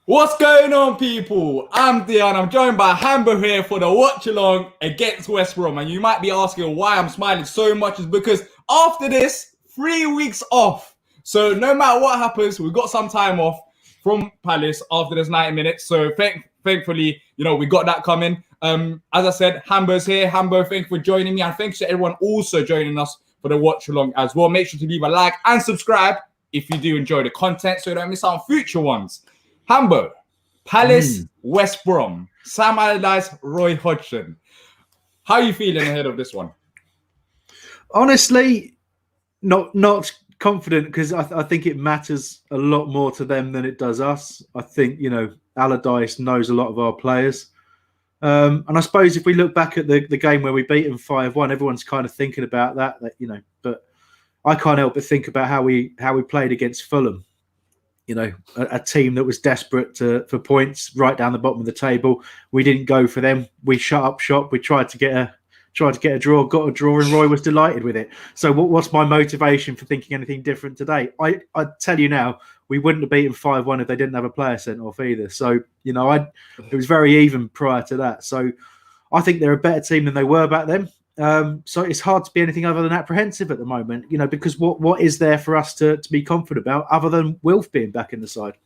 What's going on, people? I'm Diyar and I'm joined by Hambo here for the watch along against West Brom. And you might be asking why I'm smiling so much is because after this, 3 weeks off. So no matter what happens, we've got some time off from Palace after this 90 minutes. So thankfully, we got that coming. As I said, Hambo's here. Hambo, thank you for joining me. And thanks to everyone also joining us for the watch along as well. Make sure to leave a like and subscribe if you do enjoy the content so you don't miss out on future ones. Hambo, Palace, West Brom, Sam Allardyce, Roy Hodgson. How are you feeling ahead of this one? Honestly, not confident because I think it matters a lot more to them than it does us. I think, Allardyce knows a lot of our players. And I suppose if we look back at the game where we beat them 5-1, everyone's kind of thinking about that, but I can't help but think about how we played against Fulham. A team that was desperate for points right down the bottom of the table. We didn't go for them. We shut up shop. We tried to get a draw, got a draw, and Roy was delighted with it. So what's my motivation for thinking anything different today? I tell you now, we wouldn't have beaten 5-1 if they didn't have a player sent off either. So, it was very even prior to that. So I think they're a better team than they were back then. So it's hard to be anything other than apprehensive at the moment, because what is there for us to be confident about other than Wilf being back in the side?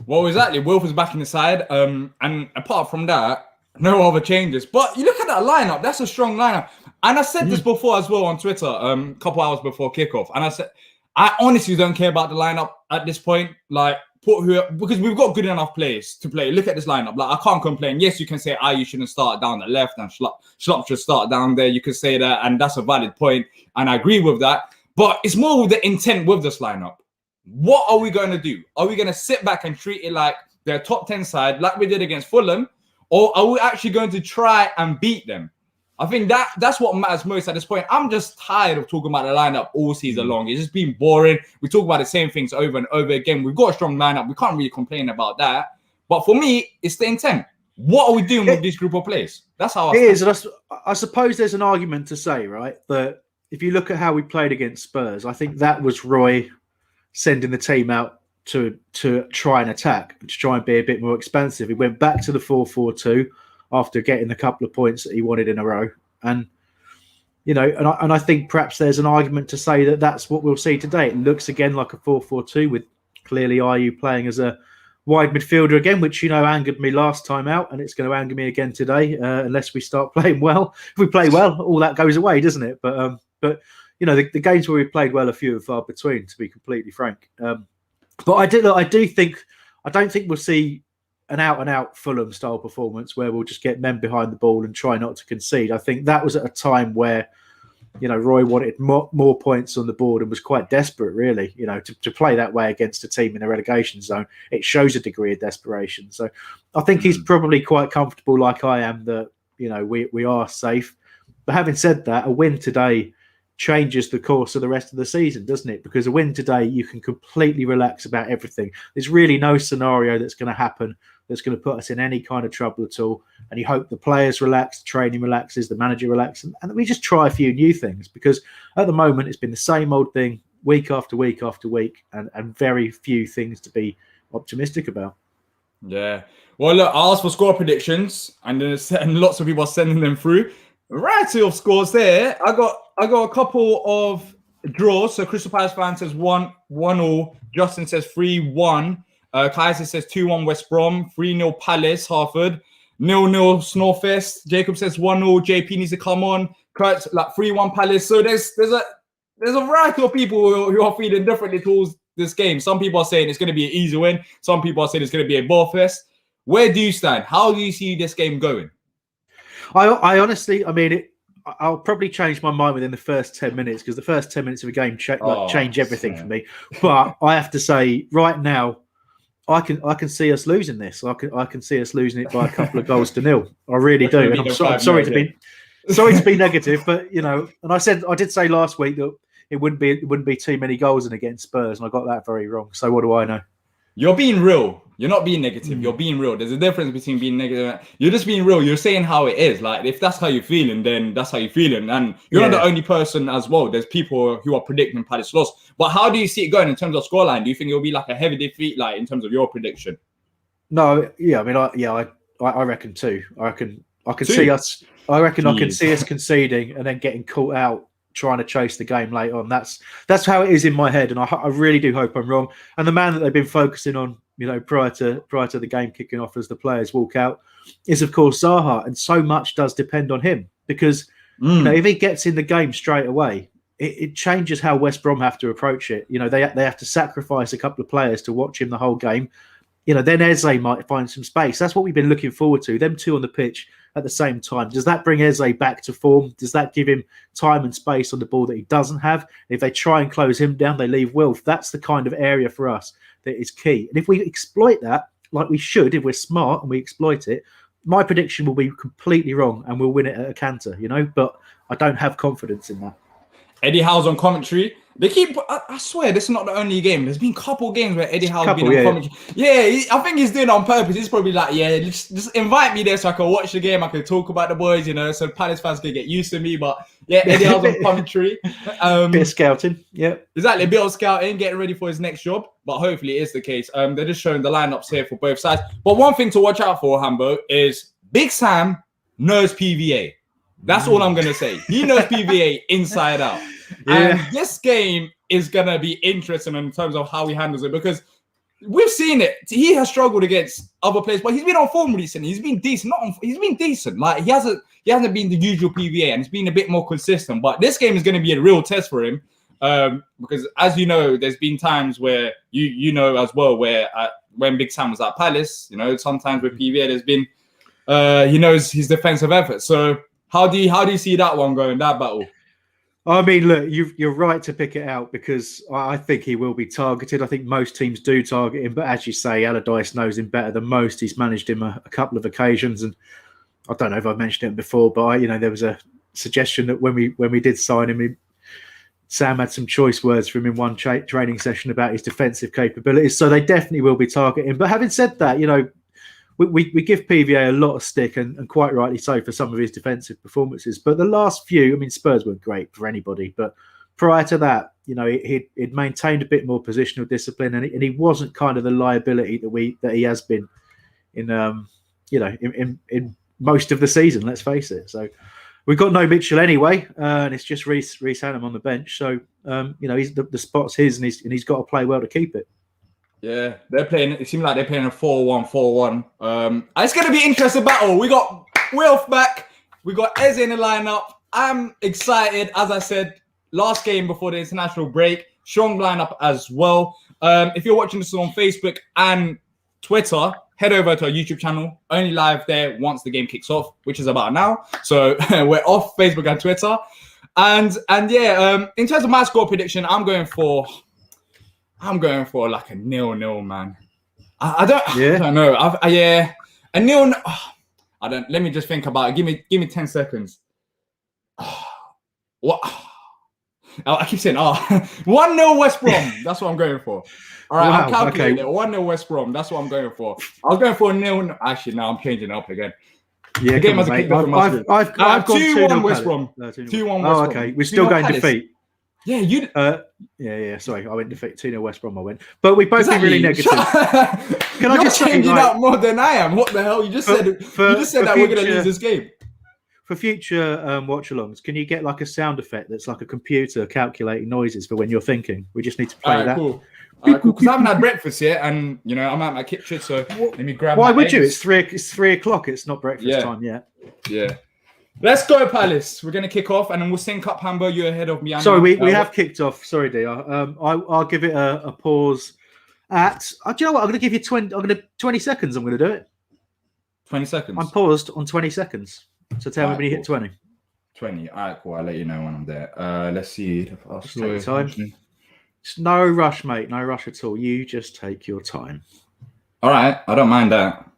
Well, exactly. Wilf is back in the side. And apart from that, no other changes. But you look at that lineup, that's a strong lineup. And I said this before as well on Twitter, a couple hours before kickoff. And I said, I honestly don't care about the lineup at this point. Because we've got good enough players to play. Look at this lineup. I can't complain. Yes, you can say, you shouldn't start down the left and Schlupp should start down there. You could say that, and that's a valid point. And I agree with that. But it's more with the intent with this lineup. What are we going to do? Are we going to sit back and treat it like they're top 10 side, like we did against Fulham? Or are we actually going to try and beat them? I think that's what matters most at this point. I'm just tired of talking about the lineup all season long. It's just been boring. We talk about the same things over and over again. We've got a strong lineup. We can't really complain about that. But for me, it's the intent. What are we doing with this group of players? That's how it is. And I suppose there's an argument to say, right, that if you look at how we played against Spurs, I think that was Roy sending the team out to try and attack, to try and be a bit more expansive. He went back to the 4-4-2. After getting the couple of points that he wanted in a row. And, and I think perhaps there's an argument to say that that's what we'll see today. It looks again like a 4-4-2 with clearly Ayew playing as a wide midfielder again, which, angered me last time out. And it's going to anger me again today unless we start playing well. If we play well, all that goes away, doesn't it? But the games where we played well are few and far between, to be completely frank. But I don't think we'll see an out-and-out Fulham-style performance where we'll just get men behind the ball and try not to concede. I think that was at a time where, Roy wanted more points on the board and was quite desperate, really, to play that way against a team in a relegation zone. It shows a degree of desperation. So I think he's probably quite comfortable, like I am, that, we are safe. But having said that, a win today changes the course of the rest of the season, doesn't it? Because a win today, you can completely relax about everything. There's really no scenario that's going to happen that's going to put us in any kind of trouble at all. And you hope the players relax, the training relaxes, the manager relaxes, and we just try a few new things. Because at the moment, it's been the same old thing week after week after week, and very few things to be optimistic about. Yeah. Well, look, I asked for score predictions, and lots of people are sending them through. Variety of scores there. I got a couple of draws. So Crystal Palace fan says 1-1. Justin says 3-1. Kaiser says 2-1 West Brom. 3-0 Palace, Harford. 0-0 Snorfest. Jacob says 1-0. JP needs to come on. Kurt's 3-1 Palace. So there's a variety of people who are feeling differently towards this game. Some people are saying it's going to be an easy win. Some people are saying it's going to be a ball fest. Where do you stand? How do you see this game going? I honestly, I'll probably change my mind within the first 10 minutes because the first 10 minutes of a game change everything for me. But I have to say, right now, I can see us losing this. I can see us losing it by a couple of goals to nil. I really do. And I'm sorry to be negative, but and I did say last week that it wouldn't be too many goals in against Spurs, and I got that very wrong. So what do I know? You're being real. You're not being negative. You're being real. There's a difference between being negative. You're just being real. You're saying how it is. If that's how you're feeling, then that's how you're feeling. And you're not the only person as well. There's people who are predicting Palace loss. But how do you see it going in terms of scoreline? Do you think it'll be a heavy defeat, in terms of your prediction? No, yeah, I mean, I reckon too. I can Two. see us. I reckon I can Jeez. see us conceding and then getting caught out trying to chase the game late on. That's how it is in my head, and I really do hope I'm wrong. And the man that they've been focusing on, prior to the game kicking off as the players walk out, is of course Zaha, and so much does depend on him because if he gets in the game straight away, it changes how West Brom have to approach it. They have to sacrifice a couple of players to watch him the whole game. Then Eze might find some space. That's what we've been looking forward to. Them two on the pitch at the same time. Does that bring Eze back to form? Does that give him time and space on the ball that he doesn't have? If they try and close him down, they leave Wilf. That's the kind of area for us that is key. And if we exploit that, like we should, if we're smart and we exploit it, my prediction will be completely wrong and we'll win it at a canter, But I don't have confidence in that. Eddie Howe's on commentary. They keep. I swear, this is not the only game. There's been a couple games where Eddie Howe's been on commentary. Yeah, I think he's doing it on purpose. He's probably like, just invite me there so I can watch the game. I can talk about the boys, so Palace fans can get used to me. But yeah, Eddie Howe's on commentary. Bit of scouting. Yeah, exactly. A bit of scouting, getting ready for his next job. But hopefully, it is the case. They're just showing the lineups here for both sides. But one thing to watch out for, Hambo, is Big Sam knows PVA. That's all I'm gonna say. He knows PVA inside out. And this game is going to be interesting in terms of how he handles it because we've seen it. He has struggled against other players, but he's been on form recently. He's been decent. He's been decent. Like he hasn't been the usual PVA, and it's been a bit more consistent. But this game is going to be a real test for him because, as you know, there's been times where you know as well where when Big Sam was at Palace, sometimes with PVA there's been he knows his defensive effort. So how do you see that one going, that battle? I mean, look, you're right to pick it out because I think he will be targeted. I think most teams do target him, but as you say, Allardyce knows him better than most. He's managed him a couple of occasions, and I don't know if I've mentioned it before, but there was a suggestion that when we did sign him, Sam had some choice words from him in one training session about his defensive capabilities. So they definitely will be targeting him. But having said that, we give PVA a lot of stick, and quite rightly so for some of his defensive performances. But the last few, Spurs weren't great for anybody. But prior to that, he'd maintained a bit more positional discipline, and he wasn't kind of the liability that he has been in in most of the season. Let's face it. So we've got no Mitchell anyway, and it's just Reece Hannum on the bench. So he's the spot's his, and he's got to play well to keep it. Yeah, they're playing. It seems like they're playing a 4-1-4-1. It's going to be an interesting battle. We got Wilf back. We got Eze in the lineup. I'm excited. As I said, last game before the international break, strong lineup as well. If you're watching this on Facebook and Twitter, head over to our YouTube channel. Only live there once the game kicks off, which is about now. So we're off Facebook and Twitter. And in terms of my score prediction, I'm going for like a 0-0, man. I don't know. A 0. I don't. Let me just think about it. Give me 10 seconds. What? I keep saying 1-0 West Brom. That's what I'm going for. All right, I'm calculating it. 1-0 West Brom. That's what I'm going for. I was going for a 0. Actually, now I'm changing it up again. Yeah, the game has kicked off. I've gone 2-1 West Brom. 2-1 West Brom. Oh, okay. We're still going defeat. Yeah, you. Yeah. Sorry, I went defeat 2-0 West Brom. I went, but we both been really negative. Can I just changing out more than I am? What the hell? You just said that we're going to lose this game. For future watch-alongs, can you get like a sound effect that's like a computer calculating noises for when you're thinking? We just need to play that. Cool. Because I haven't had breakfast yet, and I'm at my kitchen, so let me grab. Why would you? It's 3 o'clock. It's not breakfast time yet. Yeah. Let's go, Palace. We're going to kick off, and then we'll sync up. Hambo, you're ahead of me. Sorry, we have kicked off. Sorry, Diyar. I'll give it a pause at. Do you know what? I'm going to give you 20 seconds. I'm going to do it. 20 seconds. I'm paused on 20 seconds. So tell me when you hit 20. 20. All right, cool. I'll let you know when I'm there. Let's see. Just take your time. It's no rush, mate. No rush at all. You just take your time. All right. I don't mind that.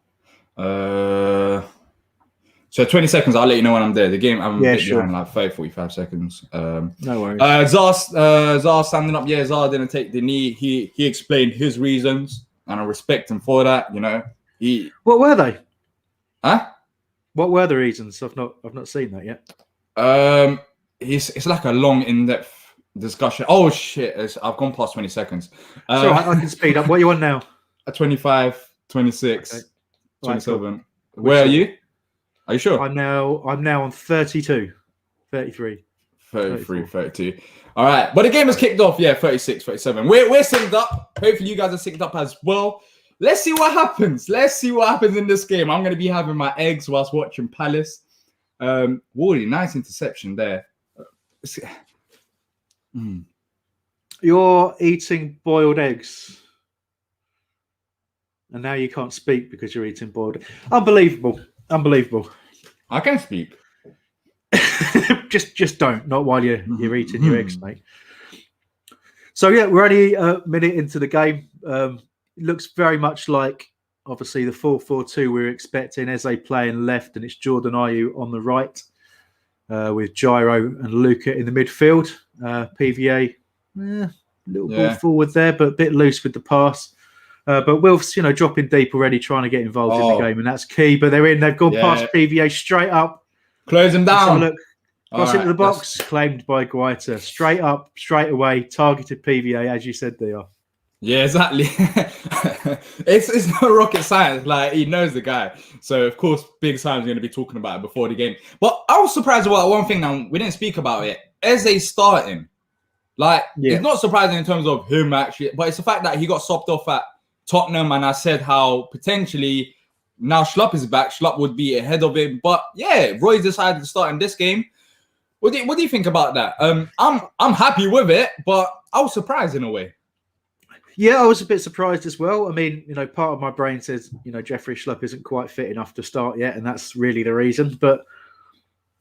So 20 seconds, I'll let you know when I'm there. The game, I'm behind like 30, 45 seconons. No worries. Zar standing up. Yeah, Zar didn't take the knee. He explained his reasons, and I respect him for that. What were they? Huh? What were the reasons? I've not seen that yet. It's like a long, in-depth discussion. Oh shit! I've gone past 20 seconds. So I can speed up. What are you on now? 25. 26, Okay. 27. Where are you? Are you sure? I'm now on 32, 33. 33, 32. All right. But the game has kicked off. Yeah, 36, 37. We're synced up. Hopefully you guys are synced up as well. Let's see what happens. Let's see what happens in this game. I'm going to be having my eggs whilst watching Palace. Wardy, nice interception there. You're eating boiled eggs. And now you can't speak because you're eating boiled. Unbelievable. I can speak. just don't. Not while you're eating your eggs, mate. So yeah, we're only a minute into the game. It looks very much like obviously the 4-4-2 we were expecting. Eze playing left, and it's Jordan Ayew on the right, with Gyro and Luca in the midfield. PVA, little ball forward there, but a bit loose with the pass. But Wilf's, dropping deep already, trying to get involved in the game, and that's key. But they're in. They've gone past PVA straight up. Close him down. Look, cross into the box, claimed by Guaita. Straight up, straight away, targeted PVA, as you said, Diyar. Yeah, exactly. it's not rocket science. Like, he knows the guy. So, of course, Big Sam's going to be talking about it before the game. But I was surprised about one thing now. We didn't speak about it. Eze starting. Like, it's not surprising in terms of him, actually. But it's the fact that he got sopped off at Tottenham. And I said how potentially now Schlupp is back. Schlupp would be ahead of him. But, yeah, Roy's decided to start in this game. What do you think about that? I'm happy with it, but I was surprised in a way. Yeah, I was a bit surprised as well. I mean, part of my brain says, Jeffrey Schlupp isn't quite fit enough to start yet, and that's really the reason. But,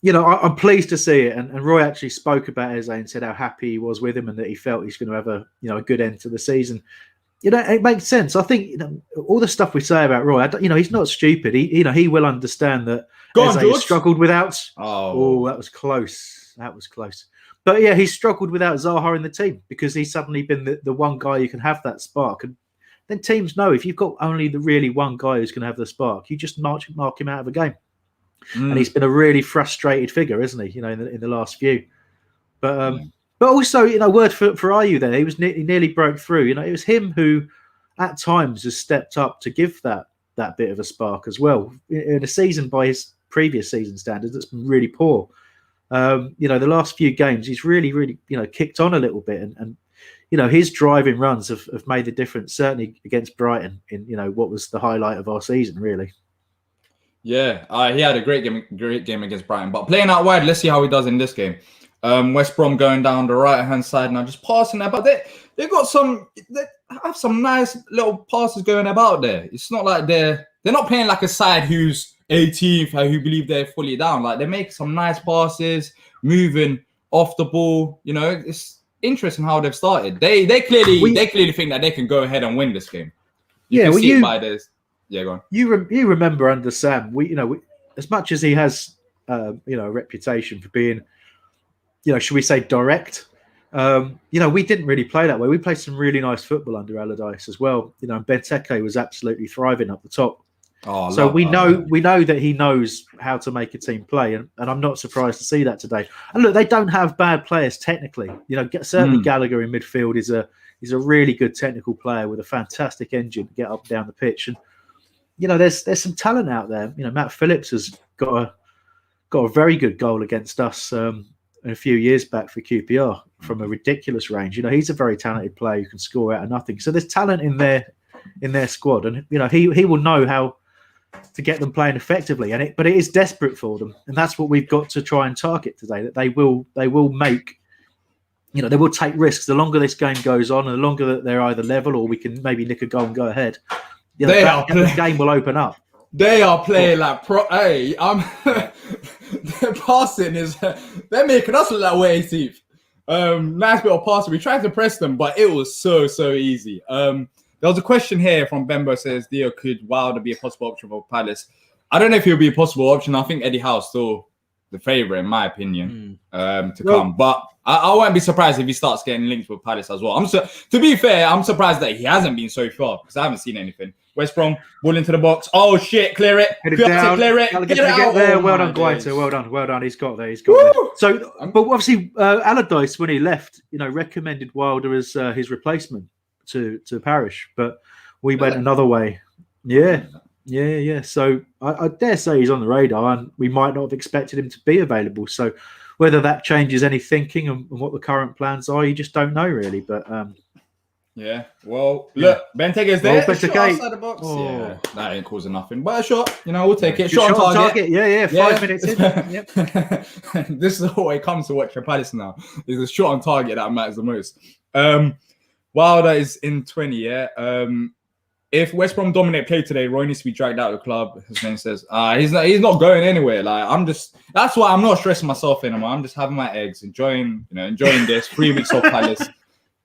I'm pleased to see it. And Roy actually spoke about Eze and said how happy he was with him and that he felt he's going to have a good end to the season. It makes sense. I think, all the stuff we say about Roy, he's not stupid. He will understand that Eze struggled without. Oh, that was close. But yeah, he's struggled without Zaha in the team because he's suddenly been the one guy who can have that spark. And then teams know if you've got only the really one guy who's going to have the spark, you just mark him out of a game. And he's been a really frustrated figure, isn't he? In the last few. But also, word for Ayew there, he nearly broke through. It was him who, at times, has stepped up to give that bit of a spark as well. In a season by his previous season standards, that's been really poor. The last few games, he's really, kicked on a little bit, and his driving runs have made the difference. Certainly against Brighton, in what was the highlight of our season, really. Yeah, he had a great game against Brighton. But playing out wide, let's see how he does in this game. West Brom going down the right hand side now, just passing there, but they have some nice little passes going about there. It's not like they're not playing like a side who's 18th, who believe they're fully down. Like, they make some nice passes, moving off the ball. It's interesting how they've started. They clearly think that they can go ahead and win this game. You can see it by this. Yeah, go on. You remember under Sam, we as much as he has a reputation for being, should we say direct? We didn't really play that way. We played some really nice football under Allardyce as well. And Benteke was absolutely thriving up the top. So we know that he knows how to make a team play, and I'm not surprised to see that today. And look, they don't have bad players technically. Certainly Gallagher in midfield is a really good technical player with a fantastic engine to get up and down the pitch. And there's some talent out there. Matt Phillips has got a very good goal against us a few years back for QPR from a ridiculous range. He's a very talented player who can score out of nothing. So there's talent in their squad, and he will know how to get them playing effectively. But it is desperate for them, and that's what we've got to try and target today. That they will make, they will take risks. The longer this game goes on, and the longer that they're either level or we can maybe nick a goal and go ahead, the game will open up. They are playing like pro. Hey, their passing is. They're making us look like we're 18th. Nice bit of passing. We tried to press them, but it was so easy. There was a question here from Bembo, says Diyar, could Wilder be a possible option for Palace? I don't know if he'll be a possible option. I think Eddie Howe's still the favourite, in my opinion, to come. But I won't be surprised if he starts getting linked with Palace as well. To be fair, I'm surprised that he hasn't been so far because I haven't seen anything. West Brom, ball into the box. Oh, shit, clear it. Clear it. Get it out. There. Well done, Guaita. Well done. He's got there. So, but obviously, Allardyce, when he left, recommended Wilder as his replacement to Parish, but we went another way Yeah. So I dare say he's on the radar, and we might not have expected him to be available. So whether that changes any thinking and what the current plans are, you just don't know really. But yeah. Well, look, Benteke's there. Well, A shot Benteke. outside the box. Oh. Yeah, that ain't causing nothing. But a shot, we'll take it. Good Shot on target. Yeah. 5 minutes in. Yep. This is what it comes to watching Palace now. Is a shot on target that matters the most. Wilder is in 20. Yeah. If West Brom dominate play today, Roy needs to be dragged out of the club. His name says, he's not going anywhere. Like that's why I'm not stressing myself anymore. I'm just having my eggs, enjoying this 3 weeks of Palace.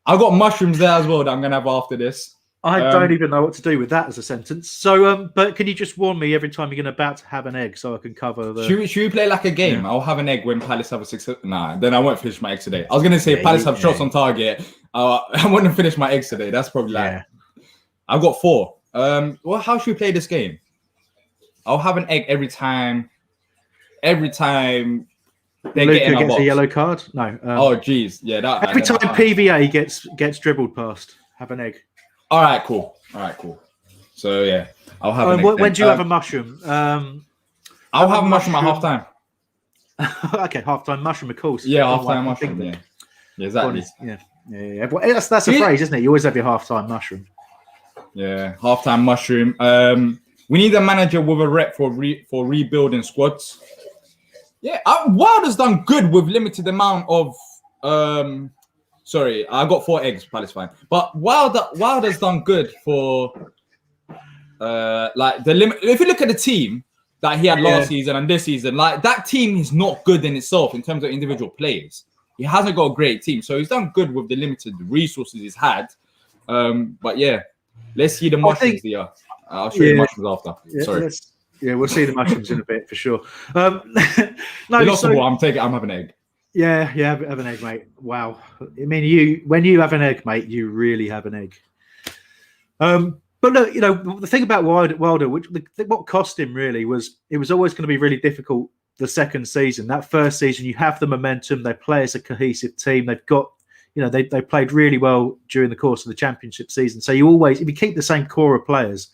I've got mushrooms there as well that I'm gonna have after this. I don't even know what to do with that as a sentence. So, but can you just warn me every time you're about to have an egg so I can cover the? Should we play like a game? Yeah. I'll have an egg when Palace have a 6. Nah, then I won't finish my eggs today. I was gonna say Palace have shots on target. I want to finish my eggs today. That's probably I've got 4. Well, how should we play this game? I'll have an egg every time. They Luka get in gets a yellow card. No. Oh, geez, yeah. Every time PVA gets dribbled past, have an egg. All right, cool. So yeah, I'll have. When do you have a mushroom? I'll have a mushroom at halftime. Okay, halftime mushroom, of course. Yeah, halftime mushroom. Yeah, exactly. Yeah. Well, that's a phrase, isn't it? You always have your halftime mushroom. Yeah, halftime mushroom. We need a manager with a rep for rebuilding squads. Yeah, Wilder's done good with limited amount of. Sorry, I got 4 eggs. Palace fine, but Wilder's done good for. Like the limit. If you look at the team that he had last season and this season, like that team is not good in itself in terms of individual players. He hasn't got a great team, so he's done good with the limited resources he's had. But yeah, let's see the mushrooms here. I'll show you the mushrooms after. Sorry. We'll see the mushrooms in a bit for sure. I'm having an egg. Yeah, have an egg, mate. Wow. I mean, when you have an egg, mate, you really have an egg. But look, the thing about Wilder, what cost him really was it was always going to be really difficult the second season. That first season, you have the momentum. They play as a cohesive team. They've got, they played really well during the course of the championship season. So if you keep the same core of players,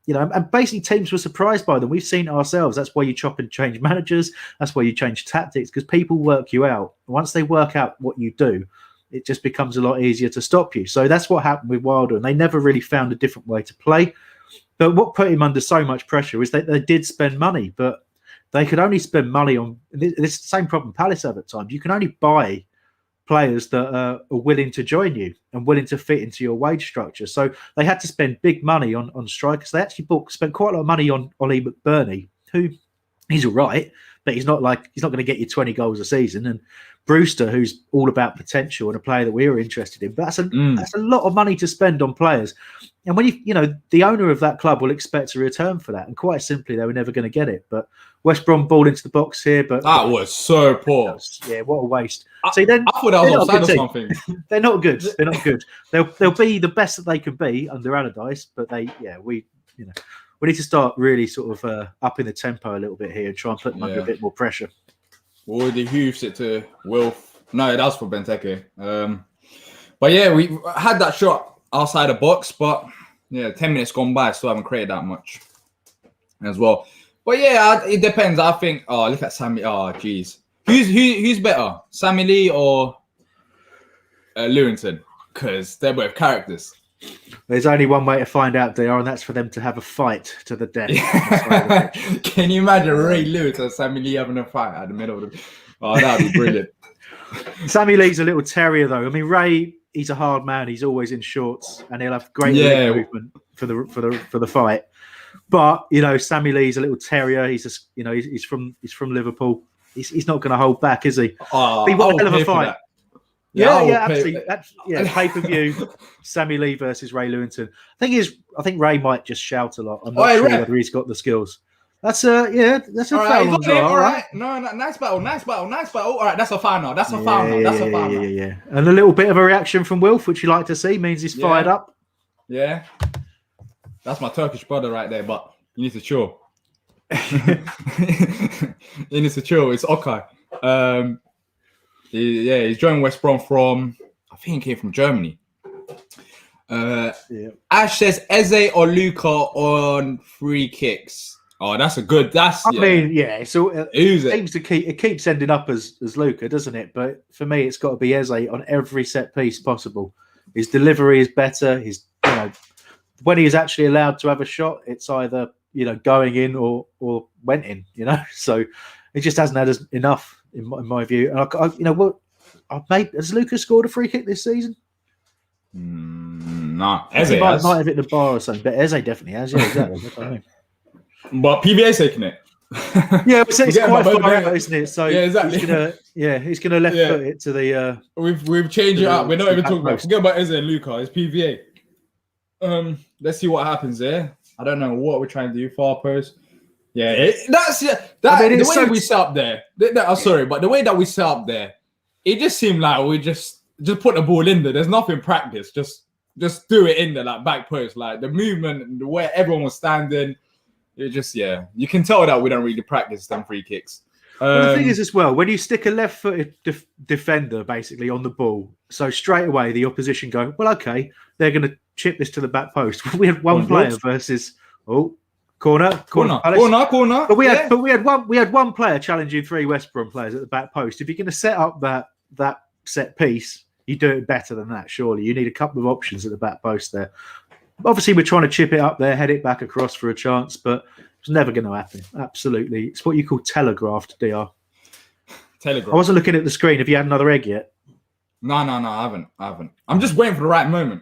and basically teams were surprised by them. We've seen it ourselves. That's why you chop and change managers. That's why you change tactics, because people work you out. Once they work out what you do, it just becomes a lot easier to stop you. So that's what happened with Wilder, and they never really found a different way to play. But what put him under so much pressure is that they did spend money, but they could only spend money on this is the same problem Palace have at times. You can only buy players that are willing to join you and willing to fit into your wage structure. So they had to spend big money on strikers. They actually spent quite a lot of money on Ollie McBurney, who he's all right, but he's not going to get you 20 goals a season. And Brewster, who's all about potential and a player that we were interested in. But that's a lot of money to spend on players. And when the owner of that club will expect a return for that. And quite simply, they were never going to get it. But West Brom balled into the box here. But that was so poor. What a waste. I thought that was offside or something. They're not good. They're not good. They'll be the best that they can be under Allardyce. But we need to start really sort of upping the tempo a little bit here and try and put them under a bit more pressure. Well, the hoofs it to Wilf. No, that's for Benteke. But yeah, we had that shot outside the box, but 10 minutes gone by, still haven't created that much as well. But yeah, it depends. I think. Oh, look at Sammy. Oh, jeez. Who's better, Sammy Lee or Lewington? Because they're both characters. There's only one way to find out, Diyar, and that's for them to have a fight to the death. Can you imagine Ray Lewis and Sammy Lee having a fight at the middle of them? Oh, that'd be brilliant. Sammy Lee's a little terrier, though. I mean, Ray, he's a hard man. He's always in shorts, and he'll have great leg movement for the fight. But Sammy Lee's a little terrier. He's from Liverpool. He's not going to hold back, is he? Oh, be one hell of a fight. Yeah, absolutely. Pay-per-view, Sammy Lee versus Ray Lewington. I think Ray might just shout a lot. I'm not sure whether he's got the skills. That's a foul. All right. No, nice battle. All right, that's a foul now. That's a foul now. Yeah. And a little bit of a reaction from Wilf, which you like to see, means he's fired up. Yeah. That's my Turkish brother right there, but you need to chill. He needs to chill. It's Okay. He's joined West Brom from, I think he came from Germany. Yeah. Ash says Eze or Luca on free kicks. Oh, that's a good. I mean, yeah. So it keeps ending up as Luca, doesn't it? But for me, it's got to be Eze on every set piece possible. His delivery is better. When he's actually allowed to have a shot, it's either going in or went in. So it just hasn't had enough in my view. And has Luca scored a free kick this season? No, Eze might have hit the bar or something, but Eze definitely has. Yeah, exactly. That's what I mean. But PVA's taking it. Yeah, it's quite far out, isn't it? So yeah, exactly. He's gonna left foot it to the. We've changed it up. We're not even talking about. Forget about Eze and Luca. It's PVA. Let's see what happens there. I don't know what we're trying to do. Far post. Yeah, the way we set up there. Sorry, but the way that we set up there, it just seemed like we just put the ball in there. There's nothing practice. Just do it in there, like back post, like the movement and the way everyone was standing. It just, you can tell that we don't really practice them free kicks. Well, the thing is as well, when you stick a left-footed defender basically on the ball, so straight away the opposition go, well, okay, they're going to chip this to the back post. We had one player versus corner. But we had one player challenging 3 West Brom players at the back post. If you're going to set up that set piece, you do it better than that. Surely you need a couple of options at the back post there. Obviously, we're trying to chip it up there, head it back across for a chance, but it's never going to happen. Absolutely. It's what you call telegraphed, Diyar. I wasn't looking at the screen. Have you had another egg yet? No, I haven't. I'm just waiting for the right moment.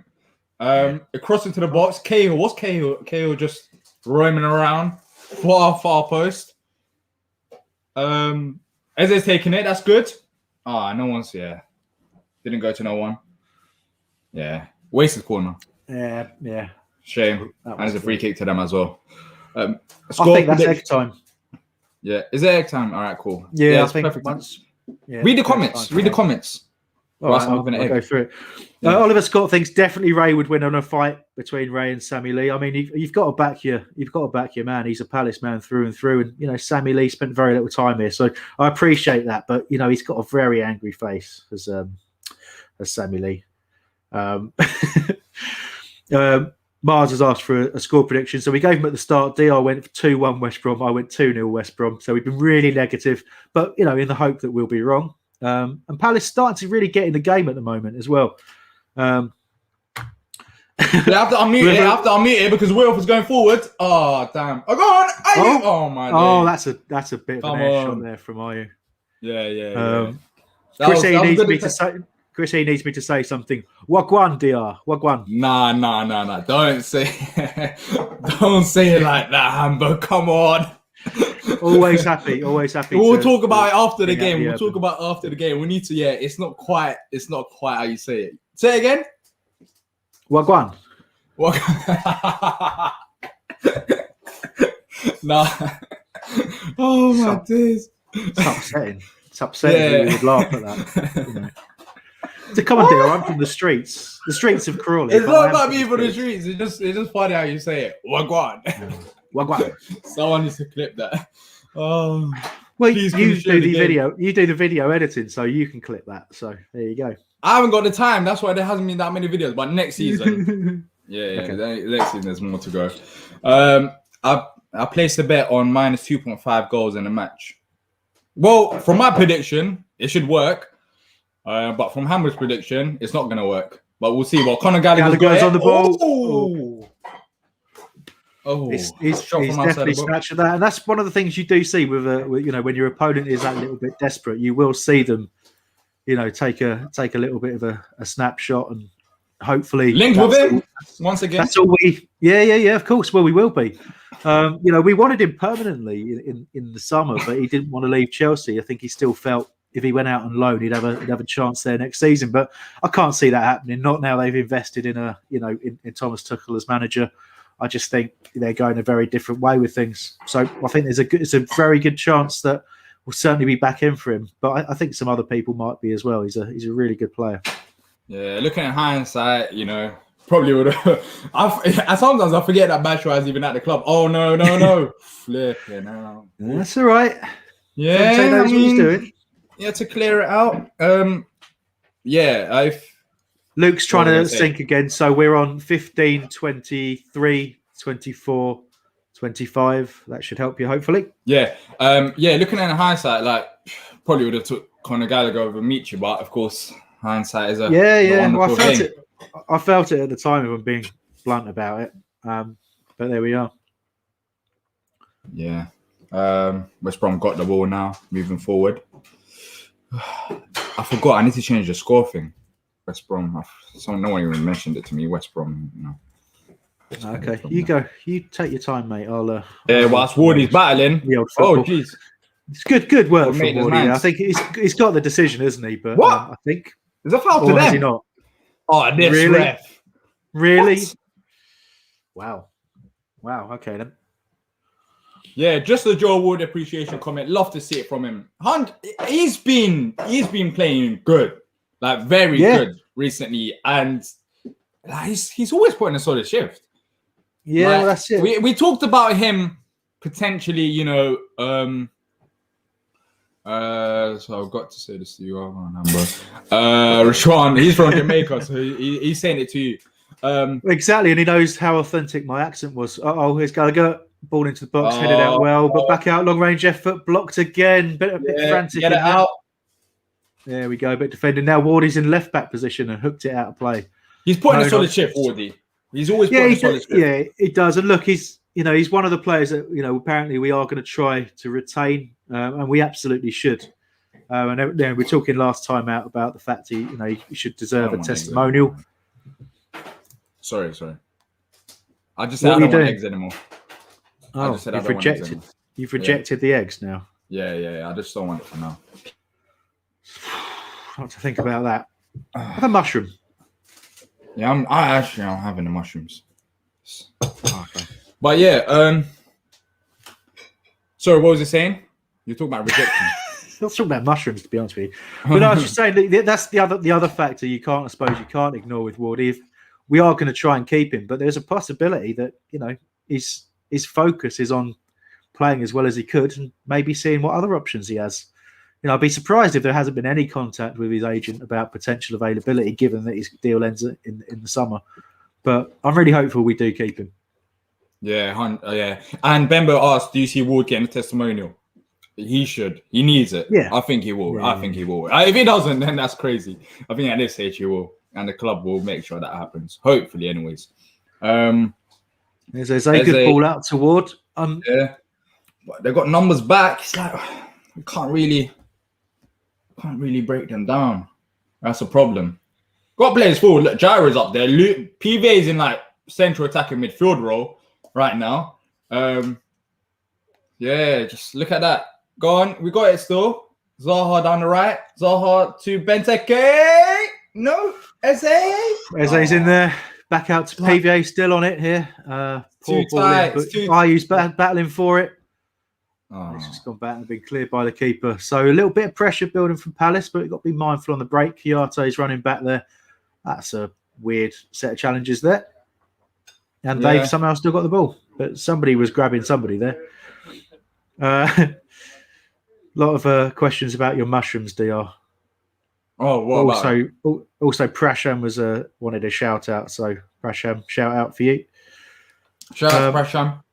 Across into the box. Cahill. What's Cahill? Cahill just roaming around. Far post. Eze's taking it. That's good. No one's, didn't go to no one. Yeah. Wasted corner. Yeah. Shame. And it's a free kick to them as well. I think that's egg time. Yeah. Is it egg time? All right, cool. Yeah, I think perfect. Read the comments. Read the comments. All right, I'll go through it. Oliver Scott thinks definitely Ray would win on a fight between Ray and Sammy Lee. I mean, you've got to back your man. He's a Palace man through and through, and Sammy Lee spent very little time here, so I appreciate that. But he's got a very angry face as Sammy Lee. Mars has asked for a score prediction, so we gave him at the start. Diyar went for 2-1 West Brom. I went 2-0 West Brom. So we've been really negative, but in the hope that we'll be wrong. And Palace starting to really get in the game at the moment as well. They have to unmute it because Wilf is going forward. Oh damn! Oh, go on! Oh my! Oh, that's a bit of an air shot there from Ayu. Yeah. Chris E needs me to say something. Wagwan, Diyar. Wagwan. Nah. Don't say it like that, Hambo. Come on. Always happy. We'll talk about it after the game. We need to. Yeah, it's not quite how you say it. Say it again. Wagwan. Nah. Oh my days. It's upsetting. You would laugh at that. So come on, Diyar. I'm from the streets. The streets of Crawley. It's not about me from the streets. It's just funny how you say it. Wagwan. Wagwan. Someone needs to clip that. Oh. Well, you do the video. You do the video editing, so you can clip that. So there you go. I haven't got the time. That's why there hasn't been that many videos. But next season, okay. Next season there's more to go. I placed a bet on minus 2.5 goals in the match. Well, from my prediction, it should work. But from Hambo's prediction, it's not going to work. But we'll see. Well, Conor Gallagher's on the ball. He's definitely snatched at that, and that's one of the things you do see with when your opponent is that little bit desperate, you will see them, take a little bit of a snapshot and hopefully linked with him once again. That's all we. Yeah. Of course. Well, we will be. We wanted him permanently in the summer, but he didn't want to leave Chelsea. I think he still felt if he went out on loan, he'd have a chance there next season. But I can't see that happening. Not now they've invested in in Thomas Tuchel as manager. I just think they're going a very different way with things. So I think it's a very good chance that we'll certainly be back in for him. But I think some other people might be as well. He's a really good player. Yeah, looking at hindsight, probably would have. Sometimes I forget that Batshuayi is even at the club. Oh no, flipping out. That's all right. Yeah, knows what he's doing. Yeah, to clear it out. Luke's trying What to was I saying? sync again. So we're on 15, 23, 24, 25. That should help you, hopefully. Yeah. Looking at in hindsight, like probably would have took Conor Gallagher over Michi, but of course, hindsight is a Well, wonderful thing. I felt it at the time, if I'm being blunt about it. But there we are. Yeah. West Brom got the ball now, moving forward. I forgot. I need to change the score thing. West Brom. No one even mentioned it to me. West Brom. Okay, you go. You take your time, mate. I'll whilst Wardy's battling. The old Oh, football. jeez. It's good work Well, from mate, Wardy. nice. I think he's got the decision, isn't he? But What? I think Is a foul to or has he them? not? Oh, this Really? ref. Really? What? Wow. Okay then. Yeah, just a Joe Wood appreciation comment. Love to see it from him. Hunt, he's been playing good, like very good recently, and he's always putting a solid shift. Yeah, Like, well, that's it. We talked about him potentially, so I've got to say this to you. Rashawn, he's from Jamaica, so he's saying it to you. Exactly, and he knows how authentic my accent was. Here's Gallagher. Ball into the box, headed out well, but back out, long range effort, blocked again. Bit frantic. Get it out. There we go. A bit defending. Now Wardy's in left back position and hooked it out of play. He's putting a solid shift, Wardy. He's always putting a solid shift. Yeah, he does. And look, he's one of the players that apparently we are going to try to retain, and we absolutely should. And then we're talking last time out about the fact he should deserve a testimonial. Sorry. I just said I don't want eggs anymore. Oh, you've rejected the eggs now. Yeah. I just don't want it for now. What to think about that? Have a mushroom. Yeah, I'm having the mushrooms. Okay. But yeah, sorry, what was you saying? You're talking about rejection. Not talking about mushrooms, to be honest with you. But I was just saying that's the other factor you can't ignore with Wardy. If we are going to try and keep him, but there's a possibility that his focus is on playing as well as he could and maybe seeing what other options he has. I'd be surprised if there hasn't been any contact with his agent about potential availability, given that his deal ends in the summer. But I'm really hopeful we do keep him. Yeah. And Bembo asked, do you see Ward getting a testimonial? He should. He needs it. Yeah. I think he will. Yeah. I think he will. If he doesn't, then that's crazy. I think at this stage he will. And the club will make sure that happens. Hopefully, anyways. There's a good ball out toward. Yeah. But they've got numbers back. It's like we can't really break them down. That's a problem. Got players forward. Look, Diyar is up there. PV is in like central attacking midfield role right now. Just look at that. Go on. We got it still. Zaha down the right. Zaha to Benteke. No. Eze's in there. Back out to PVA, still on it here. Poor ball in, Ayu's battling for it. He's just gone back and been cleared by the keeper. So a little bit of pressure building from Palace, but we've got to be mindful on the break. Kiarte's running back there. That's a weird set of challenges there. And they've somehow still got the ball. But somebody was grabbing somebody there. A lot of questions about your mushrooms, Diyar. Oh, what also Prasham was wanted a shout out. So Prasham, shout out for you. Shout out to Prasham.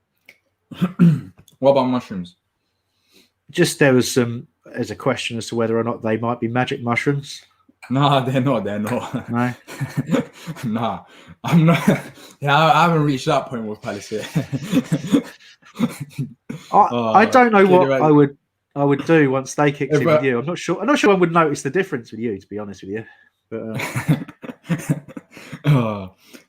What about mushrooms? Just there's a question as to whether or not they might be magic mushrooms. Nah, they're not. No. Nah, I'm not. Yeah, I haven't reached that point with Palace yet. I don't know what I would do once they kicked in with you. I'm not sure I would notice the difference with you, to be honest with you. But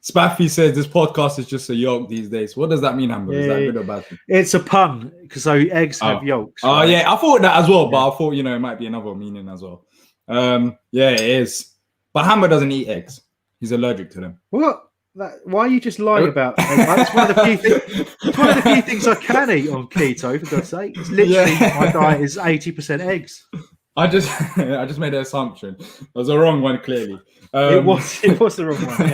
Spaffy says this podcast is just a yolk these days. What does that mean, Hambo? Is that good or bad? It's a pun because eggs have yolks. Oh, right? Yeah, I thought that as well, but I thought it might be another meaning as well. Yeah, it is. But Hambo doesn't eat eggs. He's allergic to them. What? Why are you just lying about eggs? That's one of the few things I can eat on keto, for God's sake. It's literally my diet is 80% eggs. I just made an assumption. It was a wrong one, clearly. It was the wrong one,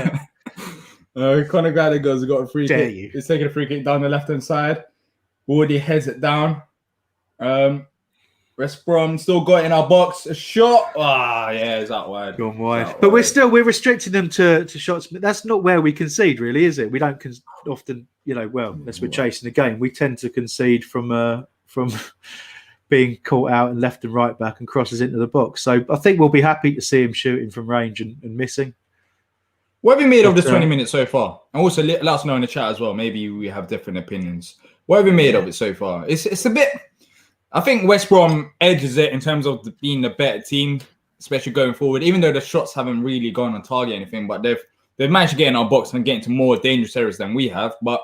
yeah. Conor Gallagher's got a free Dare kick. you. He's taking a free kick down the left-hand side. Wardy heads it down. West Brom still got in our box. A shot. Ah, yeah, it's out wide. Gone wide. But we're restricting them to shots. But that's not where we concede, really, is it? We don't often, unless we're chasing the game, we tend to concede from being caught out and left and right back and crosses into the box. So I think we'll be happy to see him shooting from range and missing. What have you made of the 20 minutes so far? And also let us know in the chat as well. Maybe we have different opinions. What have you made of it so far? It's a bit. I think West Brom edges it in terms of being the better team, especially going forward. Even though the shots haven't really gone on target or anything, but they've managed to get in our box and get into more dangerous areas than we have. But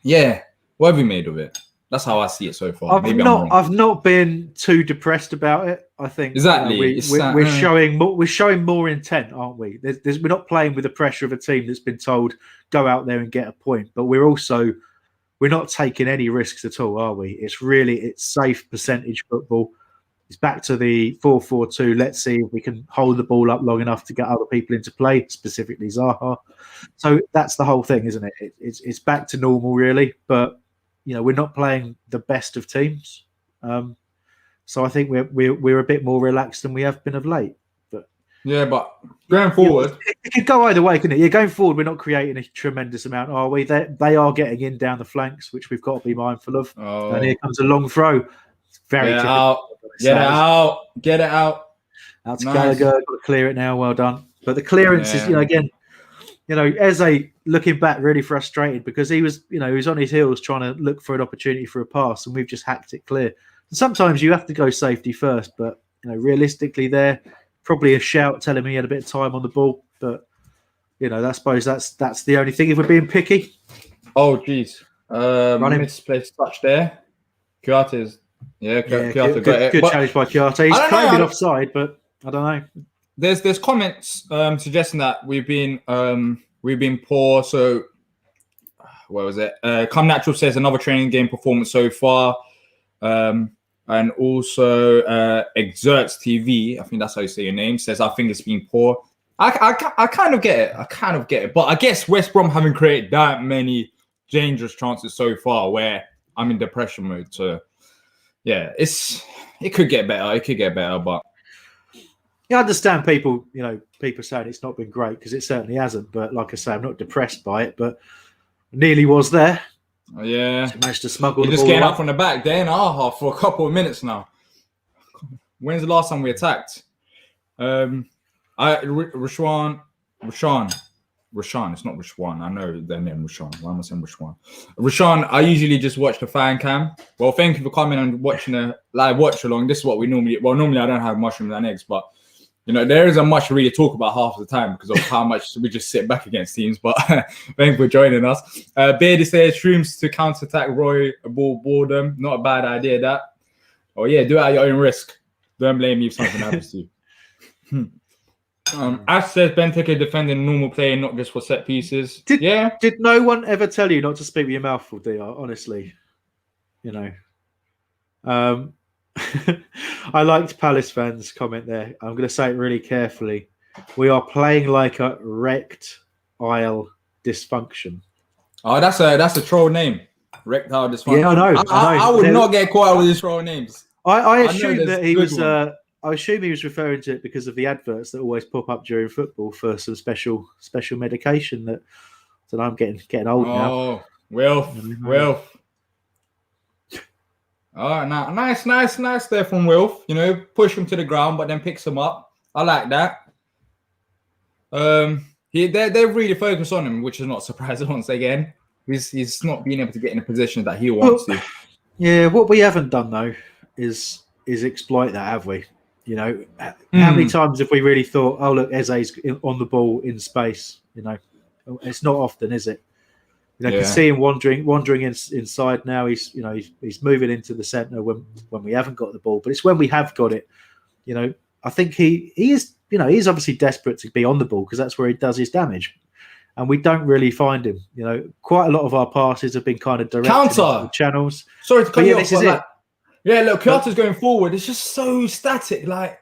yeah, what have you made of it? That's how I see it so far. I've not been too depressed about it. I think exactly we're showing more intent, aren't we? We're not playing with the pressure of a team that's been told go out there and get a point, but we're not taking any risks at all, are we? It's safe percentage football. It's back to the 4-4-2. Let's see if we can hold the ball up long enough to get other people into play, specifically Zaha. So that's the whole thing, isn't it? It's back to normal, really. But we're not playing the best of teams. So I think we're a bit more relaxed than we have been of late. But going forward, it could go either way, couldn't it? Yeah, going forward, we're not creating a tremendous amount, are we? They are getting in down the flanks, which we've got to be mindful of. Oh. And here comes a long throw. It's very Get it out. Get it out. Out to Gallagher. Got to clear it now. Well done. But the clearance is, again, Eze looking back really frustrated because he was on his heels trying to look for an opportunity for a pass, and we've just hacked it clear. And sometimes you have to go safety first, but realistically, there. Probably a shout telling me he had a bit of time on the ball, but I suppose that's the only thing if we're being picky. Oh, geez. Misplaced touch there. Kouyate's. Kouyaté got it. Good challenge by Kouyaté. He's claimed offside, but I don't know. There's comments suggesting that we've been poor. So what was it? Come Natural says another training game performance so far. And also Exerts TV, I think that's how you say your name, says, I think it's been poor. I kind of get it. But I guess West Brom haven't created that many dangerous chances so far where I'm in depression mode. So, yeah, it could get better. But I understand people saying it's not been great because it certainly hasn't. But like I say, I'm not depressed by it, but nearly was there. Yeah, so managed to smuggle. You're just getting up from the back, day and a half for a couple of minutes now. When's the last time we attacked? Rashawn. It's not Rashwan. I know their name, Rashawn. Why am I saying Rashwan? Rashawn, I usually just watch the fan cam. Well, thank you for coming and watching a live watch along. This is what we normally. Well, normally I don't have mushrooms and eggs, but there isn't much to really talk about half the time because of how much we just sit back against teams. But thank you for joining us. Beardy says shrooms to counterattack Roy boredom. Not a bad idea, that. Oh, yeah, do it at your own risk. Don't blame me if something happens to you. Ash says Benteke defending normal play, not just for set pieces. Did no one ever tell you not to speak with your mouth full, Diyar? Honestly, I liked Palace fans' comment there. I'm going to say it really carefully. We are playing like a wrecked aisle dysfunction. Oh, that's a troll name. Wrecked aisle dysfunction. Yeah, I know. I would not get caught out with these troll names. I assume that he was. I assume he was referring to it because of the adverts that always pop up during football for some special medication that I'm getting old now. Oh, Wilf. Oh, nice there from Wilf. Push him to the ground, but then picks him up. I like that. They're really focused on him, which is not surprising once again. He's not being able to get in a position that he wants to. Yeah, what we haven't done though is exploit that, have we? How many times have we really thought, oh look, Eze's on the ball in space? It's not often, is it? You can see him wandering inside now. He's moving into the centre when we haven't got the ball, but it's when we have got it. I think he is. He's obviously desperate to be on the ball because that's where he does his damage, and we don't really find him. Quite a lot of our passes have been kind of directed into the channels. Sorry to cut you off. This is it. Yeah, look, Kouyaté's going forward. It's just so static. Like,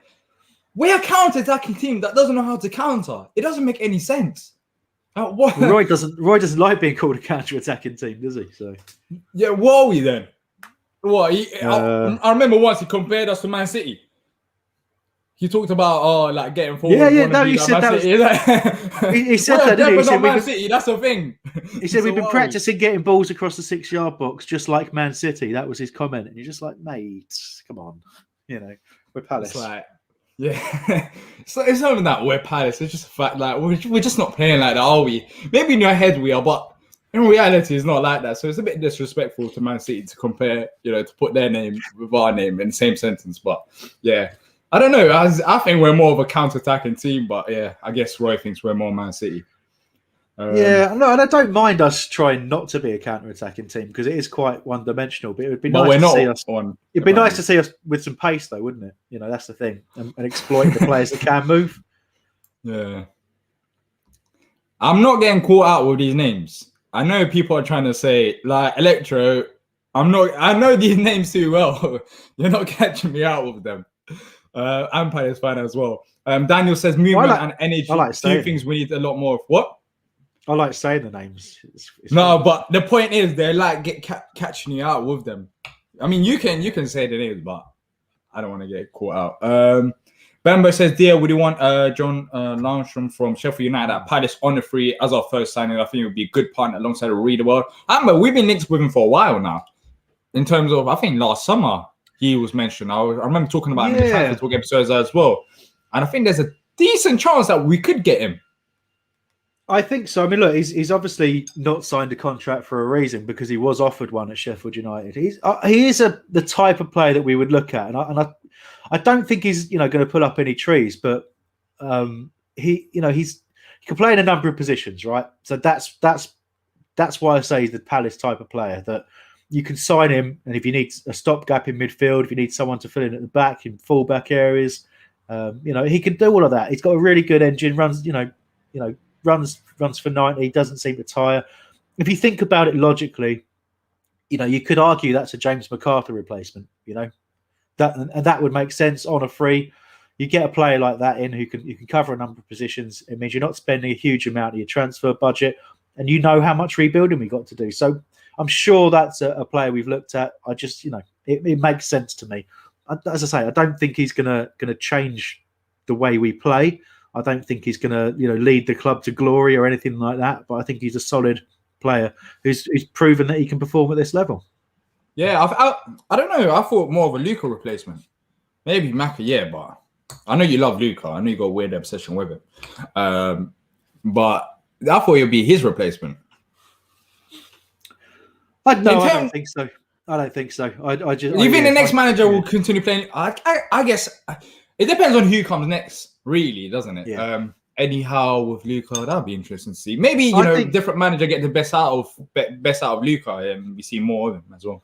we're a counter-attacking team that doesn't know how to counter. It doesn't make any sense. What? Roy doesn't like being called a counter-attacking team, does he? So yeah, what are we then? What? I remember once he compared us to Man City. He talked about like getting forward. No, he said that. He said that, didn't he? He said Man City. That's the thing. He said we've been practicing getting balls across the 6-yard box just like Man City. That was his comment, and you're just like, mate, come on, we're Palace. It's like, yeah, it's not even that we're Palace. It's just a fact like we're just not playing like that, are we? Maybe in your head we are, but in reality, it's not like that. So it's a bit disrespectful to Man City to compare, to put their name with our name in the same sentence. But yeah. I don't know. I think we're more of a counter-attacking team, but yeah, I guess Roy thinks we're more Man City. No, and I don't mind us trying not to be a counter-attacking team because it is quite one-dimensional. But it would be nice to see us. It'd be nice to see us with some pace, though, wouldn't it? That's the thing, and exploit the players that can move. Yeah, I'm not getting caught out with these names. I know people are trying to say like Electro. I'm not. I know these names too well. You're not catching me out with them. I'm Palace fan as well. Daniel says movement and energy. Two things we need a lot more of. What? I like saying the names. It's no, but the point is they're like catching you out with them. I mean, you can say the names, but I don't want to get caught out. Bambo says, Diyar, would you want John Langstrom from Sheffield United at Palace on the free as our first signing? I think it would be a good partner alongside Reed World. We've been linked with him for a while now. In terms of, I think last summer he was mentioned. I remember talking about him in the Transfer Talk episodes as well. And I think there's a decent chance that we could get him. I think so. I mean, look, he's obviously not signed a contract for a reason because he was offered one at Sheffield United. He is the type of player that we would look at, and I don't think he's going to pull up any trees, but he can play in a number of positions, right? So that's why I say he's the Palace type of player that you can sign him, and if you need a stopgap in midfield, if you need someone to fill in at the back in full-back areas, he can do all of that. He's got a really good engine, runs for 90, doesn't seem to tire. If you think about it logically, you could argue that's a James McArthur replacement. That would make sense on a free. You get a player like that in who can cover a number of positions. It means you're not spending a huge amount of your transfer budget, and you know how much rebuilding we got to do. So I'm sure that's a player we've looked at. I just, it makes sense to me. As I say, I don't think he's gonna change the way we play. I don't think he's gonna, lead the club to glory or anything like that. But I think he's a solid player who's proven that he can perform at this level. Yeah, I don't know. I thought more of a Luka replacement. Maybe Maka, yeah, but I know you love Luka. I know you got a weird obsession with him. But I thought it would be his replacement. I don't think so. I don't think so. You think the next manager will continue playing? I guess it depends on who comes next, really, doesn't it? Yeah. Anyhow, with Luka, that'd be interesting to see. Maybe different manager get the best out of Luka, and we see more of him as well.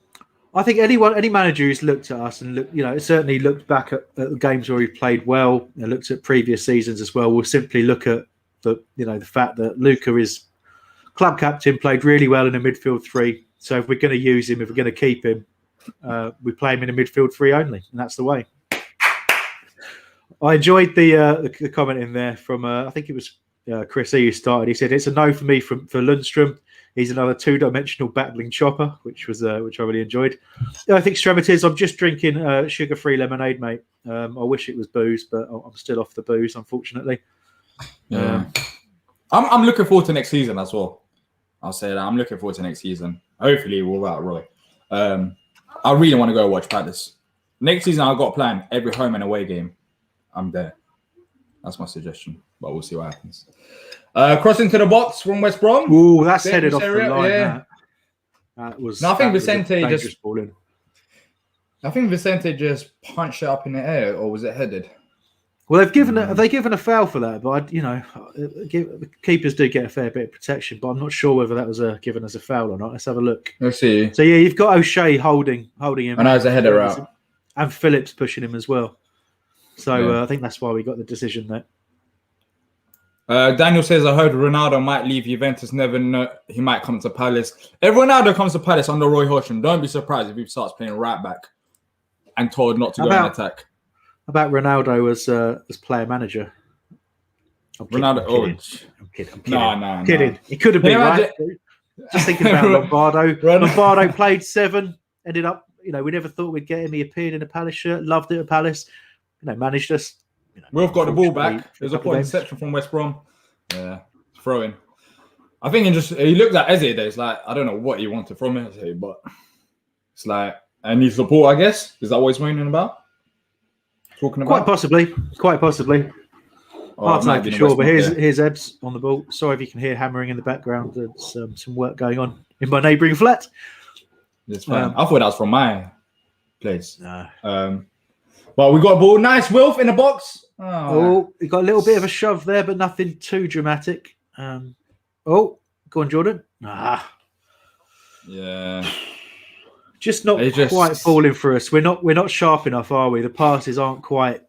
I think any manager who's looked at us and certainly looked back at the games where we've played well and looked at previous seasons as well, will simply look at the fact that Luka is club captain, played really well in a midfield three. So if we're going to use him, if we're going to keep him, we play him in a midfield three only, and that's the way. I enjoyed the comment in there from I think it was Chris E who started. He said it's a no for me for Lundstrom. He's another two-dimensional battling chopper, which I really enjoyed. I think extremities. I'm just drinking sugar-free lemonade, mate. I wish it was booze, but I'm still off the booze, unfortunately. Yeah, I'm looking forward to next season as well. I'll say that I'm looking forward to next season. Hopefully, we'll without Roy. I really want to go watch Palace next season. I've got a plan. Every home and away game, I'm there. That's my suggestion, but we'll see what happens. Crossing to the box from West Brom. Ooh, that's headed off the line. Yeah. That was. No, I think Vicente just. I think Vicente just punched it up in the air, or was it headed? Well, have they given a foul for that? But keepers do get a fair bit of protection, but I'm not sure whether that was given as a foul or not. Let's have a look. Let's see. So yeah, you've got O'Shea holding him. And as a header out, and Phillips pushing him as well. So I think that's why we got the decision there. Daniel says, I heard Ronaldo might leave Juventus. Never know. He might come to Palace. If Ronaldo comes to Palace under Roy Hodgson, don't be surprised if he starts playing right back and told not to go and attack. About Ronaldo as player manager. I'm kidding. No. Kidding. He could have been right. Just thinking about Lombardo. Lombardo played 7, ended up we never thought we'd get him. He appeared in a Palace shirt, loved it at Palace. Managed us. Wilf got the ball back. There's a point interception from West Brom. Yeah, throwing. I think he looked at Eze there. It's like, I don't know what he wanted from Eze, but it's like, and his support, I guess. Is that what he's moaning about? Talking about? Quite possibly. Oh, Hard to know for sure, but here's Ebbs on the ball. Sorry if you can hear hammering in the background. There's some work going on in my neighbouring flat. It's fine. I thought that was from my place. No. But we got a ball. Nice Wilf in the box. Oh, we got a little bit of a shove there, but nothing too dramatic. Go on, Jordan. Yeah. Just not quite falling for us. We're not sharp enough, are we? The passes aren't quite,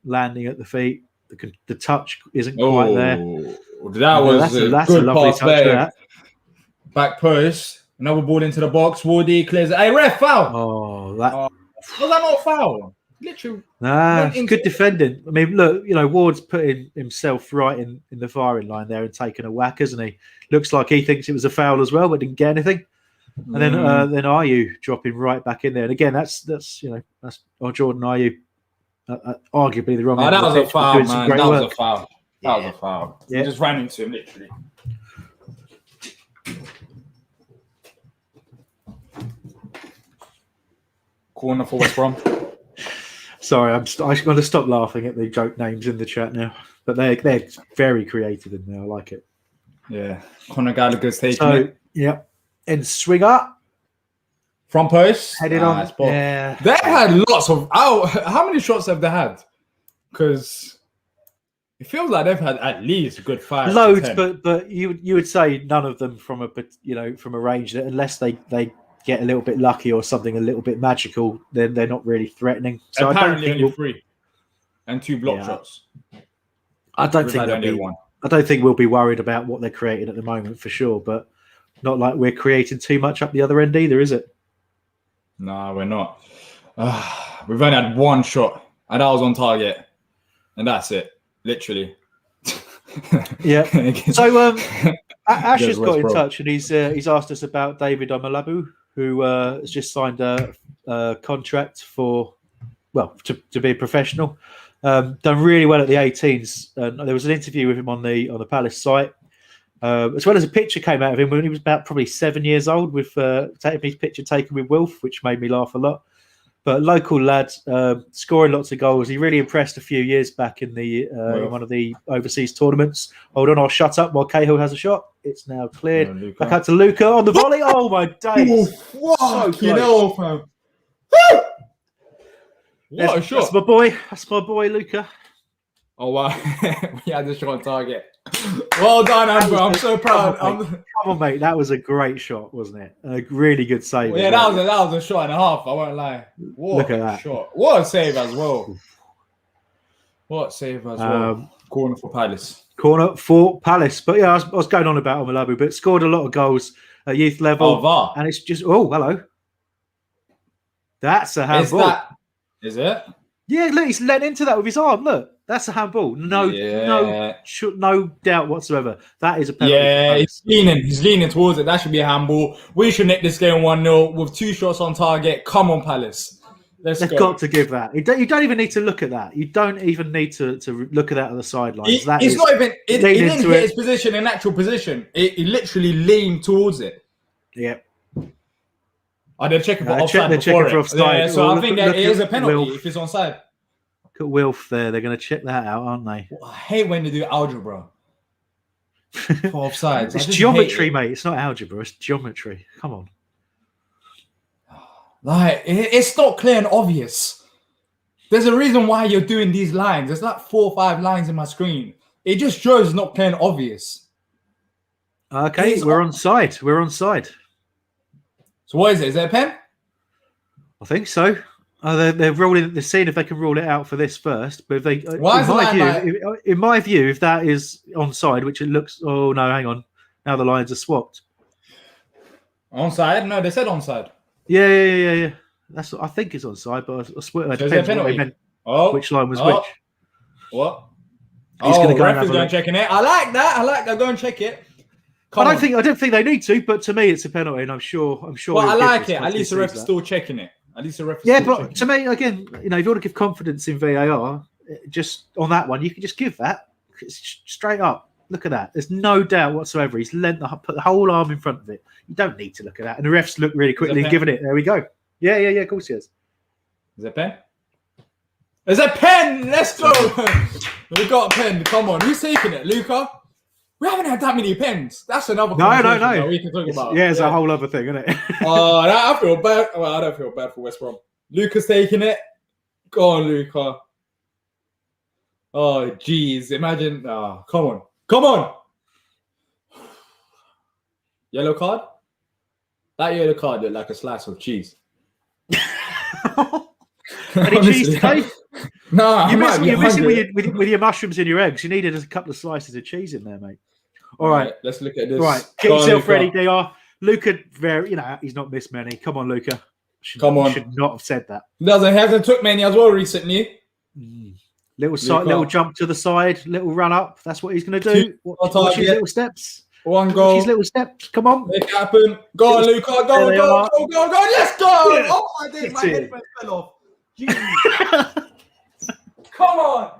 landing at the feet. The touch isn't quite there. That was that's good a lovely pass touch there. Back post. Another ball into the box. Wardy clears. Hey, ref, foul. Was that not foul? Literally. Nah, good defending. I mean, look, Ward's putting himself right in the firing line there and taking a whack, hasn't he? Looks like he thinks it was a foul as well, but didn't get anything. And then Ayew dropping right back in there. And again, that's Jordan Ayew, arguably the wrong. That was a foul, man. That was a foul. Yeah. That was a foul. Yeah. He just ran into him, literally. Corner for West Brom. Sorry, I'm going to stop laughing at the joke names in the chat now. But they're very creative in there. I like it. Yeah. Conor Gallagher's taking it. Yeah. And swinger. Front post. Headed on. Yeah. They had lots of... how many shots have they had? Because it feels like they've had at least a good 5. Loads, but you would say none of them from a range that unless they get a little bit lucky or something a little bit magical, then they're not really threatening. So apparently only 3 and 2 block shots. I don't think we'll be worried about what they're creating at the moment for sure, but not like we're creating too much up the other end either, is it? No, we're not. We've only had 1 shot, and that was on target, and that's it, literally. Yeah. So Ash has got in touch, and he's asked us about David Omalabu, who has just signed a contract to be a professional. Done really well at the 18s. There was an interview with him on the Palace site, as well as a picture came out of him when he was about probably 7 years old with his picture taken with Wilf, which made me laugh a lot. But local lad, scoring lots of goals. He really impressed a few years back in one of the overseas tournaments. Hold on, I'll shut up while Cahill has a shot. It's now cleared. Back out to Luca on the volley. Oh my days! What a shot! That's my boy. That's my boy, Luca. Oh wow! We had the shot on target. Well done, Hambo. I'm so proud. Come on, mate. That was a great shot, wasn't it? A really good save. Well, yeah, that was a shot and a half. I won't lie. Look at that shot. What a save as well. Corner for Palace. But yeah, I was going on about Omalabu, but scored a lot of goals at youth level. VAR. And it's just hello. That's a handball. Is it? Yeah, look, he's led into that with his arm. Look, that's a handball. No doubt whatsoever. That is a penalty. Yeah, he's leaning towards it. That should be a handball. We should nick this game 1-0 with 2 shots on target. Come on, Palace. They've got to give that. You don't even need to look at that. You don't even need to look at that on the sidelines. He didn't hit his position in actual position. He literally leaned towards it. Yeah. They're checking for offside. They're checking for offside. Yeah, so I think that it is a penalty if it's onside. Look at Wilf there. They're going to check that out, aren't they? I hate when they do algebra for offsides. It's geometry, mate. It's not algebra. It's geometry. Come on. Like, it's not clear and obvious. There's a reason why you're doing these lines. There's like 4 or 5 lines in my screen. It just shows it's not clear and obvious. Okay, we're on side. We're on side. So what is it? Is it a pen? I think so. They're rolling. They're seeing if they can rule it out for this first. But if they, in my view, if that is onside, which it looks. Oh no, hang on. Now the lines are swapped. Onside? No, they said onside. Yeah. That's. I think it's onside, but I swear it depends what they meant. Which line was which? What? He's going to go. Ref is going checking it. I like that. Go and check it. I don't think they need to, but to me, it's a penalty, and I'm sure. But I like it. At least the ref's still checking it. But to me, again, if you want to give confidence in VAR, just on that one, you can just give that. It's straight up. Look at that. There's no doubt whatsoever. He's put the whole arm in front of it. You don't need to look at that. And the refs look really quickly, giving it. There we go. Yeah. Of course he is. Is it a pen? Is it a pen? Let's go. We got a pen. Come on. Who's taking it? Luca? We haven't had that many pens. That's another conversation that we can talk about. Yeah, it's a whole other thing, isn't it? I feel bad. Well, I don't feel bad for West Brom. Luca's taking it. Go on, Luca. Oh, jeez. Imagine. Oh, come on. Yellow card? That yellow card looked like a slice of cheese. Any cheese today? No, you're missing with your mushrooms and your eggs. You needed a couple of slices of cheese in there, mate. All right, let's look at this. All right, get yourself ready, Diyar. Luca, he's not missed many. Come on, Luca. Should not have said that. Hasn't took many as well recently. Little jump to the side, little run up. That's what he's going to do. Watch his little steps. One goal. His little steps. Come on. Make it happen. Go on, Luca. Go. Let's go. Yeah. Oh, my days. My headphones fell off. Jeez. Come on.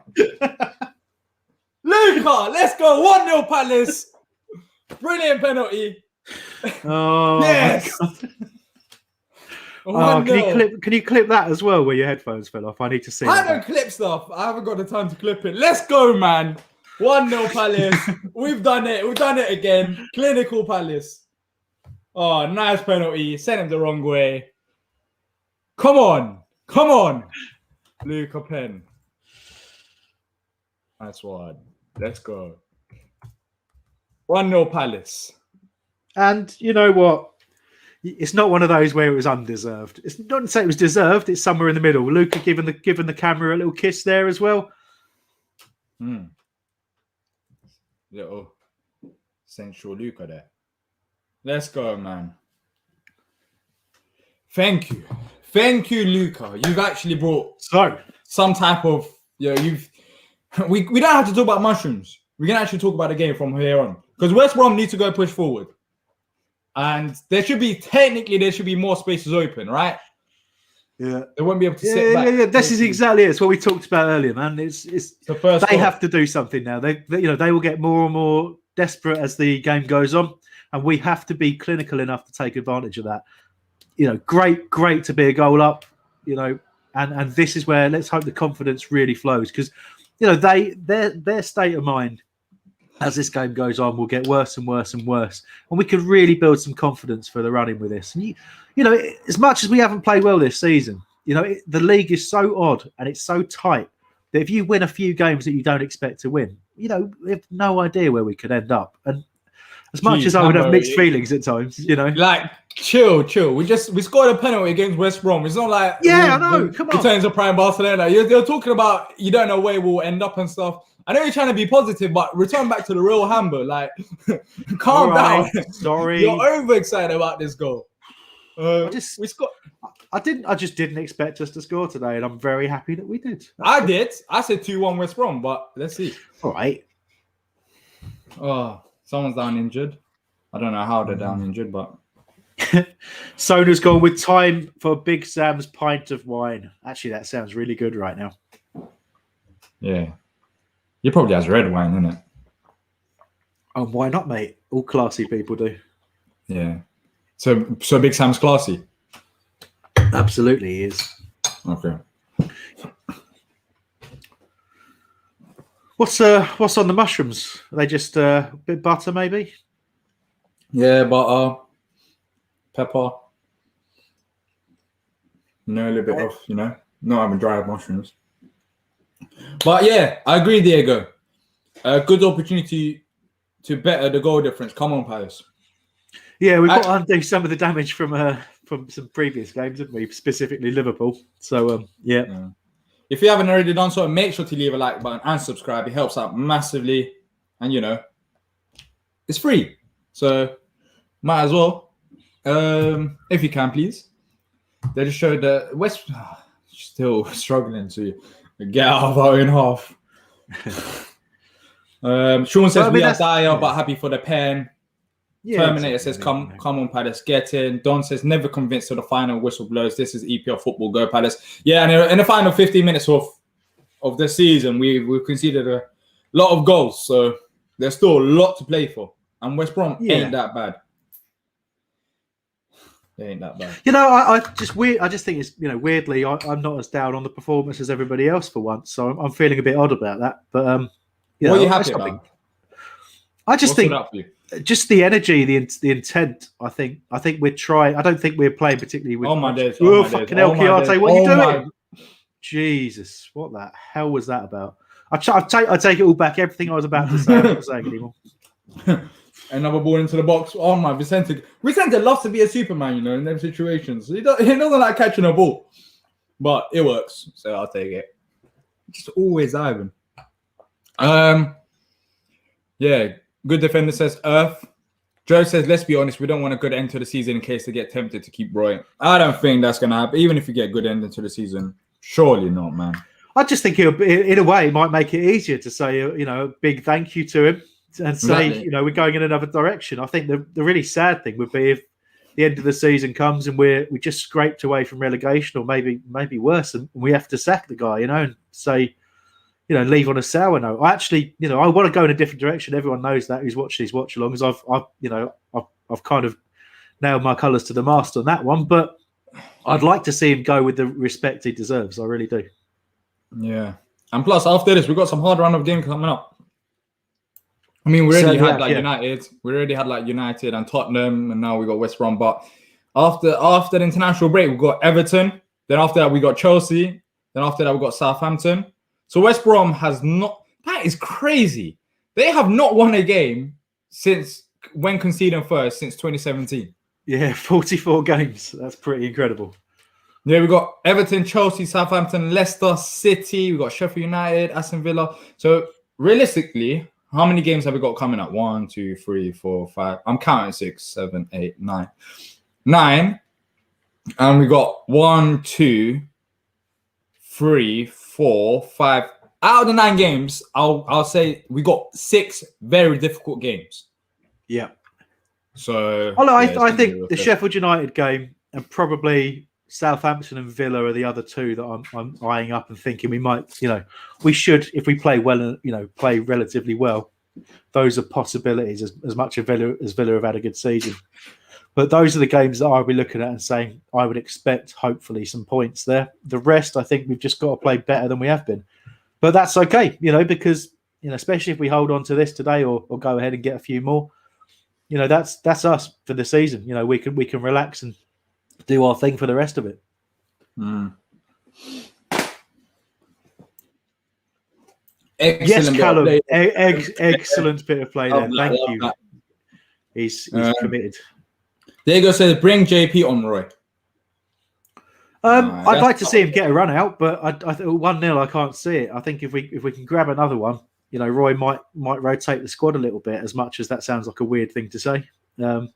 Luca, let's go. 1-0 Palace. Brilliant penalty. Oh, yes. Can you clip that as well where your headphones fell off? I need to see. I don't clip stuff. I haven't got the time to clip it. Let's go, man. 1-0 Palace. We've done it. We've done it again. Clinical Palace. Oh, nice penalty. Sent him the wrong way. Come on. Luca Pen. Nice one. Let's go. 1-0 Palace. And you know what? It's not one of those where it was undeserved. It's not to say it was deserved. It's somewhere in the middle. Luca giving the camera a little kiss there as well. Little sensual Luca there. Let's go, man. Thank you, Luca. You've actually brought some type of we don't have to talk about mushrooms. We can actually talk about the game from here on because West Brom need to go push forward. And there should be more spaces open, right? Yeah, they won't be able to sit back. Yeah. This is exactly it. It's what we talked about earlier, man. It's the first. They have to do something now. They will get more and more desperate as the game goes on, and we have to be clinical enough to take advantage of that. Great to be a goal up. And this is where let's hope the confidence really flows because, their state of mind as this game goes on will get worse and worse and worse. And we can really build some confidence for the running with this. And, as much as we haven't played well this season, the league is so odd and it's so tight that if you win a few games that you don't expect to win, we have no idea where we could end up. And as much as I would have mixed feelings at times, Like, chill. We scored a penalty against West Brom. It's not like... Yeah, I know. Come on. Returns of prime Barcelona. You're talking about you don't know where we'll end up and stuff. I know you're trying to be positive, but return back to the real Hambo. Like, calm down. Sorry. You're overexcited about this goal. I just didn't expect us to score today, and I'm very happy that we did. I did. I said 2-1 West Brom, but let's see. All right. Oh, someone's down injured. I don't know how they're down injured, but... Sona's gone with time for Big Sam's pint of wine. Actually, that sounds really good right now. Yeah. He probably has red wine, isn't it? Oh, why not, mate? All classy people do. Yeah. So Big Sam's classy? Absolutely, he is. Okay. What's on the mushrooms? Are they just a bit butter, maybe? Yeah, butter, pepper. A little bit of, not having dried mushrooms. But yeah, I agree, Diego. A good opportunity to better the goal difference. Come on, Palace. Yeah, we've got to undo some of the damage from some previous games, haven't we? Specifically Liverpool. So, yeah. If you haven't already done so, make sure to leave a like button and subscribe. It helps out massively. And, it's free. So, might as well. If you can, please. They just showed that West... still struggling to get out of our own half. Sean says we are Diyar, but happy for the pen. Terminator says, come on, Palace, get in. Don says, never convinced till the final whistle blows. This is EPL football. Go, Palace. Yeah, and in the final 15 minutes of the season, we've conceded a lot of goals. So there's still a lot to play for. And West Brom ain't that bad. They ain't that bad. I just think it's, weirdly, I'm not as down on the performance as everybody else for once. So I'm feeling a bit odd about that. But, what are you happy about? I just think just the energy, the intent. I think we're trying. I don't think we're playing particularly with. Oh my days! Fucking hell, Chiarte, what are you doing? Jesus, what the hell was that about? I take it all back. Everything I was about to say, I'm not saying anymore. Another ball into the box. Oh my, Vicente loves to be a Superman, in them situations. He doesn't like catching a ball, but it works. So I'll take it. Just always diving. Yeah. Good defender says Earth. Joe says, let's be honest, we don't want a good end to the season in case they get tempted to keep Roy. I don't think that's going to happen. Even if you get a good end into the season, surely not, man. I just think in a way, it might make it easier to say, a big thank you to him and say, we're going in another direction. I think the really sad thing would be if the end of the season comes and we just scraped away from relegation, or maybe worse, and we have to sack the guy, and say, leave on a sour note. I actually, I want to go in a different direction. Everyone knows that who's watched these watch-alongs. I've kind of nailed my colours to the mast on that one, but I'd like to see him go with the respect he deserves. I really do. Yeah, and plus after this, we've got some hard run of games coming up. I mean, we already had United. We already had United and Tottenham, and now we got West Brom. But after the international break, we got Everton. Then after that, we got Chelsea. Then after that, we got Southampton. So West Brom has not. That is crazy. They have not won a game since when conceding first since 2017. Yeah, 44 games. That's pretty incredible. Yeah, we got Everton, Chelsea, Southampton, Leicester, City. We got Sheffield United, Aston Villa. So realistically, how many games have we got coming up? 1, 2, 3, 4, 5. I'm counting 6, 7, 8, 9. 9. And we got 1, 2, 3, 4, 5. Out of the 9 games, I'll say we got 6 very difficult games. Yeah. So I think the Sheffield United game and probably Southampton and Villa are the other two that I'm eyeing up and thinking we might, we should, if we play well, play relatively well. Those are possibilities as much as Villa have had a good season. But those are the games that I'll be looking at and saying I would expect, hopefully, some points there. The rest, I think we've just got to play better than we have been. But that's okay, because, especially if we hold on to this today or go ahead and get a few more, that's us for the season. We can relax and do our thing for the rest of it. Excellent. Yes, Callum. Excellent bit of play there. Thank you. He's committed. Diego says, bring JP on, Roy. I'd like to see him get a run out, but I think 1-0, I can't see it. I think if we can grab another one, Roy might rotate the squad a little bit, as much as that sounds like a weird thing to say. But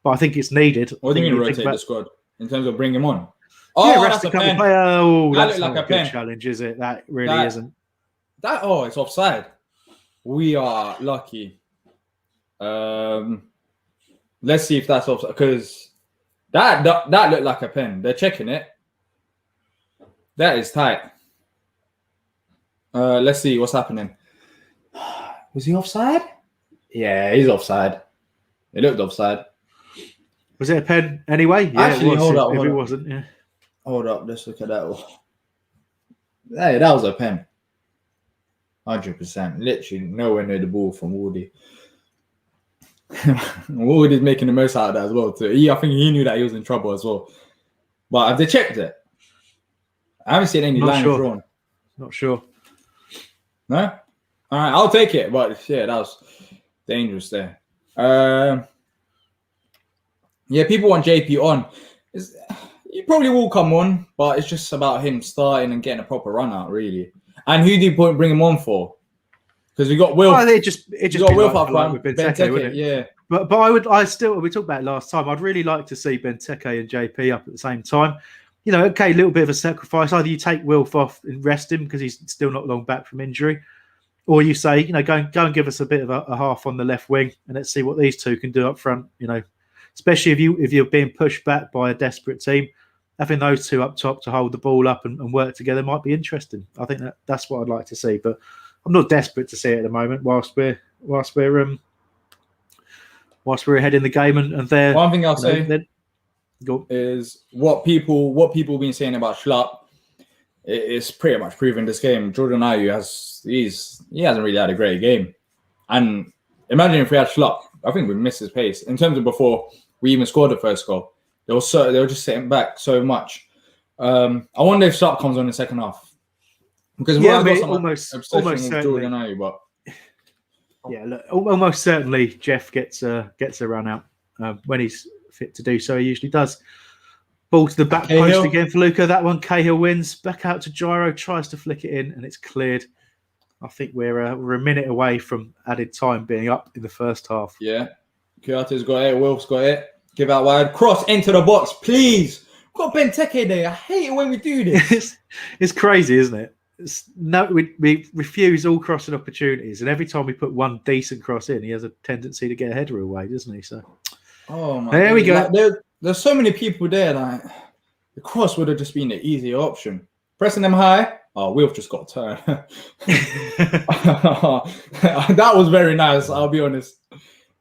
I think it's needed. What do you mean rotate the squad? In terms of bring him on? Rest a couple player. That's not like a good challenge, is it? That really isn't. It's offside. We are lucky. Let's see if that's offside, because that looked like a pen. They're checking it. That is tight. Let's see what's happening. Was he offside? Yeah, he's offside. It looked offside. Was it a pen anyway? Yeah, actually, hold up. If it wasn't, yeah. Hold up. Let's look at that. Hey, that was a pen. 100%. Literally nowhere near the ball from Woody. Woody's making the most out of that as well too. I think he knew that he was in trouble as well. But have they checked it? I haven't seen any lines drawn. Not sure. No? All right, I'll take it. But yeah, that was dangerous there. Yeah, people want JP on. He probably will come on, but it's just about him starting and getting a proper run out, really. And who do you bring him on for? Because we got Will. Oh, it just got Will up front with Benteke, wouldn't it? Yeah. But we talked about it last time. I'd really like to see Benteke and JP up at the same time. A little bit of a sacrifice. Either you take Wilf off and rest him because he's still not long back from injury, Or you say, go and give us a bit of a half on the left wing, and let's see what these two can do up front. Especially if you're being pushed back by a desperate team, having those two up top to hold the ball up and work together might be interesting. I think that's what I'd like to see, but I'm not desperate to see it at the moment. Whilst we're ahead in the game, and they're one thing I'll say is what people been saying about Schlupp. It's pretty much proven this game. Jordan Ayew hasn't really had a great game, and imagine if we had Schlupp, I think we missed his pace in terms of before we even scored the first goal. They were just sitting back so much. I wonder if Schlupp comes on in the second half because almost certainly. Jordan Ayew, but look, almost certainly Jeff gets a run out when he's fit to do so. He usually does. Ball to the back post again for Luca. That one, Cahill wins. Back out to Gyro, tries to flick it in, and it's cleared. I think we're a minute away from added time being up in the first half. Yeah. Kyoto's got it. Wolf's got it. Give out wide. Cross into the box, please. We've got Benteke there. I hate it when we do this. It's crazy, isn't it? We refuse all crossing opportunities, and every time we put one decent cross in, he has a tendency to get a header away, doesn't he? So, there we go. There's so many people there. Like the cross would have just been the easier option. Pressing them high. Oh, Wilf just got a turn. That was very nice. I'll be honest.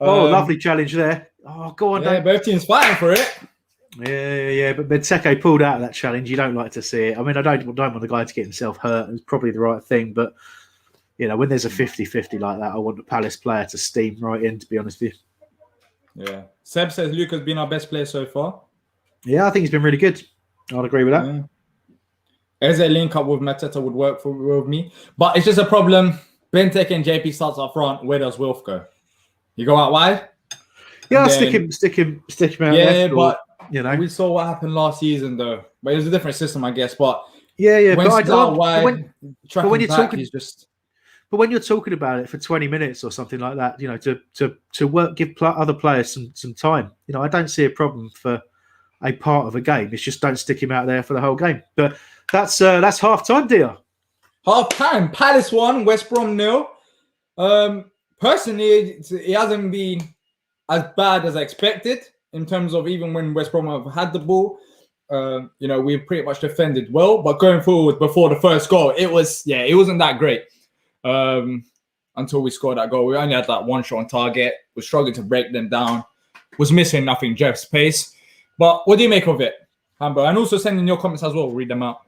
Lovely challenge there. Oh, go on. Yeah, both teams fighting for it. Yeah. But Benteke pulled out of that challenge. You don't like to see it. I mean, I don't want the guy to get himself hurt. It's probably the right thing. But, when there's a 50-50 like that, I want the Palace player to steam right in, to be honest with you. Yeah. Seb says Luca's been our best player so far. Yeah, I think he's been really good. I'd agree with that. Yeah. As a link up with Mateta would work with me. But it's just a problem. Benteke and JP starts up front. Where does Wilf go? You go out wide? Yeah, stick him out. Yeah, left, but we saw what happened last season though. But it was a different system, I guess. But yeah. When when you're talking about it for 20 minutes or something like that, to work, give other players some time. I don't see a problem for a part of a game. It's just don't stick him out there for the whole game. But that's half time, Diyar. Half time. Palace 1, West Brom 0. Personally, it hasn't been as bad as I expected in terms of even when West Brom have had the ball. We pretty much defended well, but going forward before the first goal, it wasn't that great. Until we scored that goal. We only had that one shot on target. We're struggling to break them down. Was missing nothing Jeff's pace. But what do you make of it, Hambo? And also send in your comments as well. Read them out.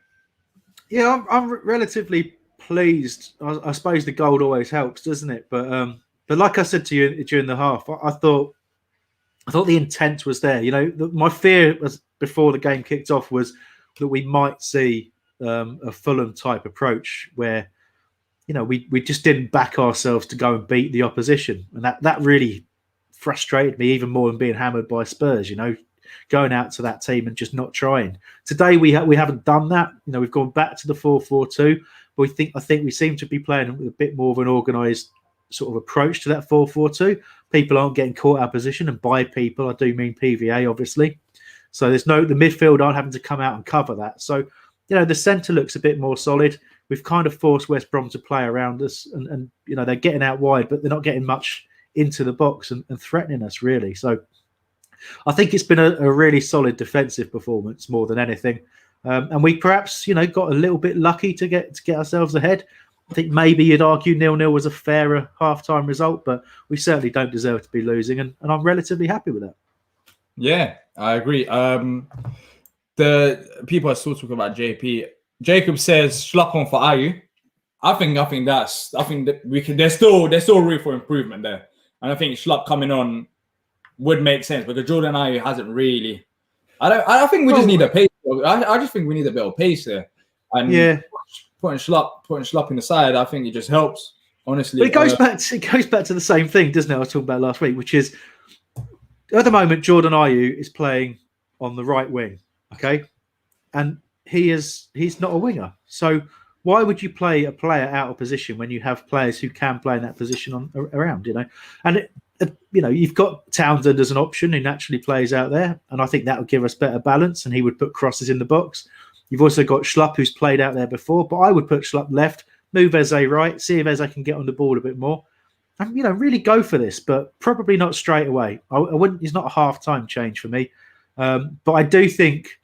Yeah, I'm relatively pleased. I suppose the goal always helps, doesn't it? But like I said to you during the half, I thought the intent was there. My fear was before the game kicked off was that we might see a Fulham type approach where we just didn't back ourselves to go and beat the opposition, and that really frustrated me even more than being hammered by Spurs. Going out to that team and just not trying. Today we haven't done that. We've gone back to the 4-4-2, but I think we seem to be playing with a bit more of an organised sort of approach to that 4-4-2. People aren't getting caught out of position, and by people I do mean PVA, obviously. So the midfield aren't having to come out and cover that. So the centre looks a bit more solid. We've kind of forced West Brom to play around us, and they're getting out wide, but they're not getting much into the box and threatening us really. So I think it's been a really solid defensive performance more than anything, and we perhaps got a little bit lucky to get ourselves ahead. I think maybe you'd argue 0-0 was a fairer half-time result, but we certainly don't deserve to be losing, and I'm relatively happy with that. Yeah, I agree. The people are still talking about JP. Jacob says Schlupp on for Ayew. I think that we can. There's still room for improvement there, and I think Schlupp coming on would make sense because Jordan Ayew hasn't really. I think we just need a pace. I just think we need a bit of pace there, and putting Schlupp in the side, I think it just helps. Honestly, but it goes back to the same thing, doesn't it? I was talking about last week, which is at the moment Jordan Ayew is playing on the right wing, okay, and he's not a winger. So why would you play a player out of position when you have players who can play in that position around? And you've got Townsend as an option who naturally plays out there, and I think that would give us better balance. And he would put crosses in the box. You've also got Schlupp who's played out there before, but I would put Schlupp left, move Eze right, see if Eze can get on the ball a bit more, and really go for this, but probably not straight away. I wouldn't. It's not a half-time change for me, but I do think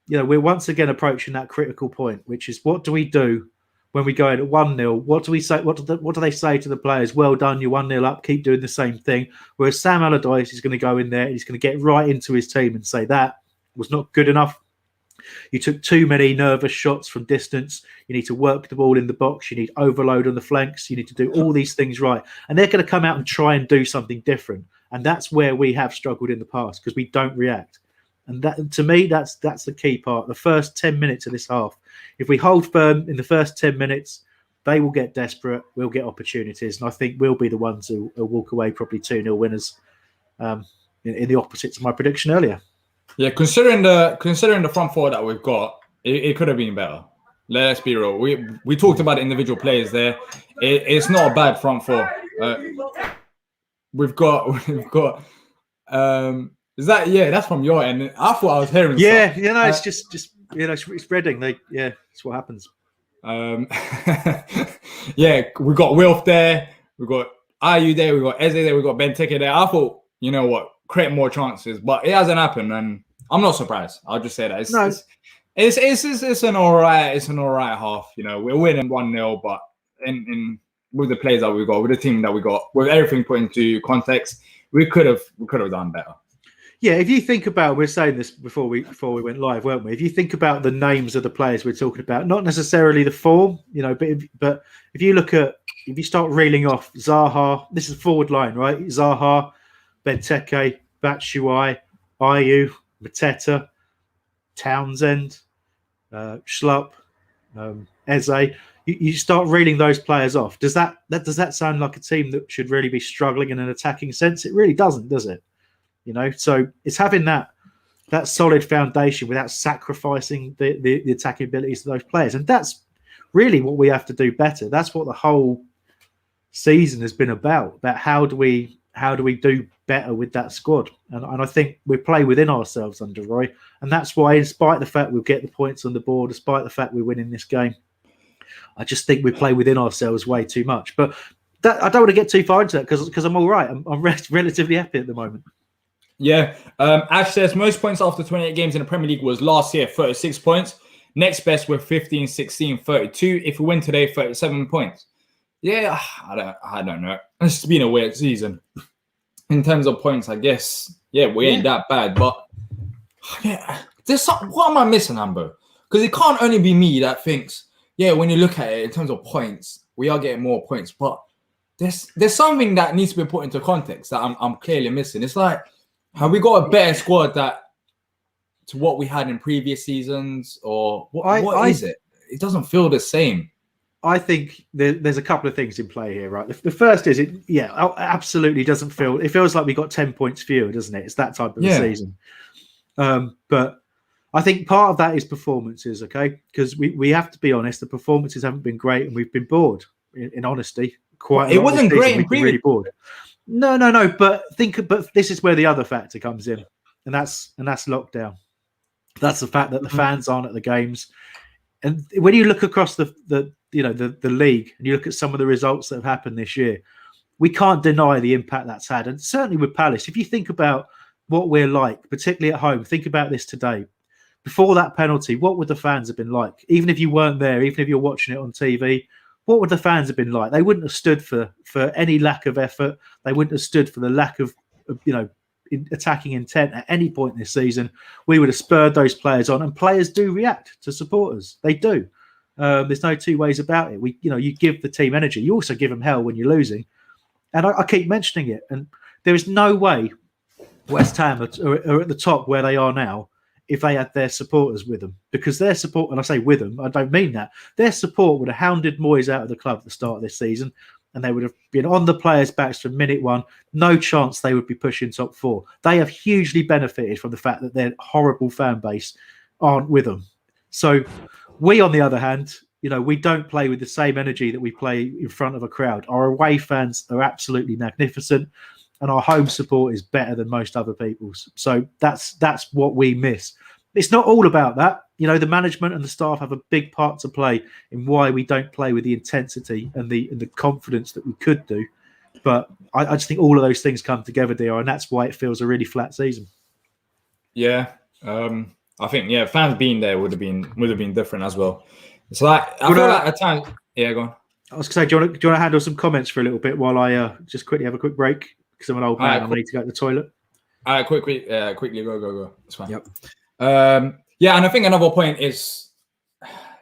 we're once again approaching that critical point, which is what do we do when we go in at 1-0? What do we say? What do they say to the players? Well done, you're 1-0 up. Keep doing the same thing. Whereas Sam Allardyce is going to go in there, he's going to get right into his team and say that was not good enough. You took too many nervous shots from distance. You need to work the ball in the box. You need overload on the flanks. You need to do all these things right. And they're going to come out and try and do something different. And that's where we have struggled in the past because we don't react. And that, to me, that's the key part. The first 10 minutes of this half. If we hold firm in the first 10 minutes, they will get desperate. We'll get opportunities. And I think we'll be the ones who will walk away probably 2-0 winners in the opposite to my prediction earlier. Yeah, considering the front four that we've got, it could have been better. Let's be real. We talked about individual players there. It's not a bad front four. We've got. Is that that's from your end? I thought I was hearing. Yeah, stuff. It's just it's spreading. That's what happens. We got Wilf there. We got Ayew there. We got Eze there. We got Benteke there. I thought, you know what, create more chances, but it hasn't happened, and I'm not surprised. I'll just say that it's an all right half. We're winning 1-0, but in with the players that we got, with the team that we got, with everything put into context, we could have done better. Yeah, if you think about, we're saying this before we went live, weren't we? If you think about the names of the players we're talking about, not necessarily the form, but if you start reeling off Zaha, this is forward line, right? Zaha, Benteke, Batshuayi, Ayew, Mateta, Townsend, Schlupp, Eze. You start reeling those players off. Does that sound like a team that should really be struggling in an attacking sense? It really doesn't, does it? So it's having that solid foundation without sacrificing the attacking abilities of those players, and that's really what we have to do better. That's what the whole season has been about how do we do better with that squad, and I think we play within ourselves under Roy, and that's why, in spite of the fact we'll get the points on the board, despite the fact we're winning this game, I just think we play within ourselves way too much. But I don't want to get too far into that because I'm all right. I'm relatively happy at the moment. Yeah, Ash says most points after 28 games in the Premier League was last year, 36 points. Next best were 15, 16, 32. If we win today, 37 points. Yeah, I don't know. It's been a weird season. In terms of points, I guess, we ain't that bad. But what am I missing, Hambo? Because it can't only be me that thinks, when you look at it in terms of points, we are getting more points. But there's something that needs to be put into context that I'm clearly missing. It's like, have we got a better squad to what we had in previous seasons, or what is it? It doesn't feel the same. I think there's a couple of things in play here, right? The first is it absolutely doesn't feel. It feels like we got 10 points fewer, doesn't it? It's that type of season. But I think part of that is performances, okay? Because we have to be honest, the performances haven't been great, and we've been bored. In honesty, it wasn't great. We've been really bored. No. But this is where the other factor comes in, and that's lockdown. That's the fact that the fans aren't at the games, and when you look across the league and you look at some of the results that have happened this year, we can't deny the impact that's had. And certainly with Palace, if you think about what we're like, particularly at home, think about this today. Before that penalty, what would the fans have been like? Even if you weren't there, even if you're watching it on TV. What would the fans have been like? They wouldn't have stood for any lack of effort. They wouldn't have stood for the lack of attacking intent at any point this season. We would have spurred those players on, and players do react to supporters. They do. There's no two ways about it. You give the team energy. You also give them hell when you're losing, and I keep mentioning it. And there is no way West Ham are at the top where they are now if they had their supporters with them, because their support, and I say with them, I don't mean that, their support would have hounded Moyes out of the club at the start of this season, and they would have been on the players' backs from minute one. No chance they would be pushing top four. They have hugely benefited from the fact that their horrible fan base aren't with them. So we, on the other hand, we don't play with the same energy that we play in front of a crowd. Our away fans are absolutely magnificent, and our home support is better than most other people's. So that's what we miss. It's not all about that. you know, the management and the staff have a big part to play in why we don't play with the intensity and the confidence that we could do. But I just think all of those things come together, Diyar, and that's why it feels a really flat season. Yeah, I think fans being there would have been different as well. It's like I feel like at times. Yeah, go on. I was going to say, do you want to handle some comments for a little bit while I just quickly have a quick break because I'm an old man. I need to go to the toilet. All right, quickly, go. It's fine. Yep. Yeah, and I think another point is,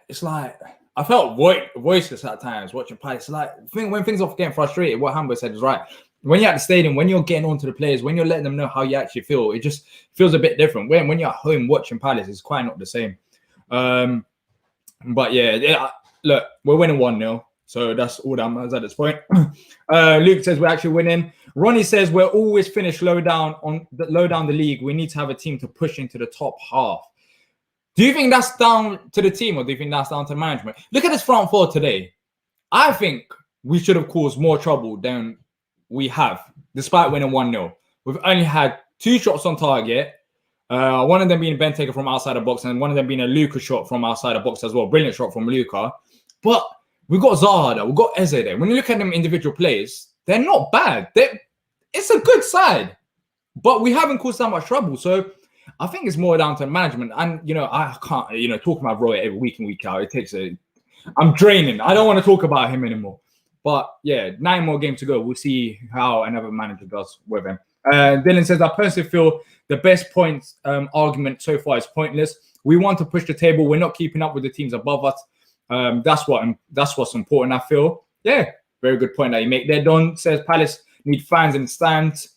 it's like I felt voiceless at times watching Palace. Like when things are getting frustrated, what Hambo said is right. When you're at the stadium, when you're getting on to the players, when you're letting them know how you actually feel, it just feels a bit different. When you're at home watching Palace, it's quite not the same. But yeah, look, we're winning 1-0. So that's all that matters at this point. Luke says we're actually winning. Ronnie says we're always finished low down the league. We need to have a team to push into the top half. Do you think that's down to the team or do you think that's down to management? Look at this front four today. I think we should have caused more trouble than we have, despite winning 1-0. We've only had 2 shots on target. One of them being Benteke from outside the box and one of them being a Luka shot from outside the box as well. Brilliant shot from Luka. But we've got Zaha there. We've got Eze there. When you look at them individual players, they're not bad. It's a good side. But we haven't caused that much trouble. So I think it's more down to management. And, I can't, talk about Roy every week in, week out. I'm draining. I don't want to talk about him anymore. But, 9 more games to go. We'll see how another manager does with him. Dylan says, I personally feel the best points argument so far is pointless. We want to push the table. We're not keeping up with the teams above us. That's what's important, I feel. Yeah, very good point that you make there. Don says Palace need fans in the stands.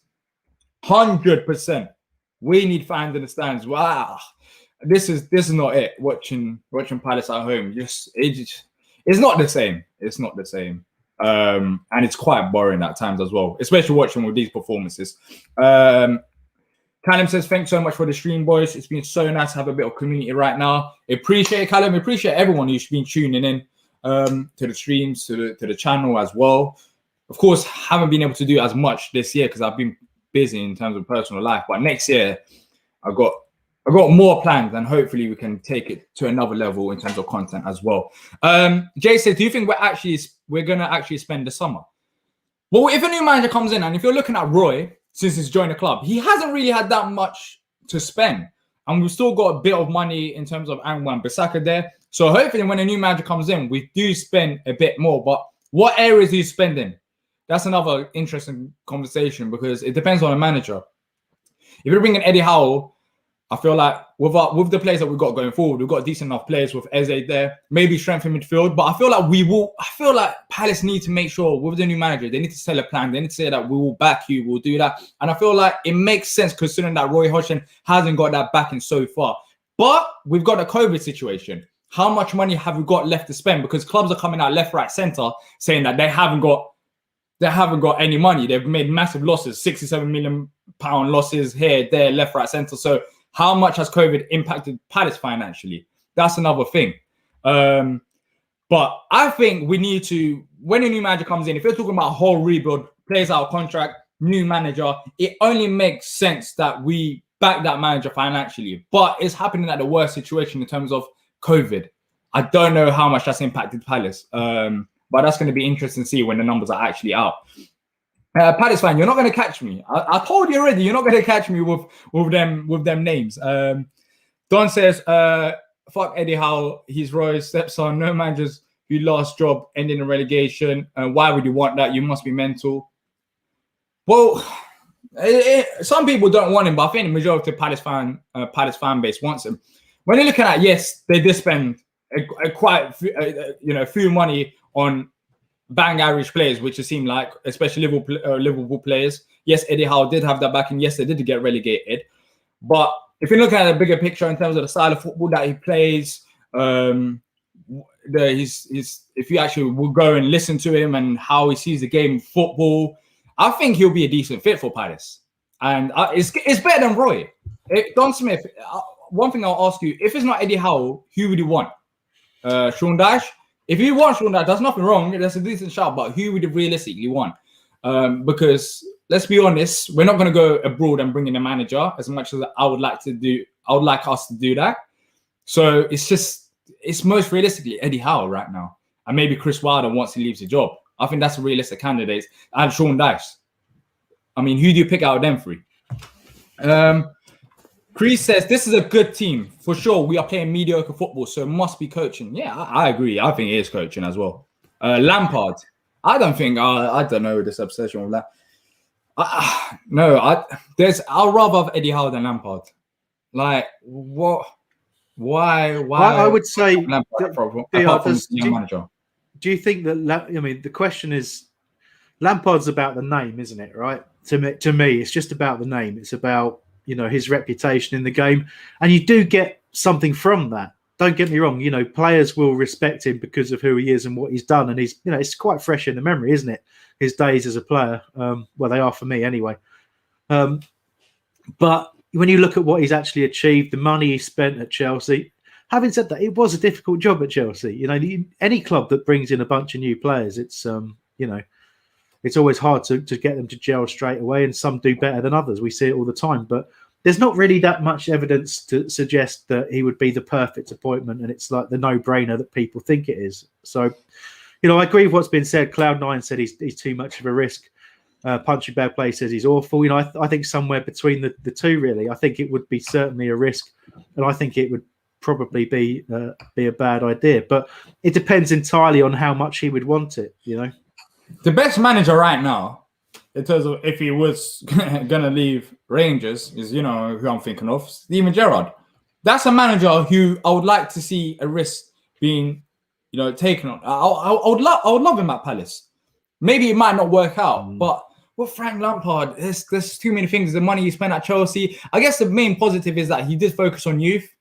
100%. We need fans in the stands. Wow. This is not it. Watching Palace at home. It's not the same. It's not the same. And it's quite boring at times as well, especially watching with these performances. Callum says, thanks so much for the stream, boys. It's been so nice to have a bit of community right now. Appreciate it, Callum. Appreciate everyone who's been tuning in to the streams, to the channel as well. Of course, haven't been able to do as much this year because I've been busy in terms of personal life. But next year, I've got more plans and hopefully we can take it to another level in terms of content as well. Jay says, do you think we're going to actually spend the summer? Well, if a new manager comes in and if you're looking at Roy, since he's joined the club, he hasn't really had that much to spend. And we've still got a bit of money in terms of Anwan Bissaka there. So hopefully when a new manager comes in, we do spend a bit more. But what areas are you spending? That's another interesting conversation because it depends on the manager. If you're bringing Eddie Howe, I feel like with the players that we've got going forward, we've got decent enough players with Eze there, maybe strength in midfield. But I feel like Palace need to make sure with the new manager, they need to sell a plan. They need to say that we will back you, we'll do that. And I feel like it makes sense considering that Roy Hodgson hasn't got that backing so far. But we've got a COVID situation. How much money have we got left to spend? Because clubs are coming out left, right, centre saying that they haven't got any money. They've made massive losses, £67 million losses here, there, left, right, centre. So how much has COVID impacted Palace financially? That's another thing. But I think we need to, when a new manager comes in, if you're talking about a whole rebuild, players out of contract, new manager, it only makes sense that we back that manager financially. But it's happening at the worst situation in terms of COVID. I don't know how much that's impacted Palace. But that's going to be interesting to see when the numbers are actually out. Palace fan, you're not going to catch me. I told you already, you're not going to catch me with them names. Don says, fuck Eddie Howe, he's Roy's stepson. No managers who lost job ending in relegation. Why would you want that? You must be mental. Well, some people don't want him, but I think the majority of Palace fan base wants him. When you're looking at, yes, they did spend a few money on bang average players, which it seemed like, especially Liverpool players. Yes, Eddie Howe did have that back, and yes, they did get relegated. But if you're looking at a bigger picture in terms of the style of football that he plays, if you actually will go and listen to him and how he sees the game of football, I think he'll be a decent fit for Palace. And it's better than Roy. Don Smith, one thing I'll ask you, if it's not Eddie Howe, who would you want? Sean Dyche? If you want Sean Dyche, that's nothing wrong. That's a decent shout, but who would you realistically want? Because let's be honest, we're not going to go abroad and bring in a manager as much as I would like us to do that. So it's most realistically Eddie Howe right now, and maybe Chris Wilder once he leaves the job. I think that's a realistic candidate. And Sean Dyche. I mean, who do you pick out of them three? Chris says this is a good team for sure. We are playing mediocre football, so it must be coaching. Yeah, I agree. I think it is coaching as well. Lampard. I don't know this obsession with that. I'll rather have Eddie Howe than Lampard. Like what? Why? I would say Lampard apart from young manager. Do you think that? I mean, the question is, Lampard's about the name, isn't it? Right? To me, it's just about the name. It's about his reputation in the game, and you do get something from that. Don't get me wrong. Players will respect him because of who he is and what he's done, and he's it's quite fresh in the memory, isn't it? His days as a player. Well, they are for me anyway. But when you look at what he's actually achieved, the money he spent at Chelsea. Having said that, it was a difficult job at Chelsea. Any club that brings in a bunch of new players, it's it's always hard to get them to gel straight away, and some do better than others. We see it all the time, but there's not really that much evidence to suggest that he would be the perfect appointment, and it's like the no-brainer that people think it is. So, I agree with what's been said. Cloud9 said he's too much of a risk. Punchy Bad Play says he's awful. I think somewhere between the two, really. I think it would be certainly a risk, and I think it would probably be a bad idea. But it depends entirely on how much he would want it. The best manager right now, in terms of if he was gonna leave Rangers, is who I'm thinking of, Steven Gerrard. That's a manager who I would like to see a risk being, taken on. I would love him at Palace. Maybe it might not work out, but with Frank Lampard, there's too many things. The money he spent at Chelsea. I guess the main positive is that he did focus on youth,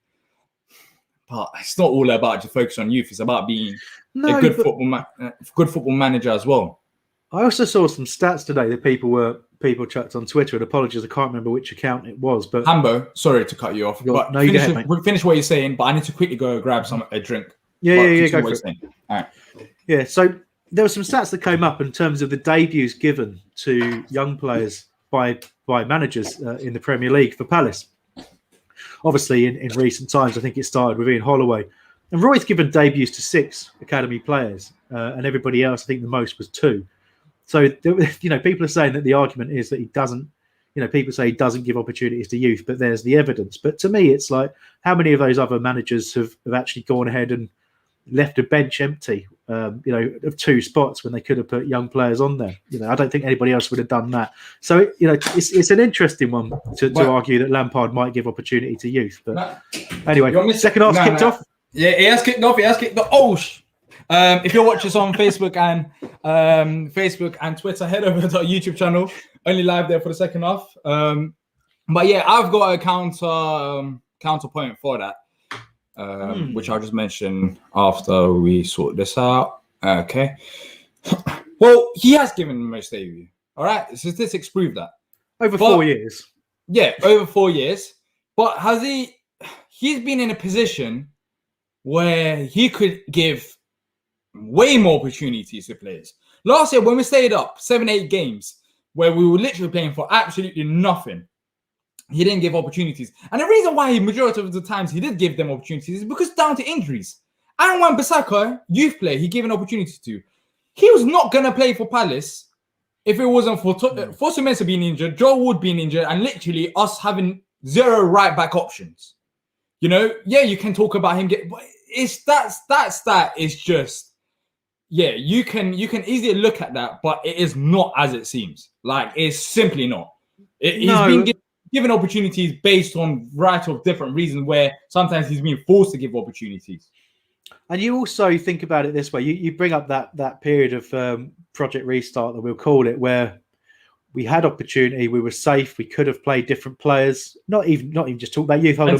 but it's not all about just focus on youth. It's about being a good football manager as well. I also saw some stats today that people chucked on Twitter, and apologies, I can't remember which account it was. But Hambo, sorry to cut you off, but finish what you're saying. But I need to quickly go grab a drink. Yeah, go for it. All right. Yeah, so there were some stats that came up in terms of the debuts given to young players by managers in the Premier League for Palace. Obviously, in recent times, I think it started with Ian Holloway. And Roy's given debuts to 6 academy players, and everybody else, I think the most was 2. So, people are saying that the argument is that he doesn't, people say he doesn't give opportunities to youth, but there's the evidence. But to me, it's like, how many of those other managers have actually gone ahead and left a bench empty, of 2 spots when they could have put young players on there? I don't think anybody else would have done that. So, it's an interesting one to argue that Lampard might give opportunity to youth. But anyway, second half kicked off. Yeah, it has kicked off. Oh, if you're watching us on Facebook and Twitter, head over to our YouTube channel. Only live there for the second half. But yeah, I've got a counterpoint for that, which I'll just mention after we sort this out. Okay. Well, he has given the most debut. All right, statistics prove that over 4 years. Yeah, over 4 years. But has he? He's been in a position where he could give way more opportunities to players. Last year, when we stayed up 7-8 games, where we were literally playing for absolutely nothing, he didn't give opportunities. And the reason why majority of the times he did give them opportunities is because down to injuries. Aaron Wan-Bissaka, youth player, he gave an opportunity to. He was not going to play for Palace if it wasn't for Fosu being injured, Joe Wood being injured, and literally us having 0 right-back options. Yeah, you can talk about him but that is just, yeah, you can easily look at that, but it is not as it seems. Like, it's simply not. He's been given opportunities based on variety of different reasons, where sometimes he's been forced to give opportunities. And you also think about it this way. You bring up that period of Project Restart, that we'll call it, where we had opportunity, we were safe, we could have played different players. Not even just talk about youth. Hold on,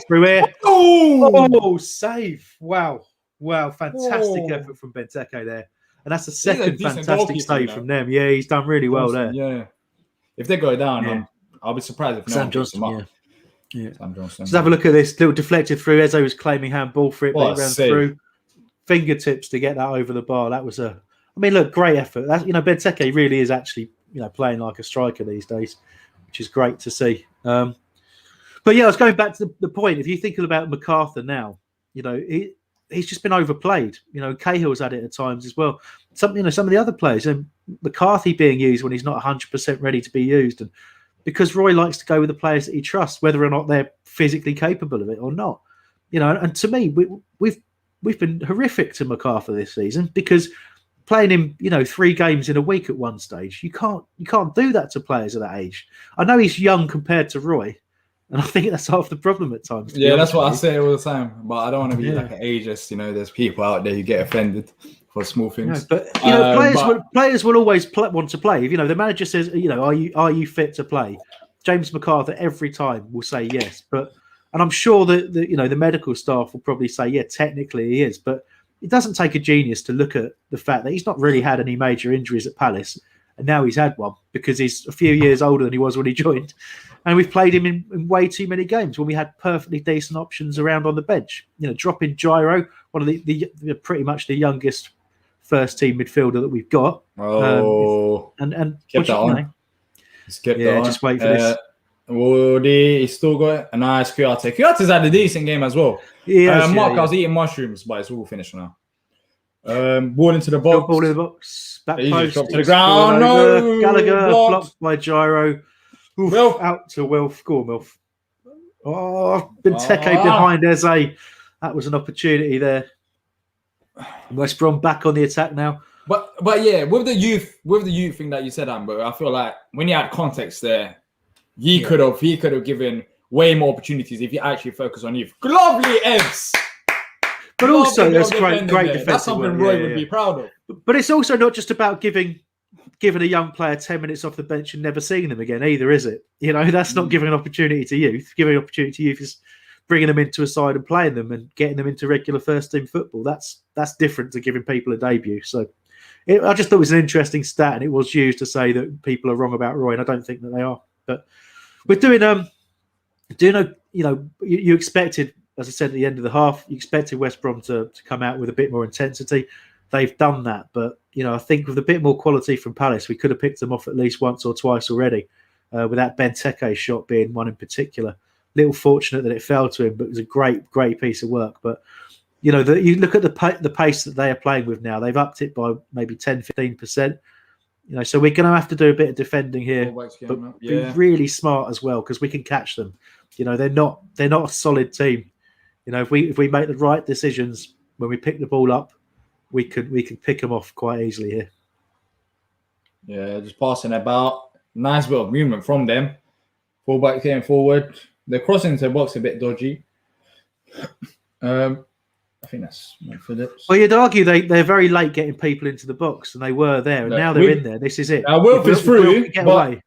through here. Oh, save! Wow, fantastic effort from Benteke there, and that's the second fantastic save from them. Yeah, he's done really well there. Yeah, if they go down, I'll be surprised if Sam Johnson. Yeah. Sam Johnson. Let's have a look at this little deflected through. Eze was claiming handball for it, but it ran through. Fingertips to get that over the bar. That was great effort. That's, Benteke really is actually, playing like a striker these days, which is great to see. But But yeah, I was going back to the point. If you're thinking about MacArthur now, he's just been overplayed. Cahill's had it at times as well. Some of the other players, and McCarthy being used when he's not 100% ready to be used, and because Roy likes to go with the players that he trusts, whether or not they're physically capable of it or not. And to me, we've been horrific to MacArthur this season because playing him, 3 games in a week at one stage, you can't do that to players of that age. I know he's young compared to Roy, and I think that's half the problem at times. Yeah, that's what I say all the time. But I don't want to be like an ageist. There's people out there who get offended for small things. But players will always want to play. If the manager says, are you fit to play? James MacArthur every time will say yes. And I'm sure that the medical staff will probably say, yeah, technically he is. But it doesn't take a genius to look at the fact that he's not really had any major injuries at Palace, and now he's had one because he's a few years older than he was when he joined. And we've played him in way too many games when we had perfectly decent options around on the bench. Dropping Gyro, one of the pretty much the youngest first team midfielder that we've got. Oh, and kept that on. Skip that on. Just wait for this. He's still got a nice Kuyate. Kuyate's had a decent game as well. Mark, I was eating mushrooms, but it's all finished now. Ball into the box. Ball in the box. Back post. Dropped to the ground. No. Gallagher blocked by Gyro. Oof, out to Wilf. Go on, Wilf. Oh, Benteke behind Eze. That was an opportunity there. West Brom back on the attack now. But yeah, with the youth thing that you said, Hambo, I feel like when you had context there, he could have given way more opportunities if you actually focus on youth. Lovely Evs. But also, that's great defensive. That's something Roy would be proud of. But it's also not just about giving a young player 10 minutes off the bench and never seeing them again either, is it? That's not giving an opportunity to youth. Giving an opportunity to youth is bringing them into a side and playing them and getting them into regular first team football. That's different to giving people a debut. So I just thought it was an interesting stat, and it was used to say that people are wrong about Roy, and I don't think that they are. But we're doing you expected, as I said at the end of the half, you expected West Brom to come out with a bit more intensity. They've done that, but I think with a bit more quality from Palace, we could have picked them off at least once or twice already. With that Benteke shot being one in particular, little fortunate that it fell to him, but it was a great piece of work. But you look at the pace that they are playing with now; they've upped it by maybe 10-15%. So we're going to have to do a bit of defending here, but be really smart as well because we can catch them. They're not a solid team. If we make the right decisions when we pick the ball up, we could pick them off quite easily here. Yeah, just passing about. Nice bit of movement from them. Fullback came forward. They're crossing into the box a bit dodgy. I think that's Phillips. Well, you'd argue they're very late getting people into the box, and they were there, and now they're in there. This is it. Wilf is through, get away.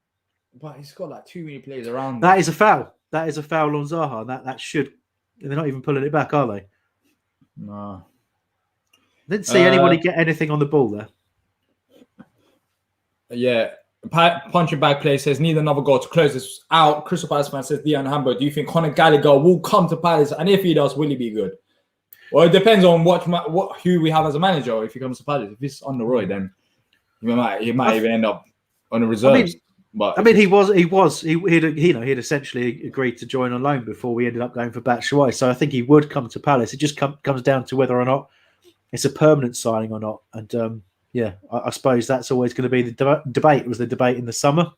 But he's got like too many players around. That is a foul. That is a foul on Zaha. That should. They're not even pulling it back, are they? No. Didn't see anybody get anything on the ball there. Yeah. Punching bag play says, need another goal to close this out. Crystal Palace fan says, Diyar and Hambo, do you think Conor Gallagher will come to Palace? And if he does, will he be good? Well, it depends on who we have as a manager. If he comes to Palace, if it's on the Roy, then he might even end up on the reserves. He'd essentially agreed to join on loan before we ended up going for Batshuayi. So I think he would come to Palace. It just comes down to whether or not it's a permanent signing or not. And I suppose that's always going to be the debate. It was the debate in the summer.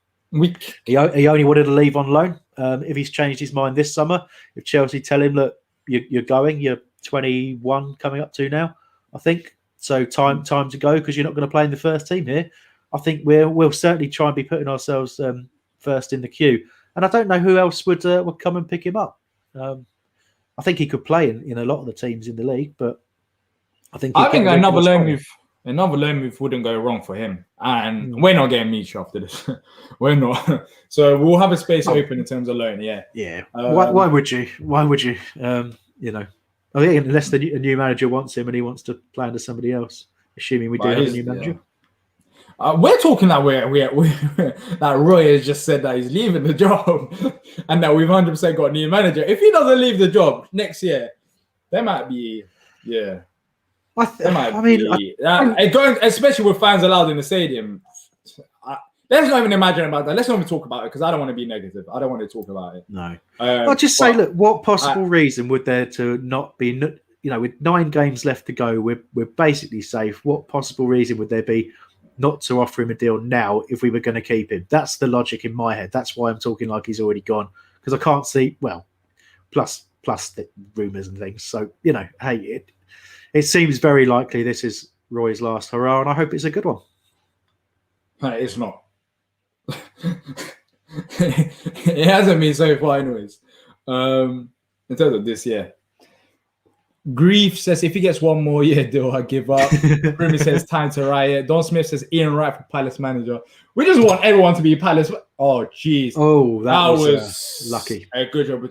He only wanted to leave on loan. If he's changed his mind this summer, if Chelsea tell him, look, you're going, you're 21 coming up to now, I think. So time to go because you're not going to play in the first team here. I think we'll certainly try and be putting ourselves first in the queue. And I don't know who else would come and pick him up. I think he could play in a lot of the teams in the league, but I think another loan move wouldn't go wrong for him. And we're not getting Misch after this. We're not. So we'll have a space open in terms of loan. Yeah. Yeah. Why would you? I think unless a new manager wants him and he wants to play under somebody else, assuming we do have a new manager. We're talking that that Roy has just said that he's leaving the job and that we've 100% got a new manager. If he doesn't leave the job next year, there might be, especially with fans allowed in the stadium. let's not even imagine about that. Let's not even talk about it because I don't want to be negative. I don't want to talk about it. No. I'll just say, look, what possible reason would there to not be, with 9 games left to go, we're basically safe. What possible reason would there be not to offer him a deal now if we were going to keep him? That's the logic in my head. That's why I'm talking like he's already gone, because I can't see, plus the rumours and things. So, hey, it seems very likely this is Roy's last hurrah, and I hope it's a good one. It's not. It hasn't been so far anyways. In terms of this year. Grief says if he gets one more year deal, I give up. Remy says time to riot. Don Smith says Ian Wright for Palace manager. We just want everyone to be Palace. Oh jeez. Oh, that was lucky. A good job.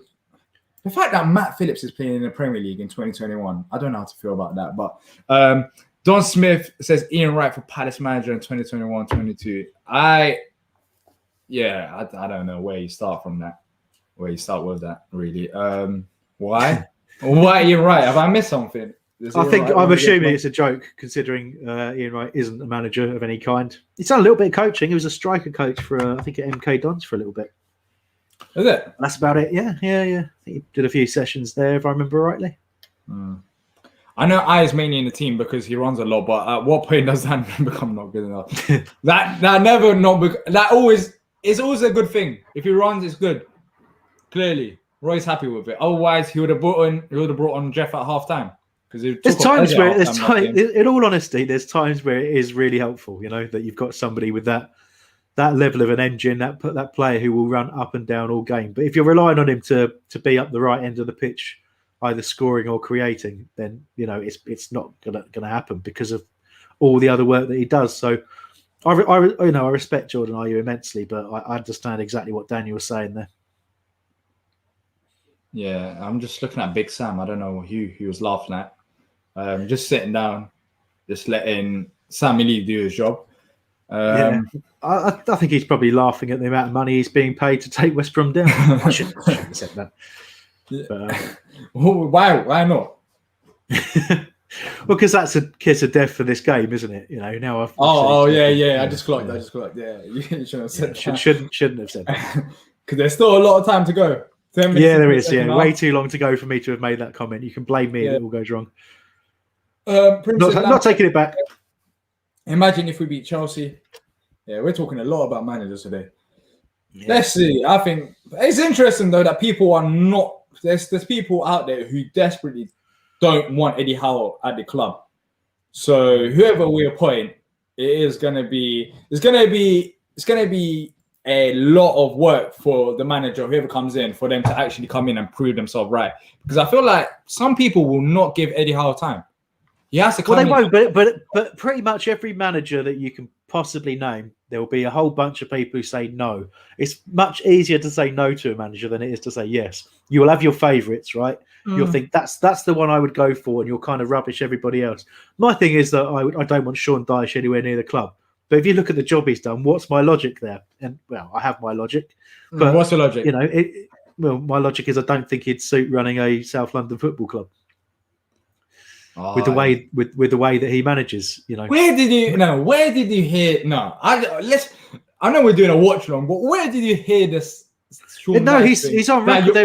The fact that Matt Phillips is playing in the Premier League in 2021, I don't know how to feel about that. But Don Smith says Ian Wright for Palace manager in 2021-22. I don't know where you start from that. Where you start with that, really. Why? Why Ian Wright? Have I missed something? I'm assuming it's a joke, considering Ian Wright isn't a manager of any kind. He's done a little bit of coaching. He was a striker coach for, I think, at MK Dons for a little bit. Is it? That's about it. Yeah. I think he did a few sessions there, if I remember rightly. I know I is mainly in the team because he runs a lot, but at what point does that become not good enough? It's always a good thing. If he runs, it's good. Clearly, Roy's happy with it. Otherwise, he would have brought on Jeff at half time. There's times where in all honesty, there's times where it is really helpful, that you've got somebody with that level of an engine, that player who will run up and down all game. But if you're relying on him to be up the right end of the pitch, either scoring or creating, then it's not gonna happen because of all the other work that he does. So I respect Jordan Ayew immensely, but I understand exactly what Daniel was saying there. Yeah, I'm just looking at Big Sam. I don't know who he was laughing at. Just sitting down, just letting Sammy Lee do his job. I think he's probably laughing at the amount of money he's being paid to take West Brom down. I shouldn't have said that. But, why not? Well, because that's a kiss of death for this game, isn't it? Now I've I just clocked. Yeah, you shouldn't have said that. Shouldn't have said that. Because there's still a lot of time to go. There is. Yeah, way too long to go for me to have made that comment. You can blame me if it all goes wrong. Not taking it back. Imagine if we beat Chelsea. Yeah, we're talking a lot about managers today. Yeah. Let's see. I think it's interesting though that people are not. There's people out there who desperately don't want Eddie Howe at the club. So whoever we appoint, it's gonna be a lot of work for the manager, whoever comes in, for them to actually come in and prove themselves right. Because I feel like some people will not give Eddie Howe time. He has to come in. Well, they won't, but pretty much every manager that you can possibly name, there will be a whole bunch of people who say no. It's much easier to say no to a manager than it is to say yes. You will have your favourites, right? You'll think that's the one I would go for, and you'll kind of rubbish everybody else. My thing is that I don't want Sean Dyche anywhere near the club. But if you look at the job he's done, what's my logic there? And I have my logic. But what's the logic? My logic is I don't think he'd suit running a South London football club. With the way that he manages, Where did you hear? No, I know we're doing a watch long, but where did you hear this? He's on record.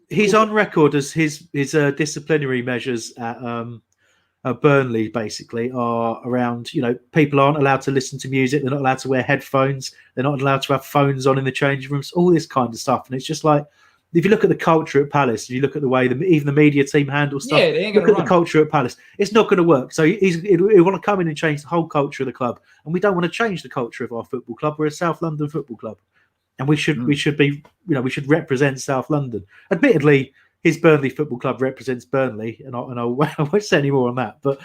He's on record as his disciplinary measures at Burnley basically are around. People aren't allowed to listen to music. They're not allowed to wear headphones. They're not allowed to have phones on in the changing rooms. All this kind of stuff, and it's just like. If you look at the culture at Palace, if you look at the way even the media team handles stuff, look at the culture at Palace. It's not going to work. So he'll want to come in and change the whole culture of the club, and we don't want to change the culture of our football club. We're a South London football club, and we should be we should represent South London. Admittedly, his Burnley Football Club represents Burnley, and I won't say any more on that. But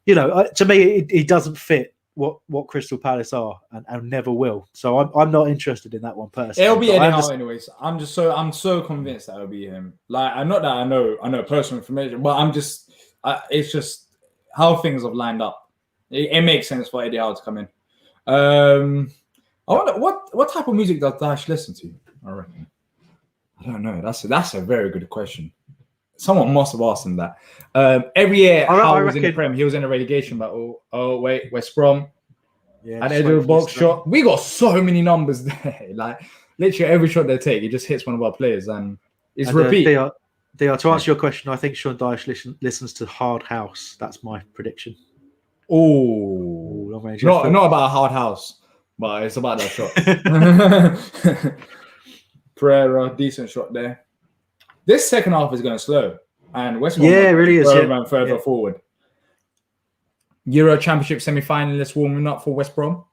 to me, he doesn't fit what Crystal Palace are and never will. So I'm not interested in that one personally. It'll be Eddie Howe anyways. I'm so convinced that it'll be him. Like not that I know personal information, but it's just how things have lined up. It makes sense for Eddie Howe to come in. I wonder what type of music does Dash listen to? I reckon. I don't know. That's a very good question. Someone must have asked him that. Every year, Howe was in the Prem. He was in a relegation battle. Oh wait, West Brom. Yeah, At the just edge of wait the for box this shot. We got so many numbers there. Like literally every shot they take, it just hits one of our players, and it's repeat. Diyar, to answer your question, I think Sean Dyche listens to Hard House. That's my prediction. Oh, Long range not effort. about a hard house, but it's about that shot. Pereira, decent shot there. This second half is going slow, and West Brom Yeah, it really is. further and further forward. Euro Championship semi-finalists warming up for West Brom.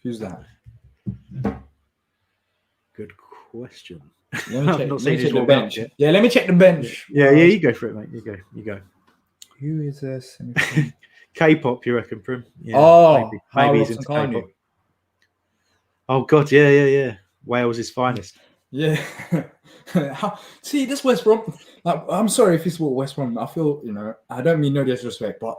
Who's that? Good question. Let me check, not seen his the warm-up bench. yet. Yeah, let me check the bench. Yeah, you go for it, mate. You go. Who is this? K-pop, you reckon, Prim? Yeah, maybe he's into K-pop. Oh God, yeah. Wales is finest. Yeah. See, this West Brom. Like, I'm sorry if it's West Brom. I feel, I don't mean no disrespect, but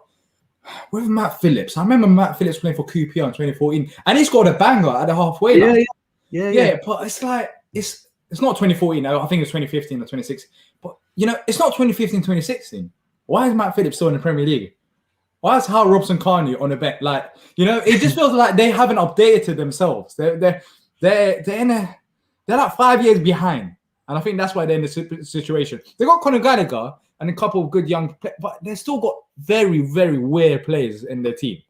with Matt Phillips, I remember Matt Phillips playing for QPR in 2014, and he scored a banger at the halfway line. Yeah. But it's like it's not 2014. I think it's 2015 or 2016. But it's not 2015, 2016. Why is Matt Phillips still in the Premier League? Why is Hal Robson-Kanu on the bench? Like, it just feels like they haven't updated themselves. They're like 5 years behind, and I think that's why they're in this situation. They got Conor Gallagher and a couple of good young players, but they still got very, very weird players in their team.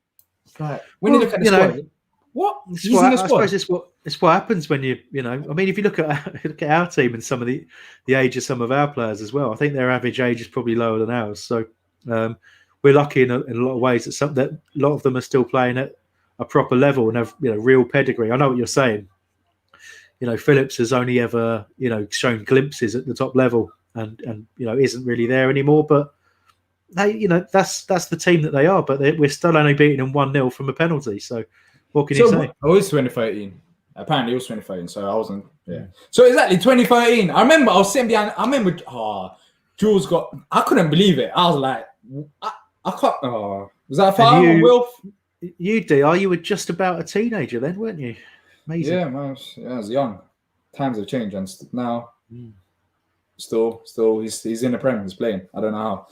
It's like when you look at the squad, what? I suppose it's what happens when you I mean, if you look at our team and some of the age of some of our players as well, I think their average age is probably lower than ours. So we're lucky in a lot of ways that a lot of them are still playing at a proper level and have real pedigree. I know what you're saying. Phillips has only ever shown glimpses at the top level and isn't really there anymore. But they that's the team that they are. But we're still only beating them 1-0 from a penalty. So what can you say? It was 2013. Apparently, it was 2013. So I wasn't. Yeah. So exactly 2013. I remember I was sitting behind. I remember. Jules got. I couldn't believe it. I was like, I can't. Was that a foul on Wilf? You, Diyar, you were just about a teenager then, weren't you? Amazing. Yeah, man. I was young. Times have changed, and now, still, he's in the Prem. He's playing. I don't know how,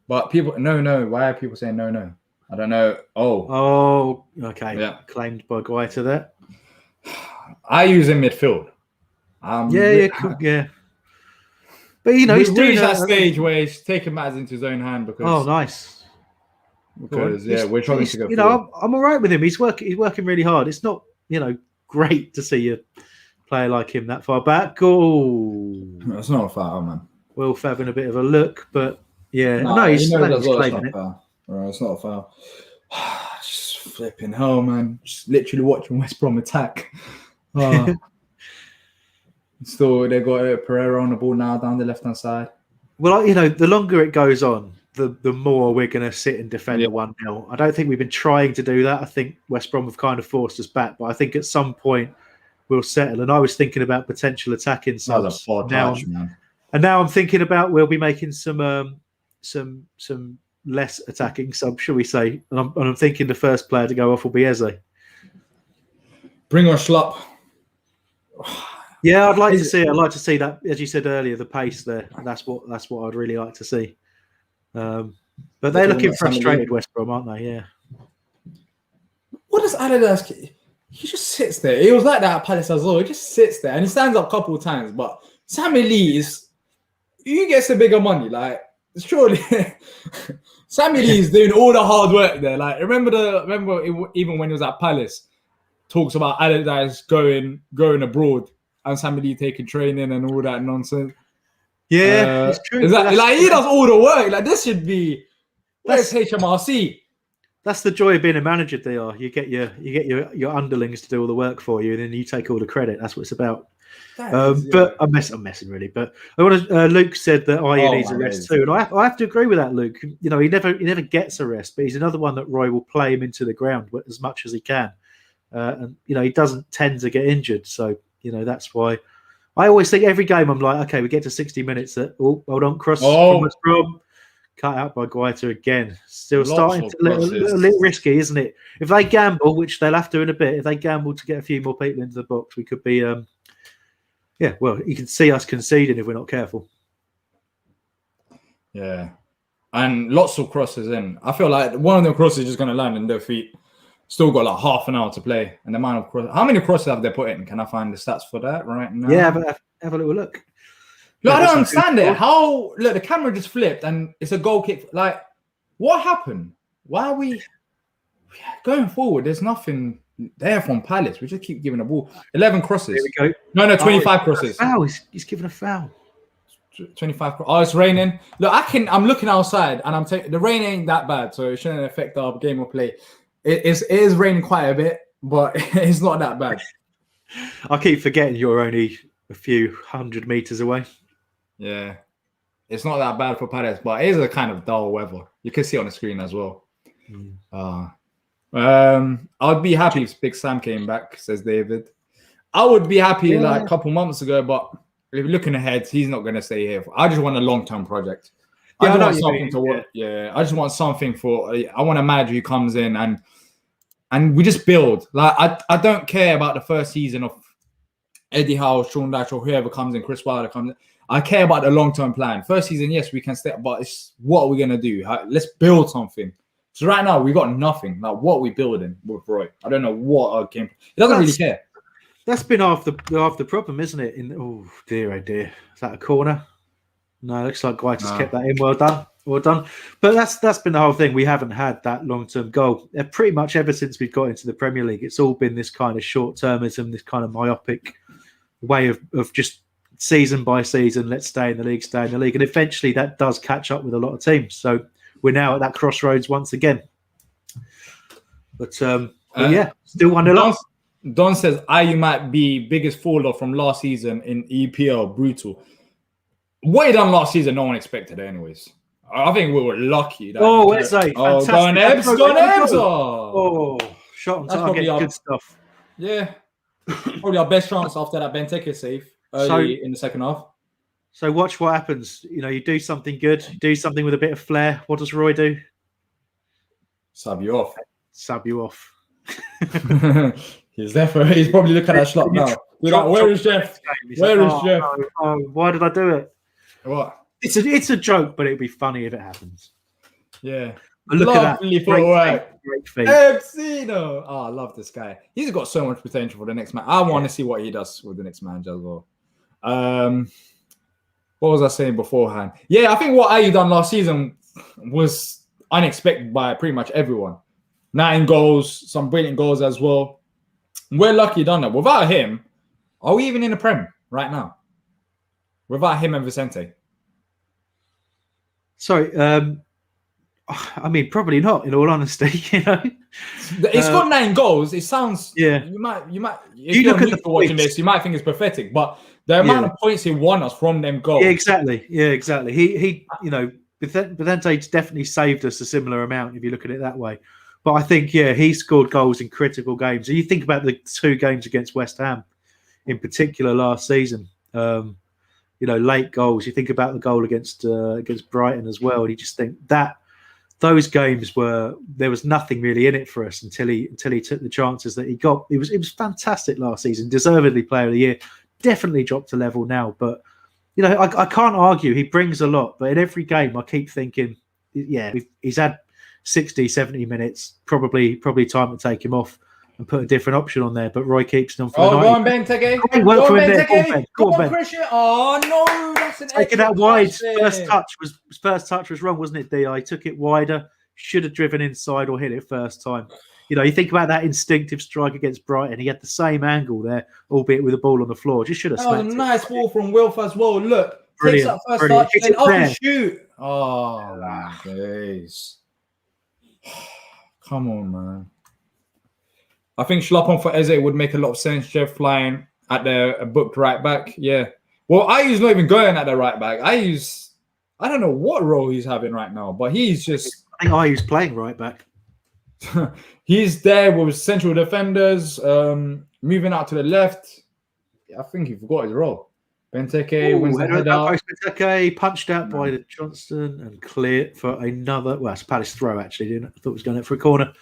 but people, no. Why are people saying no? I don't know. Oh, okay. Yeah, claimed by Guaita there. I use him midfield. Yeah. But he's doing that stage where he's taking matters into his own hand because. Oh, nice. Because we're trying to go. I'm all right with him. He's working really hard. It's not great to see a player like him that far back. Oh, that's not a foul, man. Wilf having a bit of a look, but he's claiming it. It's not a foul. Just flipping hell, man. Just literally watching West Brom attack. Still, they got Pereira on the ball now down the left-hand side. Well, the longer it goes on, the more we're going to sit and defend the 1-0. I don't think we've been trying to do that. I think West Brom have kind of forced us back, but I think at some point we'll settle. And I was thinking about potential attacking subs now, and now I'm thinking about we'll be making some less attacking subs, shall we say? And I'm thinking the first player to go off will be Eze. Bring on Schlupp. Yeah, I'd like to see it. I'd like to see that, as you said earlier, the pace there. That's what I'd really like to see. But they're looking frustrated, West Brom, aren't they? Yeah. What does Adidas? He just sits there. He was like that at Palace as well. He just sits there and he stands up a couple of times. But Sammy Lee he gets the bigger money. Like surely, Sammy Lee is doing all the hard work there. Like remember even when he was at Palace, talks about Adidas going abroad and Sammy Lee taking training and all that nonsense. Yeah, it's true. Exactly. Like he does all the work. Like this should be. Where's HMRC? That's the joy of being a manager. They are. You get your underlings to do all the work for you, and then you take all the credit. That's what it's about. But I'm messing really. But I want to. Luke said that Ayer needs a rest too, and I have to agree with that, Luke. He never gets a rest, but he's another one that Roy will play him into the ground as much as he can, and he doesn't tend to get injured. So that's why. I always think every game I'm like, okay, we get to 60 minutes. Hold on, cross from West Brom, cut out by Guaita again. Still starting to a little risky, isn't it? If they gamble, which they'll have to in a bit, if they gamble to get a few more people into the box, we could be, well, you can see us conceding if we're not careful. Yeah. and lots of crosses in. I feel like one of the crosses is just going to land in their feet. Still got like half an hour to play, and the amount of crosses. How many crosses have they put in? Can I find the stats for that right now? Yeah, have a little look. Look, I don't understand it. How look the camera just flipped and it's a goal kick. Like, what happened? Why are we going forward? There's nothing there from Palace. We just keep giving the ball. 11 crosses. Here we go. No, 25 crosses. Foul. He's given a foul. 25. Oh, it's raining. Look, I'm looking outside and I'm taking the rain ain't that bad, so it shouldn't affect our game of play. It is raining quite a bit, but it's not that bad. I keep forgetting you're only a few 100 meters away. Yeah, it's not that bad for Palace, but it is a kind of dull weather. You can see on the screen as well. I'd be happy if Big Sam came back, says David. I would be happy like a couple months ago, but if you're looking ahead, he's not going to stay here. I just want a long-term project. I just want something to work. Yeah, I just want something for. I want a manager who comes in and we just build. Like I don't care about the first season of Eddie Howe, Sean Dyche, or whoever comes in, Chris Wilder comes in. I care about the long-term plan. First season, yes, we can stay, but it's what are we going to do? Let's build something. So right now, we got nothing. Like, what are we building with Roy? I don't know what our game. He doesn't really care. That's been half the problem, isn't it? Oh dear. Is that a corner? No, it looks like Guy just kept that in. Well done. But that's been the whole thing. We haven't had that long-term goal. Pretty much ever since we've got into the Premier League, it's all been this kind of short-termism, this kind of myopic way of just season by season, let's stay in the league. And eventually that does catch up with a lot of teams. So we're now at that crossroads once again. But yeah, still 1-0. Don says, you might be biggest faller from last season in EPL. Brutal. What he done last season, no one expected anyways. I think we were lucky. Where's that? Oh, gone Ebbs. Oh, shot on target. Good stuff. Yeah. Probably our best chance after that Benteke save early in the second half. So watch what happens. You do something good, do something with a bit of flair. What does Roy do? Sub you off. He's probably looking at Schlupp now. Where is Jeff? Where is Jeff? Oh, why did I do it? What? It's a joke, but it'd be funny if it happens. Yeah. But look at that. Great feet. Epsino. Oh, I love this guy. He's got so much potential for the next man. I want to see what he does with the next manager as well. What was I saying beforehand? Yeah, I think what Ayew done last season was unexpected by pretty much everyone. 9 goals, some brilliant goals as well. We're lucky done that. Without him, are we even in the Prem right now? Without him and Vicente? Sorry, I mean, probably not. In all honesty, He's got 9 goals. It sounds. Yeah. You might. If you look at watching this, you might think it's pathetic, but the amount of points he won us from them goals. Yeah, exactly. He Vicente's definitely saved us a similar amount if you look at it that way. But I think, he scored goals in critical games. And you think about the 2 games against West Ham, in particular last season. Late goals. You think about the goal against Brighton as well, and you just think that those games there was nothing really in it for us until he took the chances that he got. It was fantastic last season, deservedly Player of the Year. Definitely dropped a level now, but I can't argue. He brings a lot, but in every game I keep thinking, he's had 60, 70 minutes. Probably time to take him off and put a different option on there. But Roy keeps him on for the night. Go on, Benteke. Go on, Benteke. Go on, Christian. Oh no, that's an taking that wide. First touch was wrong, wasn't it, Diyar? He took it wider. Should have driven inside or hit it first time. You think about that instinctive strike against Brighton. He had the same angle there, albeit with the ball on the floor. Just should have. That was a nice ball from Wilf as well. Look, takes that first touch, then up and shoot. Oh my days. Come on, man. I think Schlappon for Eze would make a lot of sense. Jeff flying at the booked right back. Yeah. Well, Ayew's not even going at the right back. I don't know what role he's having right now, but he's just. I think Ayew's playing right back. He's there with central defenders, moving out to the left. I think he forgot his role. Benteke wins the head out. Benteke punched out by Johnston and clear for another. Well, it's Palace throw actually. I thought it was going out for a corner.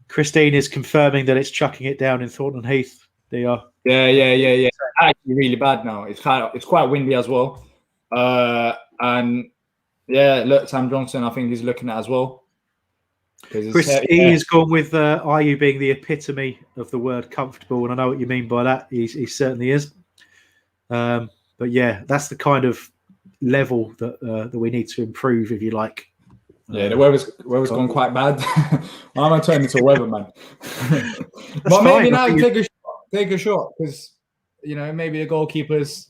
Christine is confirming that it's chucking it down in Thornton Heath. They are. Yeah. It's actually really bad now. It's quite windy as well, and Yeah, look, Sam Johnson, I think he's looking at as well. Chris E has gone with Ayew being the epitome of the word comfortable, and I know what you mean by that. He certainly is. But yeah, that's the kind of level that we need to improve, if you like. Yeah, the weather's gone quite bad. I'm gonna turn into a weatherman. But maybe now take a shot because maybe the goalkeepers.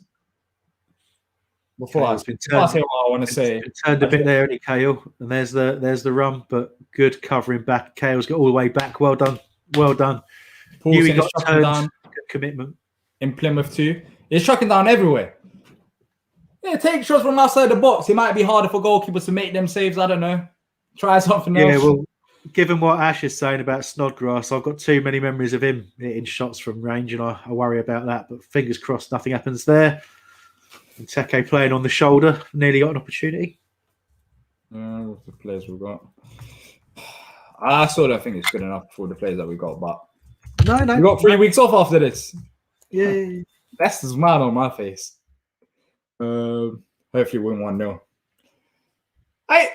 Before I say what I want to say, turned a bit there, Eddie Cahill, and there's the run, but good covering back. Cahill's got all the way back. Well done. You got turned. Down. Good commitment in Plymouth too. He's chucking down everywhere. Yeah, take shots from outside the box. It might be harder for goalkeepers to make them saves. I don't know. Try something else. Yeah, well, given what Ash is saying about Snodgrass, I've got too many memories of him hitting shots from range, and I worry about that. But fingers crossed, nothing happens there. And Teke playing on the shoulder, nearly got an opportunity. With the players we've got, I still don't think it's good enough for the players that we got. But no, we got 3 weeks off after this. Yeah. That's the smile on my face. Hopefully win 1-0.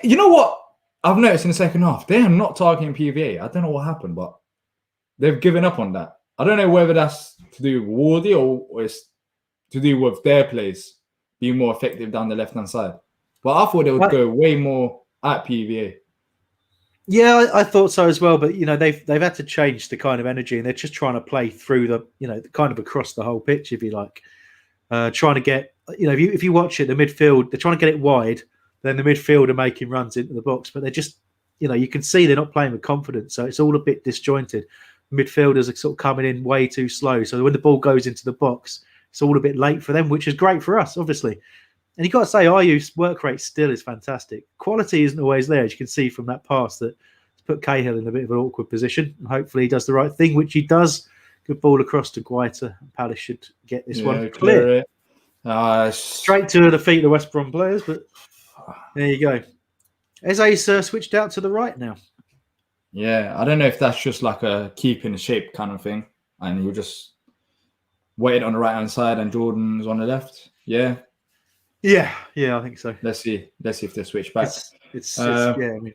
You know what I've noticed in the second half? They are not targeting PVA. I don't know what happened, but they've given up on that. I don't know whether that's to do with Wardy or it's to do with their plays being more effective down the left-hand side. But I thought they would go way more at PVA. Yeah, I thought so as well. But they've had to change the kind of energy, and they're just trying to play through the kind of across the whole pitch, if you like. Trying to get if you watch it, the midfield, they're trying to get it wide. Then the midfield are making runs into the box, but they're just you can see they're not playing with confidence. So it's all a bit disjointed. Midfielders are sort of coming in way too slow. So when the ball goes into the box, it's all a bit late for them, which is great for us, obviously. And you've got to say, Ayew's work rate still is fantastic. Quality isn't always there, as you can see from that pass that put Cahill in a bit of an awkward position. And hopefully he does the right thing, which he does. Good ball across to Guaita. Palace should get this one clear. Straight to the feet of the West Brom players, but there you go. Eze's switched out to the right now. Yeah, I don't know if that's just like a keep in shape kind of thing. And you're just waiting on the right-hand side and Jordan's on the left. Yeah, I think so. Let's see if they switch back.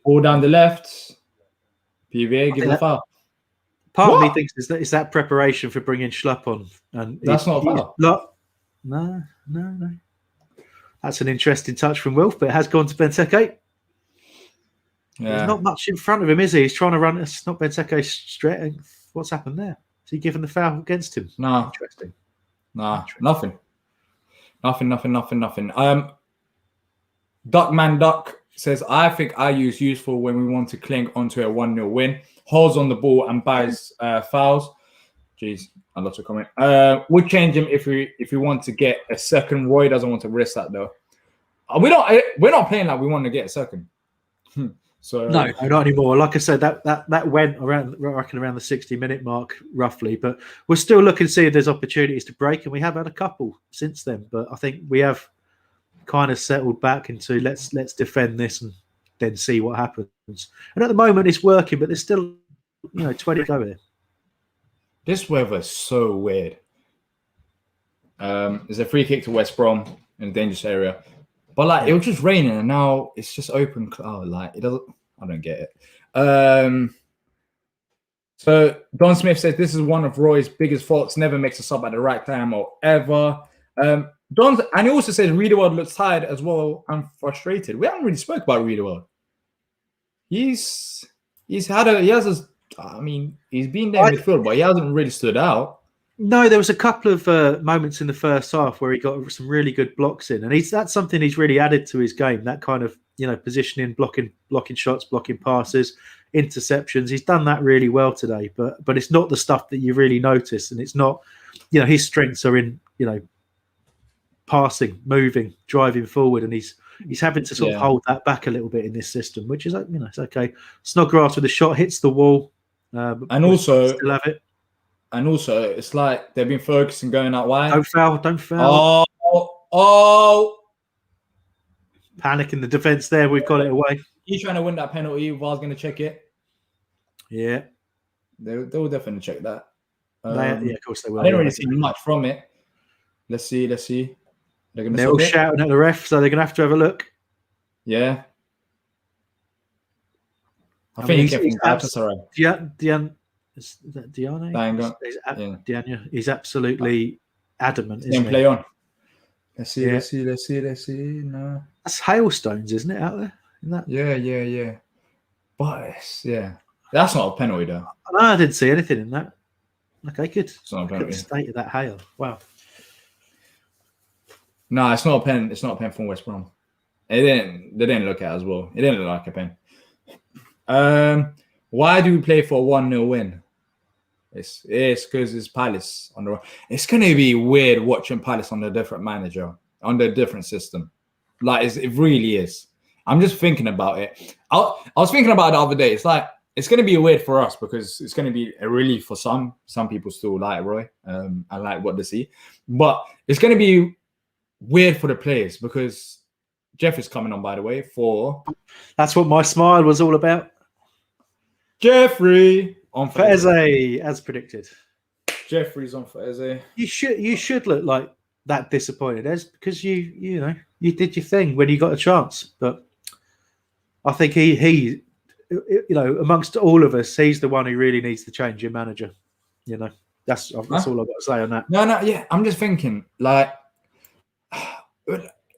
Ball down the left. PVA, give the foul. Part of me thinks it's that preparation for bringing Schlupp on. And that's not a foul. No. That's an interesting touch from Wilf, but it has gone to Benteke. Yeah. There's not much in front of him, is he? He's trying to run. It's not Benteke straight. What's happened there? Is he given the foul against him? No. Interesting. Nah, nothing. Duckman Duck says, I think Ayew is useful when we want to cling onto a 1-0 win. Holds on the ball and buys fouls. Jeez, I lost a comment. Would change him if we want to get a second. Roy doesn't want to risk that though. We're not playing like we want to get a second. So no, not anymore. Like I said, that went around, I reckon, around the 60-minute mark roughly. But we're still looking to see if there's opportunities to break, and we have had a couple since then. But I think we have kind of settled back into let's defend this and then see what happens. And at the moment, it's working, but there's still 20 to go there. This weather's so weird. There's a free kick to West Brom in a dangerous area. But it was just raining and now it's just open cloud. It doesn't. I don't get it. So Don Smith says this is one of Roy's biggest faults. Never makes a sub at the right time or ever. And he also says Riedewald looks tired as well and frustrated. We haven't really spoke about Riedewald. He's been there in midfield, but he hasn't really stood out. No, there was a couple of moments in the first half where he got some really good blocks in, and that's something he's really added to his game. That kind of positioning, blocking shots, blocking passes, interceptions. He's done that really well today, but it's not the stuff that you really notice, and it's not his strengths are in passing, moving, driving forward, and he's having to sort of hold that back a little bit in this system, which is it's okay. Snodgrass with a shot hits the wall, and also still have it. And also, it's like they've been focusing going out wide. Don't foul. Oh. Panic in the defence there. We've got it away. He's trying to win that penalty. VAR's going to check it. Yeah. They'll definitely check that. Of course they will. I didn't really see much from it. Let's see. They're all shouting at the ref, so they're going to have a look. Yeah. I I think mean, he came from Galatasaray. Is that Diane? Yeah. Diana. He's absolutely adamant, Same isn't he? play on. Let's see. No. That's hailstones, isn't it, out there? In that? Yeah. But yeah, that's not a penalty though. No, I didn't see anything in that. Okay, good. It's not a Look at penalty. the state of that hail. Wow. No, it's not a pen. It's not a pen from West Brom. They didn't look at it as well. It didn't look like a pen. Why do we play for a 1-0 win? It's because it's Palace on the. It's gonna be weird watching Palace under a different manager, under a different system. Like it really is. I'm just thinking about it. I was thinking about it the other day. It's like it's gonna be weird for us because it's gonna be a relief for some. Some people still like Roy and like what they see, but it's gonna be weird for the players because Jeff is coming on, by the way. That's what my smile was all about. Jeffrey on Feze, as predicted. Jeffrey's on Feze. You should look like that disappointed, Ez, because you did your thing when you got a chance. But I think he amongst all of us, he's the one who really needs to change your manager. That's all I've got to say on that. No, yeah. I'm just thinking, like,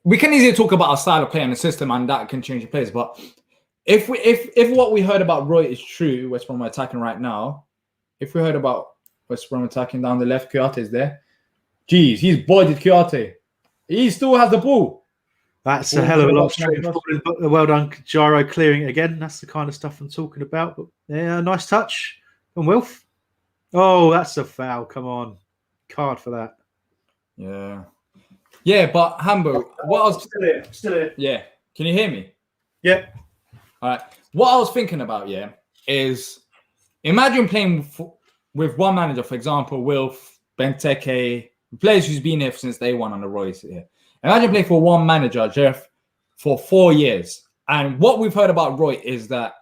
we can easily talk about our style of play and the system, and that can change the players. But if what we heard about Roy is true, West Brom are attacking right now. If we heard about West Brom attacking down the left, Kouyaté is there. Jeez, he's bodied Kouyaté. He still has the ball. That's a hell of a lot of straight forward. Well done, Gyro, clearing it again. That's the kind of stuff I'm talking about. But yeah, nice touch from Wilf. Oh, that's a foul. Come on. Card for that. Yeah, but Hambo, what I was still here. Yeah. Can you hear me? Yeah. All right. What I was thinking about, is imagine playing with one manager, for example, Wilf, Benteke, players who's been here since day one on the Royce here. Imagine playing for one manager, Jeff, for 4 years. And what we've heard about Roy is that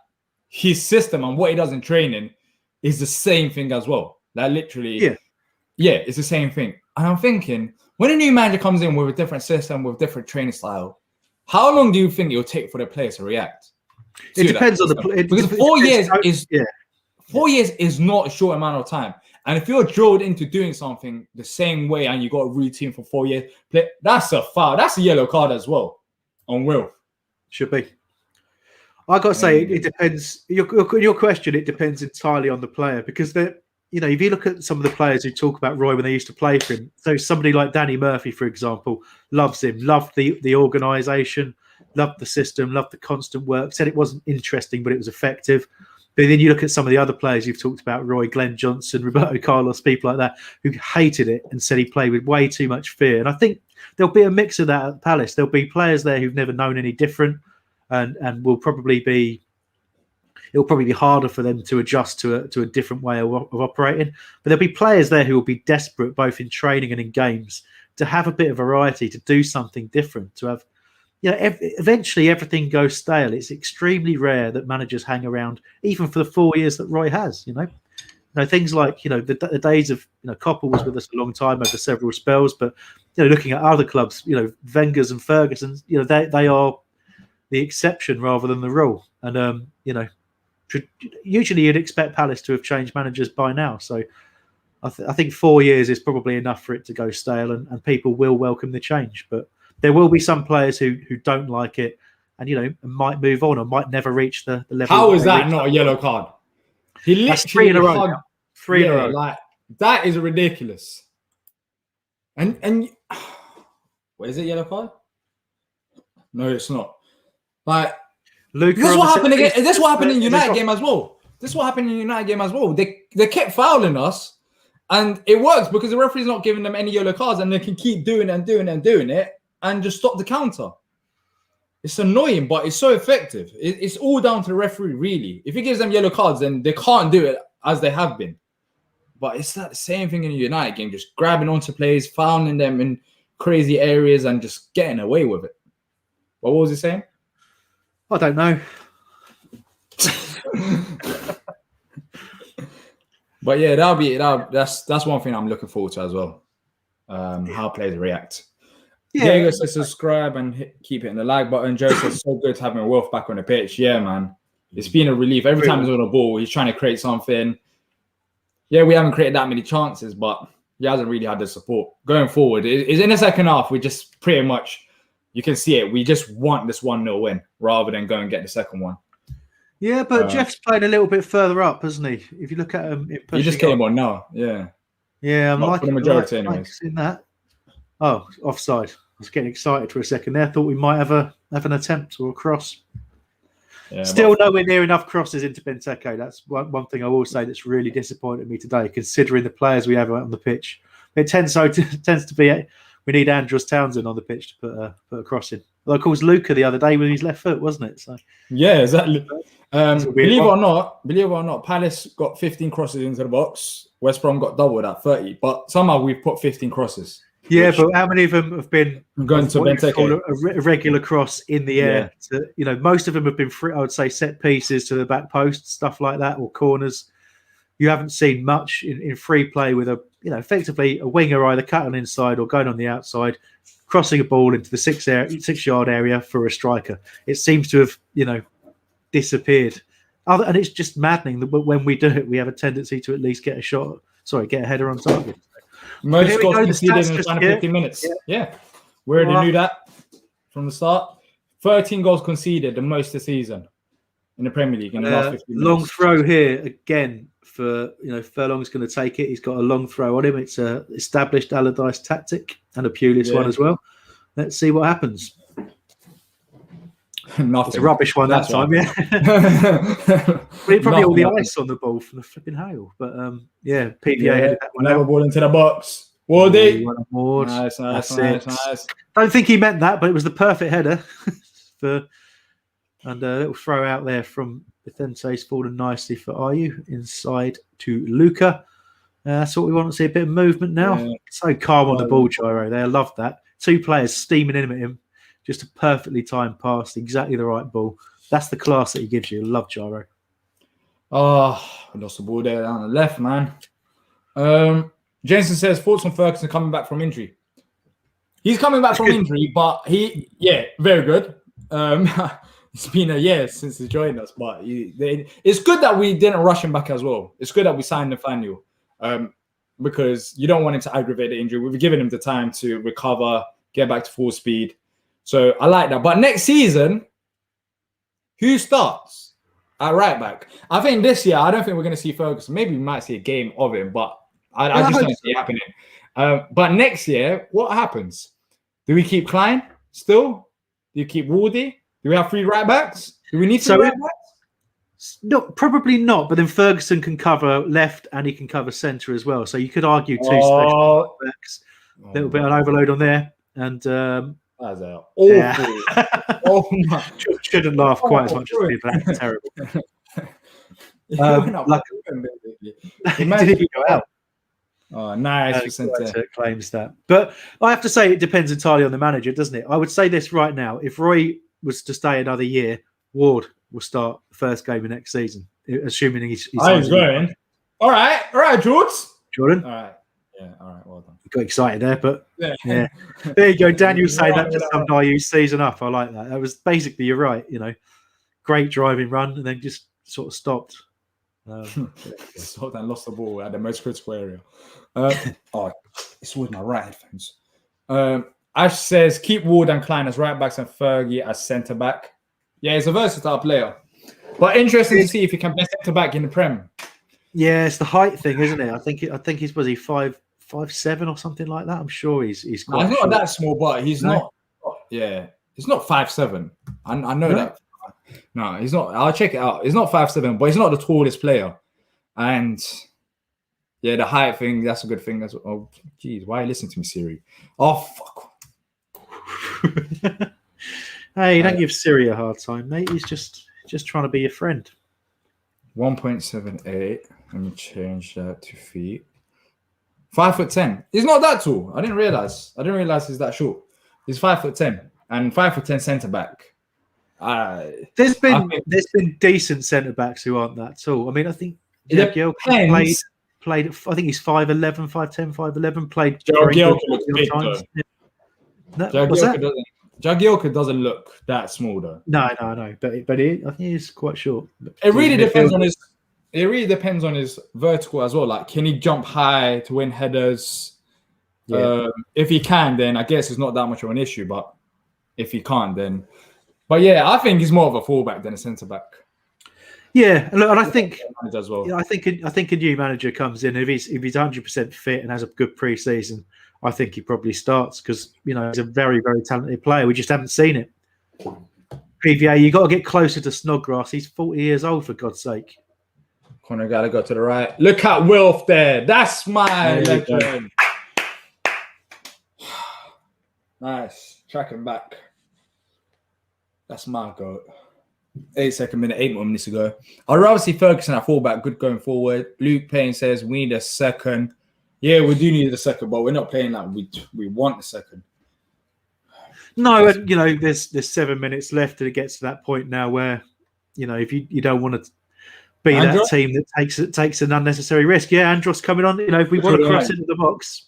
his system and what he does in training is the same thing as well. Like literally, it's the same thing. And I'm thinking, when a new manager comes in with a different system, with different training style, how long do you think it'll take for the players to react? It depends on the because 4 years is 4 years is not a short amount of time. And if you're drilled into doing something the same way and you got a routine for 4 years, that's a foul. That's a yellow card as well on Will. Should be. I got to say, it depends. Your question, it depends entirely on the player because if you look at some of the players who talk about Roy when they used to play for him, so somebody like Danny Murphy, for example, loves him, loved the organisation, loved the system, loved the constant work, said it wasn't interesting, but it was effective. But then you look at some of the other players you've talked about, Roy, Glenn Johnson, Roberto Carlos, people like that, who hated it and said he played with way too much fear. And I think there'll be a mix of that at Palace. There'll be players there who've never known any different and it'll probably be harder for them to adjust to a different way of operating. But there'll be players there who will be desperate, both in training and in games, to have a bit of variety, to do something different, to have... eventually everything goes stale. It's extremely rare that managers hang around, even for the 4 years that Roy has. Things like the days of Koppel was with us a long time over several spells, but looking at other clubs, Wenger's and Ferguson's, they are the exception rather than the rule. And usually you'd expect Palace to have changed managers by now. So I think 4 years is probably enough for it to go stale, and people will welcome the change, but there will be some players who don't like it and, might move on or might never reach the level. How is that not a yellow card? He literally... That's 3 in a row. 3 in a row. Like, that is ridiculous. And what is it, yellow card? No, it's not. Like, Luca, this is what happened again. This is what happened in United game as well. They kept fouling us, and it works because the referee's not giving them any yellow cards, and they can keep doing it and just stop the counter. It's annoying, but it's so effective. It's all down to the referee, really. If he gives them yellow cards, then they can't do it as they have been. But it's that same thing in a United game, just grabbing onto players, fouling them in crazy areas, and just getting away with it. What was he saying? I don't know. But yeah, that's one thing I'm looking forward to as well. How players react. Diego says subscribe and keep hitting the like button. Joe says so good having Wolf back on the pitch. Yeah, man. It's been a relief. Every time he's on the ball, he's trying to create something. Yeah, we haven't created that many chances, but he hasn't really had the support. Going forward, is in the second half, we just pretty much, you can see it. We just want this 1-0 win rather than go and get the second one. Yeah, but Jeff's played a little bit further up, hasn't he? If you look at him, he just came on now. Yeah. Yeah, I'm liking the majority, anyways. In that. Oh, offside. I was getting excited for a second there. Thought we might have an attempt or a cross. Yeah, still nowhere near enough crosses into Benteke. That's one thing I will say that's really disappointed me today, considering the players we have out on the pitch. It tends to be we need Andros Townsend on the pitch to put a cross in. Well, of course, Luca the other day with his left foot, wasn't it? So yeah, exactly. Believe it or not, Palace got 15 crosses into the box. West Brom got doubled at 30, but somehow we've put 15 crosses. Yeah, but how many of them have been going to Benteke? A regular cross in the air? Yeah. To, most of them have been free, I would say, set pieces to the back post, stuff like that, or corners. You haven't seen much in free play with effectively a winger either cutting inside or going on the outside, crossing a ball into the 6-yard area for a striker. It seems to have, disappeared. And it's just maddening that when we do it, we have a tendency to at least get a header on target. Most goals conceded in the final 15 minutes. Yeah. We already knew that from the start. 13 goals conceded, the most this season in the Premier League in the last 15 minutes. Long throw here again for, Furlong's going to take it. He's got a long throw on him. It's a established Allardyce tactic and a Pulis one as well. Let's see what happens. Nothing. It's a rubbish one that time, yeah. Probably all the ice on the ball from the flipping hail. But PVA headed that one out. Ball into the box. Wardy. Nice. Don't think he meant that, but it was the perfect header. And a little throw out there from Vicente's fallen nicely for Ayew inside to Luca. That's what we want to see, a bit of movement now. Yeah. So calm on the ball, Gyro there. I love that. 2 players steaming in at him. Just a perfectly timed pass, exactly the right ball. That's the class that he gives you. I love Gyro. Oh, I lost the ball there down the left, man. Jensen says, thoughts on Ferguson coming back from injury. He's coming back from injury, but very good. It's been a year since he joined us, but it's good that we didn't rush him back as well. It's good that we signed Nathaniel because you don't want him to aggravate the injury. We've given him the time to recover, get back to full speed. So I like that. But next season, who starts at right back? I think this year, I don't think we're going to see Ferguson. Maybe we might see a game of him, but I just don't see it happening. But next year, what happens? Do we keep Klein still? Do you keep Wardy? Do we have 3 right backs? Do we need 3 right backs? No, probably not. But then Ferguson can cover left and he can cover centre as well. So you could argue 2 special backs. A little bit of overload on there. And that's awful. Yeah. Oh my! Shouldn't laugh quite as much as people. That's terrible. Did he go out? Oh, nice. Claims that. But I have to say, it depends entirely on the manager, doesn't it? I would say this right now: if Roy was to stay another year, Ward will start the first game of next season, assuming he's going. All right, Jordan. All right. Yeah, all right, well done. Got excited there, but yeah. There you go. Daniel saying that just summed Ayew's season up. I like that. That was basically, you're right, great driving run and then just sort of stopped. Stopped and lost the ball at the most critical area. It's with my right headphones. Ash says, keep Ward and Klein as right backs and Fergie as centre back. Yeah, he's a versatile player. But interesting to see if he can play centre back in the Prem. Yeah, it's the height thing, isn't it? I think he's 5'7" or something like that. I'm sure he's quite he's not that small, but he's not. Yeah, he's not 5'7". I know that. No, he's not. I'll check it out. He's not 5'7", but he's not the tallest player. And yeah, the height thing, that's a good thing. That's oh, geez, why are you listening to me, Siri? Oh fuck. Hey, don't give Siri a hard time, mate. He's just trying to be your friend. 1.78. Let me change that to feet. 5'10". He's not that tall. I didn't realize he's that short. He's 5'10" and 5'10" centre back. There's been decent centre backs who aren't that tall. I mean, I think Gielka played. I think he's 5'11", 5'10", 5'11". Played. Gielka looks big though. No, what's that? Jagielka doesn't look that small though. No, but I think he's quite short. It really depends on his. It really depends on his vertical as well. Like, can he jump high to win headers? Yeah. If he can, then I guess it's not that much of an issue. But if he can't, then. But yeah, I think he's more of a fullback than a centre back. Yeah, and I think as well. I think a new manager comes in if he's 100% fit and has a good pre-season. I think he probably starts because he's a very, very talented player. We just haven't seen it. PVA, you got to get closer to Snodgrass. He's 40 years old, for God's sake. Corner got to go to the right. Look at Wilf there. That's my legend. Nice. Tracking back. That's my goal. 8-second minute, 8 more minutes to go. I'd rather see Ferguson at fullback, good going forward. Luke Payne says we need a second. Yeah, we do need a second, but we're not playing like we want a second. No, there's 7 minutes left, and it gets to that point now where, if you don't want to be that team that takes an unnecessary risk. Yeah, Andros coming on. If we want to cross into the box,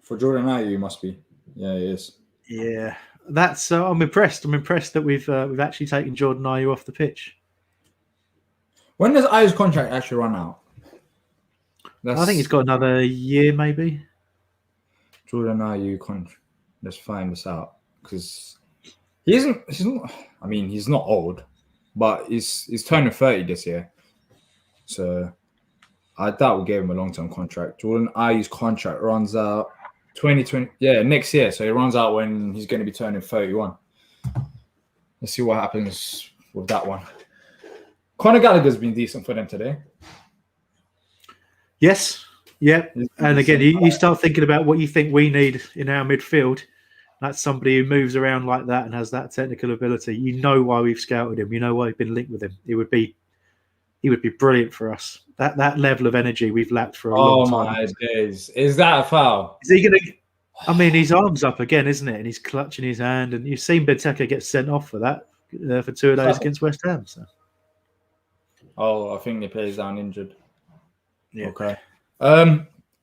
For Jordan Ayew, must be. Yeah, he is. Yeah, that's. I'm impressed. I'm impressed that we've actually taken Jordan Ayew off the pitch. When does Ayew's contract actually run out? I think he's got another year, maybe. Jordan Ayew contract. Let's find this out because he's not. I mean, he's not old, but he's turning 30 this year. So I doubt we'll give him a long-term contract. Jordan Ayew's contract runs out 2020. Yeah, next year. So it runs out when he's going to be turning 31. Let's see what happens with that one. Conor Gallagher's been decent for them today. Yes. Yeah. And again, you start thinking about what you think we need in our midfield. That's somebody who moves around like that and has that technical ability. You know why we've scouted him. You know why we've been linked with him. He would be brilliant for us. That level of energy we've lacked for a long time. Oh my days! Is that a foul? Is he going to? I mean, his arm's up again, isn't it? And he's clutching his hand. And you've seen Benteke get sent off for that for 2 of those against West Ham. So. Oh, I think he plays down injured. Yeah. Okay.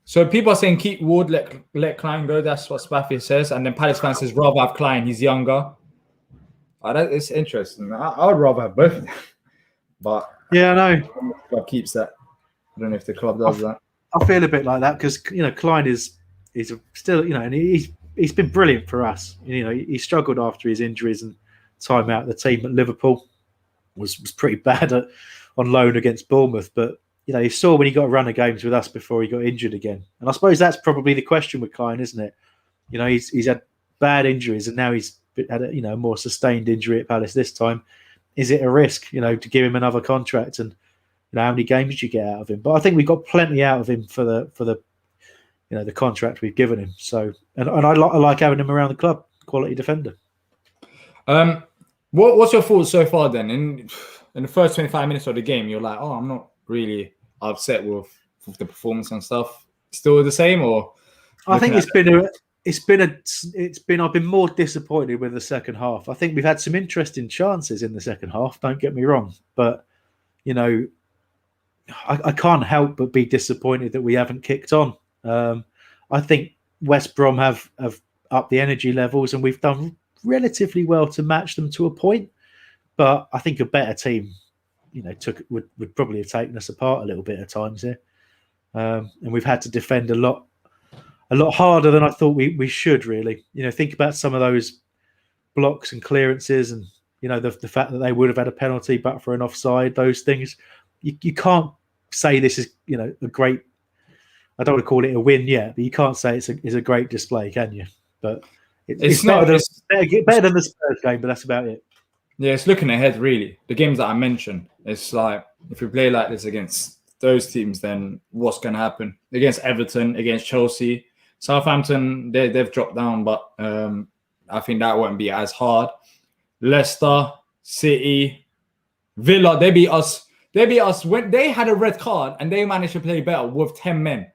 So people are saying keep Ward, let Klein go. That's what Spaffy says. And then Palace fan says rather have Klein. He's younger. It's interesting. I would rather have both of them. But yeah, I know. The club keeps that. I don't know if the club does that. I feel a bit like that because Klein is still and he's been brilliant for us. He struggled after his injuries and time out. The team at Liverpool was pretty bad on loan against Bournemouth, but. You saw when he got a run of games with us before he got injured again. And I suppose that's probably the question with Klein, isn't it? He's had bad injuries and now he's had a more sustained injury at Palace this time. Is it a risk, to give him another contract? And how many games did you get out of him? But I think we got plenty out of him for the contract we've given him. So and I like having him around the club, quality defender. What's your thoughts so far then? In the first 25 minutes of the game, you're like, oh, I'm not really upset with the performance and stuff. Still the same, or I think I've been more disappointed with the second half. I think we've had some interesting chances in the second half. Don't get me wrong, but I can't help but be disappointed that we haven't kicked on. I think West Brom have upped the energy levels, and we've done relatively well to match them to a point. But I think a better team. Would probably have taken us apart a little bit at times here, and we've had to defend a lot harder than I thought we should. Really, think about some of those blocks and clearances, and the fact that they would have had a penalty but for an offside. Those things, you can't say this is a great. I don't want to call it a win yet, but you can't say it's a great display, can you? But it's better than the Spurs game, but that's about it. Yeah, it's looking ahead, really. The games that I mentioned, it's like, if we play like this against those teams, then what's going to happen? Against Everton, against Chelsea. Southampton, they've dropped down, but I think that won't be as hard. Leicester, City, Villa, they beat us. They beat us when they had a red card and they managed to play better with 10 men.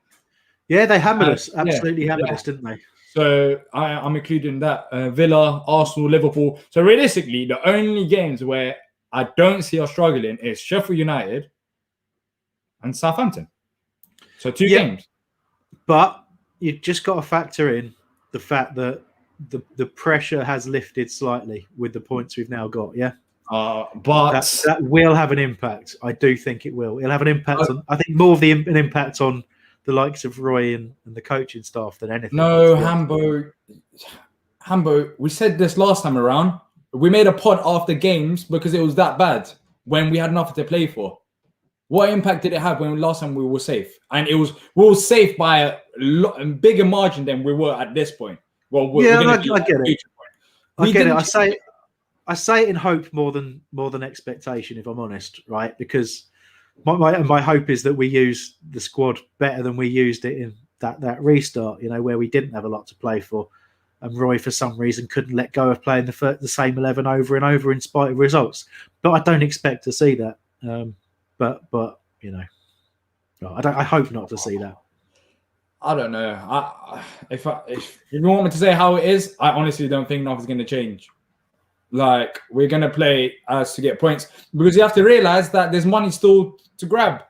Yeah, they hammered us. Absolutely hammered us, didn't they? So I'm including that. Villa, Arsenal, Liverpool. So realistically, the only games where I don't see us struggling is Sheffield United and Southampton. So 2 games. But you've just got to factor in the fact that the pressure has lifted slightly with the points we've now got. Yeah. But that will have an impact. I do think it will. It'll have an impact on. I think more of an impact on the likes of Roy and the coaching staff than anything. No, Hambo. We said this last time around. We made a pod after games because it was that bad when we had nothing to play for. What impact did it have when last time we were safe? And we were safe by a bigger margin than we were at this point. Well, I get it. I get it. I say it in hope more than expectation, if I'm honest, right? Because my hope is that we use the squad better than we used it in that restart, where we didn't have a lot to play for, and Roy for some reason couldn't let go of playing the same 11 over and over in spite of results. But I don't expect to see that. But I hope not to see that. I don't know. If you want me to say how it is, I honestly don't think nothing's going to change. Like, we're going to play as to get points, because you have to realize that there's money still to grab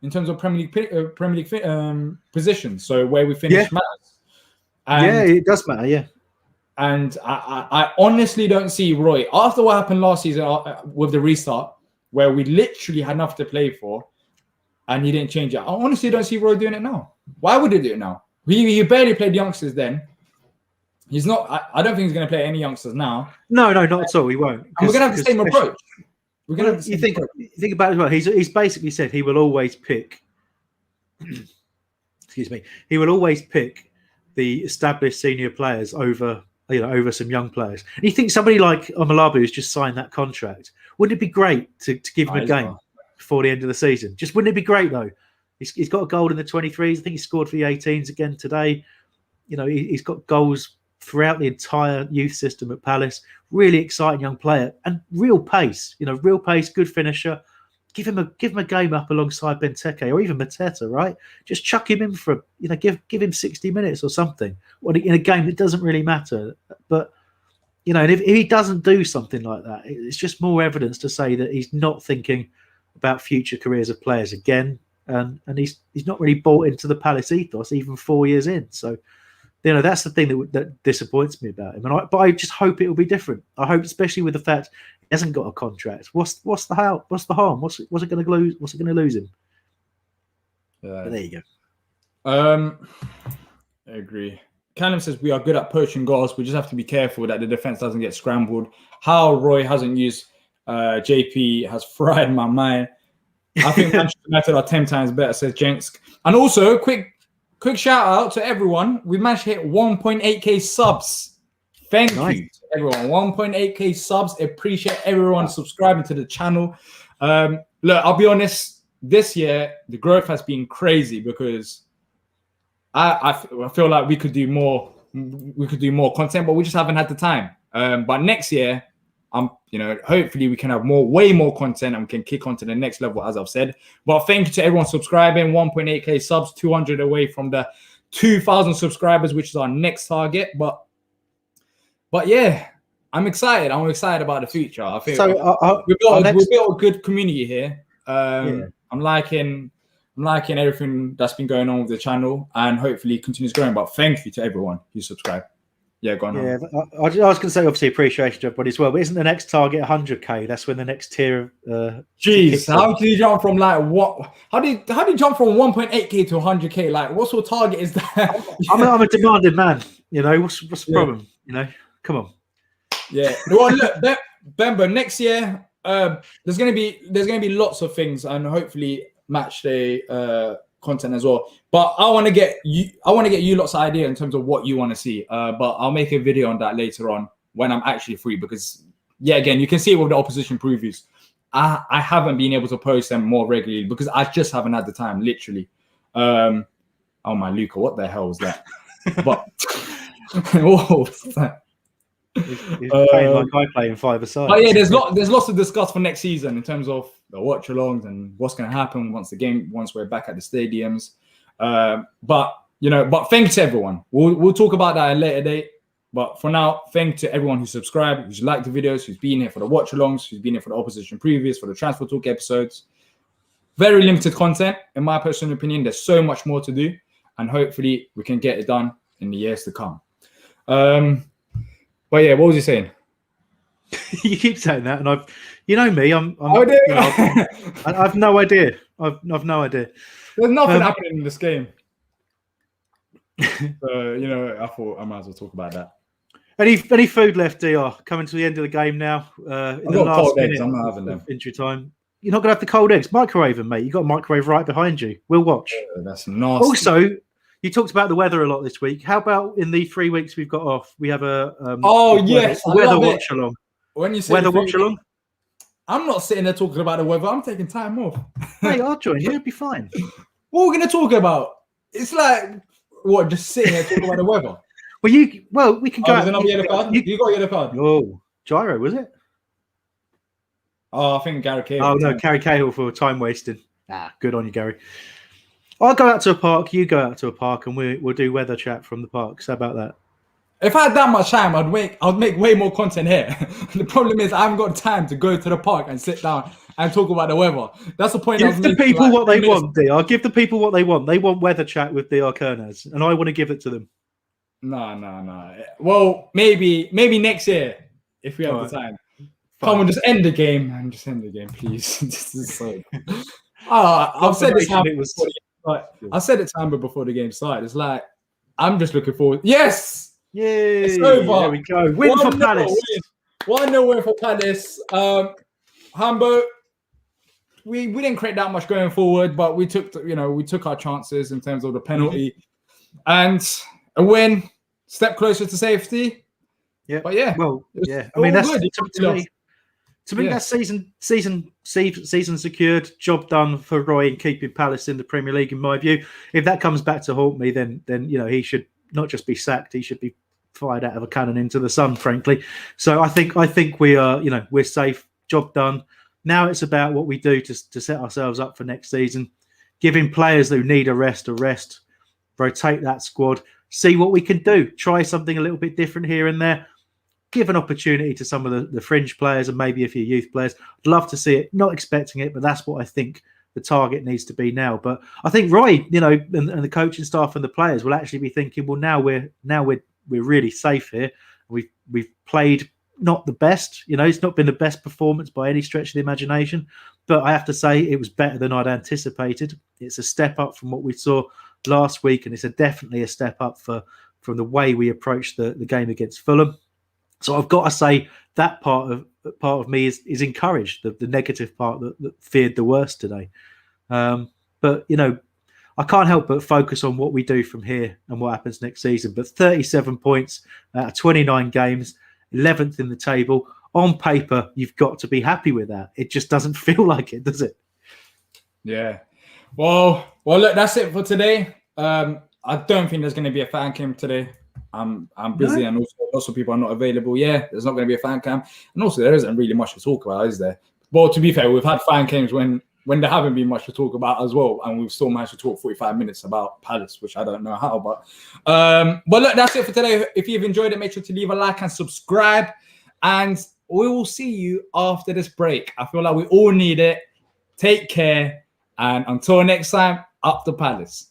in terms of Premier League positions. So where we finish matters. And, it does matter. Yeah. And I honestly don't see Roy, after what happened last season with the restart, where we literally had nothing to play for, and he didn't change it. I honestly don't see Roy doing it now. Why would he do it now? He barely played youngsters then. He's not. I don't think he's going to play any youngsters now. No, not at all. He won't. And we're going to have the same approach. We're going to have the same approach. You think about it as well. He's basically said he will always pick. Excuse me. He will always pick the established senior players over some young players. And you think somebody like Omalabu who's just signed that contract, wouldn't it be great to give him a game before the end of the season? Just wouldn't it be great though? He's got a goal in the 23s. I think he scored for the 18s again today. He's got goals throughout the entire youth system at Palace. Really exciting young player and real pace. Real pace, good finisher. Give him a game up alongside Benteke or even Mateta, right? Just chuck him in for give him 60 minutes or something in a game that doesn't really matter. But and if he doesn't do something like that, it's just more evidence to say that he's not thinking about future careers of players again, and he's not really bought into the Palace ethos even 4 years in. So that's the thing that disappoints me about him. But I just hope it will be different. I hope, especially with the fact he hasn't got a contract. What's the harm? What's it going to lose? What's it going to lose him? But there you go. I agree. Callum says we are good at poaching goals. We just have to be careful that the defense doesn't get scrambled. How Roy hasn't used JP has fried my mind. I think Manchester United are 10 times better, says Jenks. And also, quick shout out to everyone. We managed to hit 1.8k subs. Thank you to everyone. 1.8k subs. Appreciate everyone subscribing to the channel. Look, I'll be honest. This year, the growth has been crazy because I feel like we could do more. We could do more content, but we just haven't had the time. But next year, hopefully we can have way more content and we can kick on to the next level, as I've said. But thank you to everyone subscribing. 1.8k subs, 200 away from the 2,000 subscribers, which is our next target. But yeah, I'm excited. I'm excited about the future. I think we built a good community here. I'm liking everything that's been going on with the channel, and hopefully it continues growing. But thank you to everyone who subscribed. Yeah, go on. Yeah, I was going to say, obviously, appreciation to everybody as well. But isn't the next target 100k? That's when the next tier. Jeez, how did you jump from what? How did you jump from 1.8k to 100k? Like, what sort of target is that? I'm a demanding man. What's the problem? Come on. Yeah. Well, look, Bembo, next year, there's gonna be lots of things, and hopefully match day content as well. But I want to get you lots of idea in terms of what you want to see. But I'll make a video on that later on when I'm actually free, because again, you can see it with the opposition previews. I haven't been able to post them more regularly because I just haven't had the time, literally. Oh my Luca, what the hell was that? But what was that? He's playing like I play in 5-a-side. But yeah, there's lots to discuss for next season in terms of the watch-alongs and what's going to happen once we're back at the stadiums. But thank you to everyone. We'll talk about that at a later date. But for now, thank you to everyone who subscribed, who's liked the videos, who's been here for the watch-alongs, who's been here for the opposition previews, for the transfer talk episodes. Very limited content, in my personal opinion. There's so much more to do, and hopefully we can get it done in the years to come. But yeah, what was you saying? You keep saying that, and you know me, Oh, you know, I've no idea. I've no idea. There's nothing happening in this game. So, you know, I thought I might as well talk about that. Any food left, Diyar? Coming to the end of the game now. In the last minute I'm not having them. Injury time. You're not going to have the cold eggs. Microwave them, mate. You've got a microwave right behind you. We'll watch. That's nasty. Also, you talked about the weather a lot this week. How about in the 3 weeks we've got off, we have a weather watch along. When you say weather watch along, I'm not sitting there talking about the weather. I'm taking time off. Hey, I'll join you. It'll be fine. What we're going to talk about? It's like what? Just sitting there talking about the weather. Well, we can go. There's another yellow card. You got a yellow card. Oh, Gyro, was it? Oh, I think Gary Cahill. Oh no, Gary Cahill for time wasting. Good on you, Gary. I'll go out to a park. You go out to a park, and we'll do weather chat from the park. So how about that? If I had that much time, I'd make way more content here. The problem is I haven't got time to go to the park and sit down and talk about the weather. That's the point. Give the people what they want, Diyar. Give the people what they want. They want weather chat with Diyar Kernaz, and I want to give it to them. No. Well, maybe next year if we have the time. Come on, just end the game, man. Just end the game, please. This is so. I've said this time. I said it time before the game started. It's like I'm just looking forward. Yes. Yay! It's over. There we go. Win for Palace. 1-0 win for Palace. Hambo, we didn't create that much going forward, but we took our chances in terms of the penalty and a win, step closer to safety. Yeah, but yeah, well, yeah. I mean, that's to me, Yeah. that's season secured. Job done for Roy in keeping Palace in the Premier League, in my view. If that comes back to haunt me, then he should not just be sacked; he should be fired out of a cannon into the sun. Frankly, so I think we are. We're safe. Job done. Now it's about what we do to set ourselves up for next season. Giving players who need a rest. Rotate that squad. See what we can do. Try something a little bit different here and there. Give an opportunity to some of the fringe players and maybe a few youth players. I'd love to see it. Not expecting it, but that's what I think the target needs to be now. But I think Roy, and the coaching staff and the players will actually be thinking, well, now we're really safe here. We've played not the best. It's not been the best performance by any stretch of the imagination, but I have to say it was better than I'd anticipated. It's a step up from what we saw last week, and it's definitely a step up from the way we approached the game against Fulham. So I've got to say that part of me is encouraged. The negative part that feared the worst today, but I can't help but focus on what we do from here and what happens next season. But 37 points out of 29 games, 11th in the table. On paper, you've got to be happy with that. It just doesn't feel like it, does it? Yeah. Well, look, that's it for today. I don't think there's going to be a fan cam today. I'm busy, and also lots of people are not available. Yeah, there's not going to be a fan cam, and also there isn't really much to talk about, is there? Well, to be fair, we've had fan cams when there haven't been much to talk about as well, and we've still managed to talk 45 minutes about Palace, which I don't know how. But look, that's it for today. If you've enjoyed it, make sure to leave a like and subscribe, and we will see you after this break. I feel like we all need it. Take care, and until next time, up the Palace.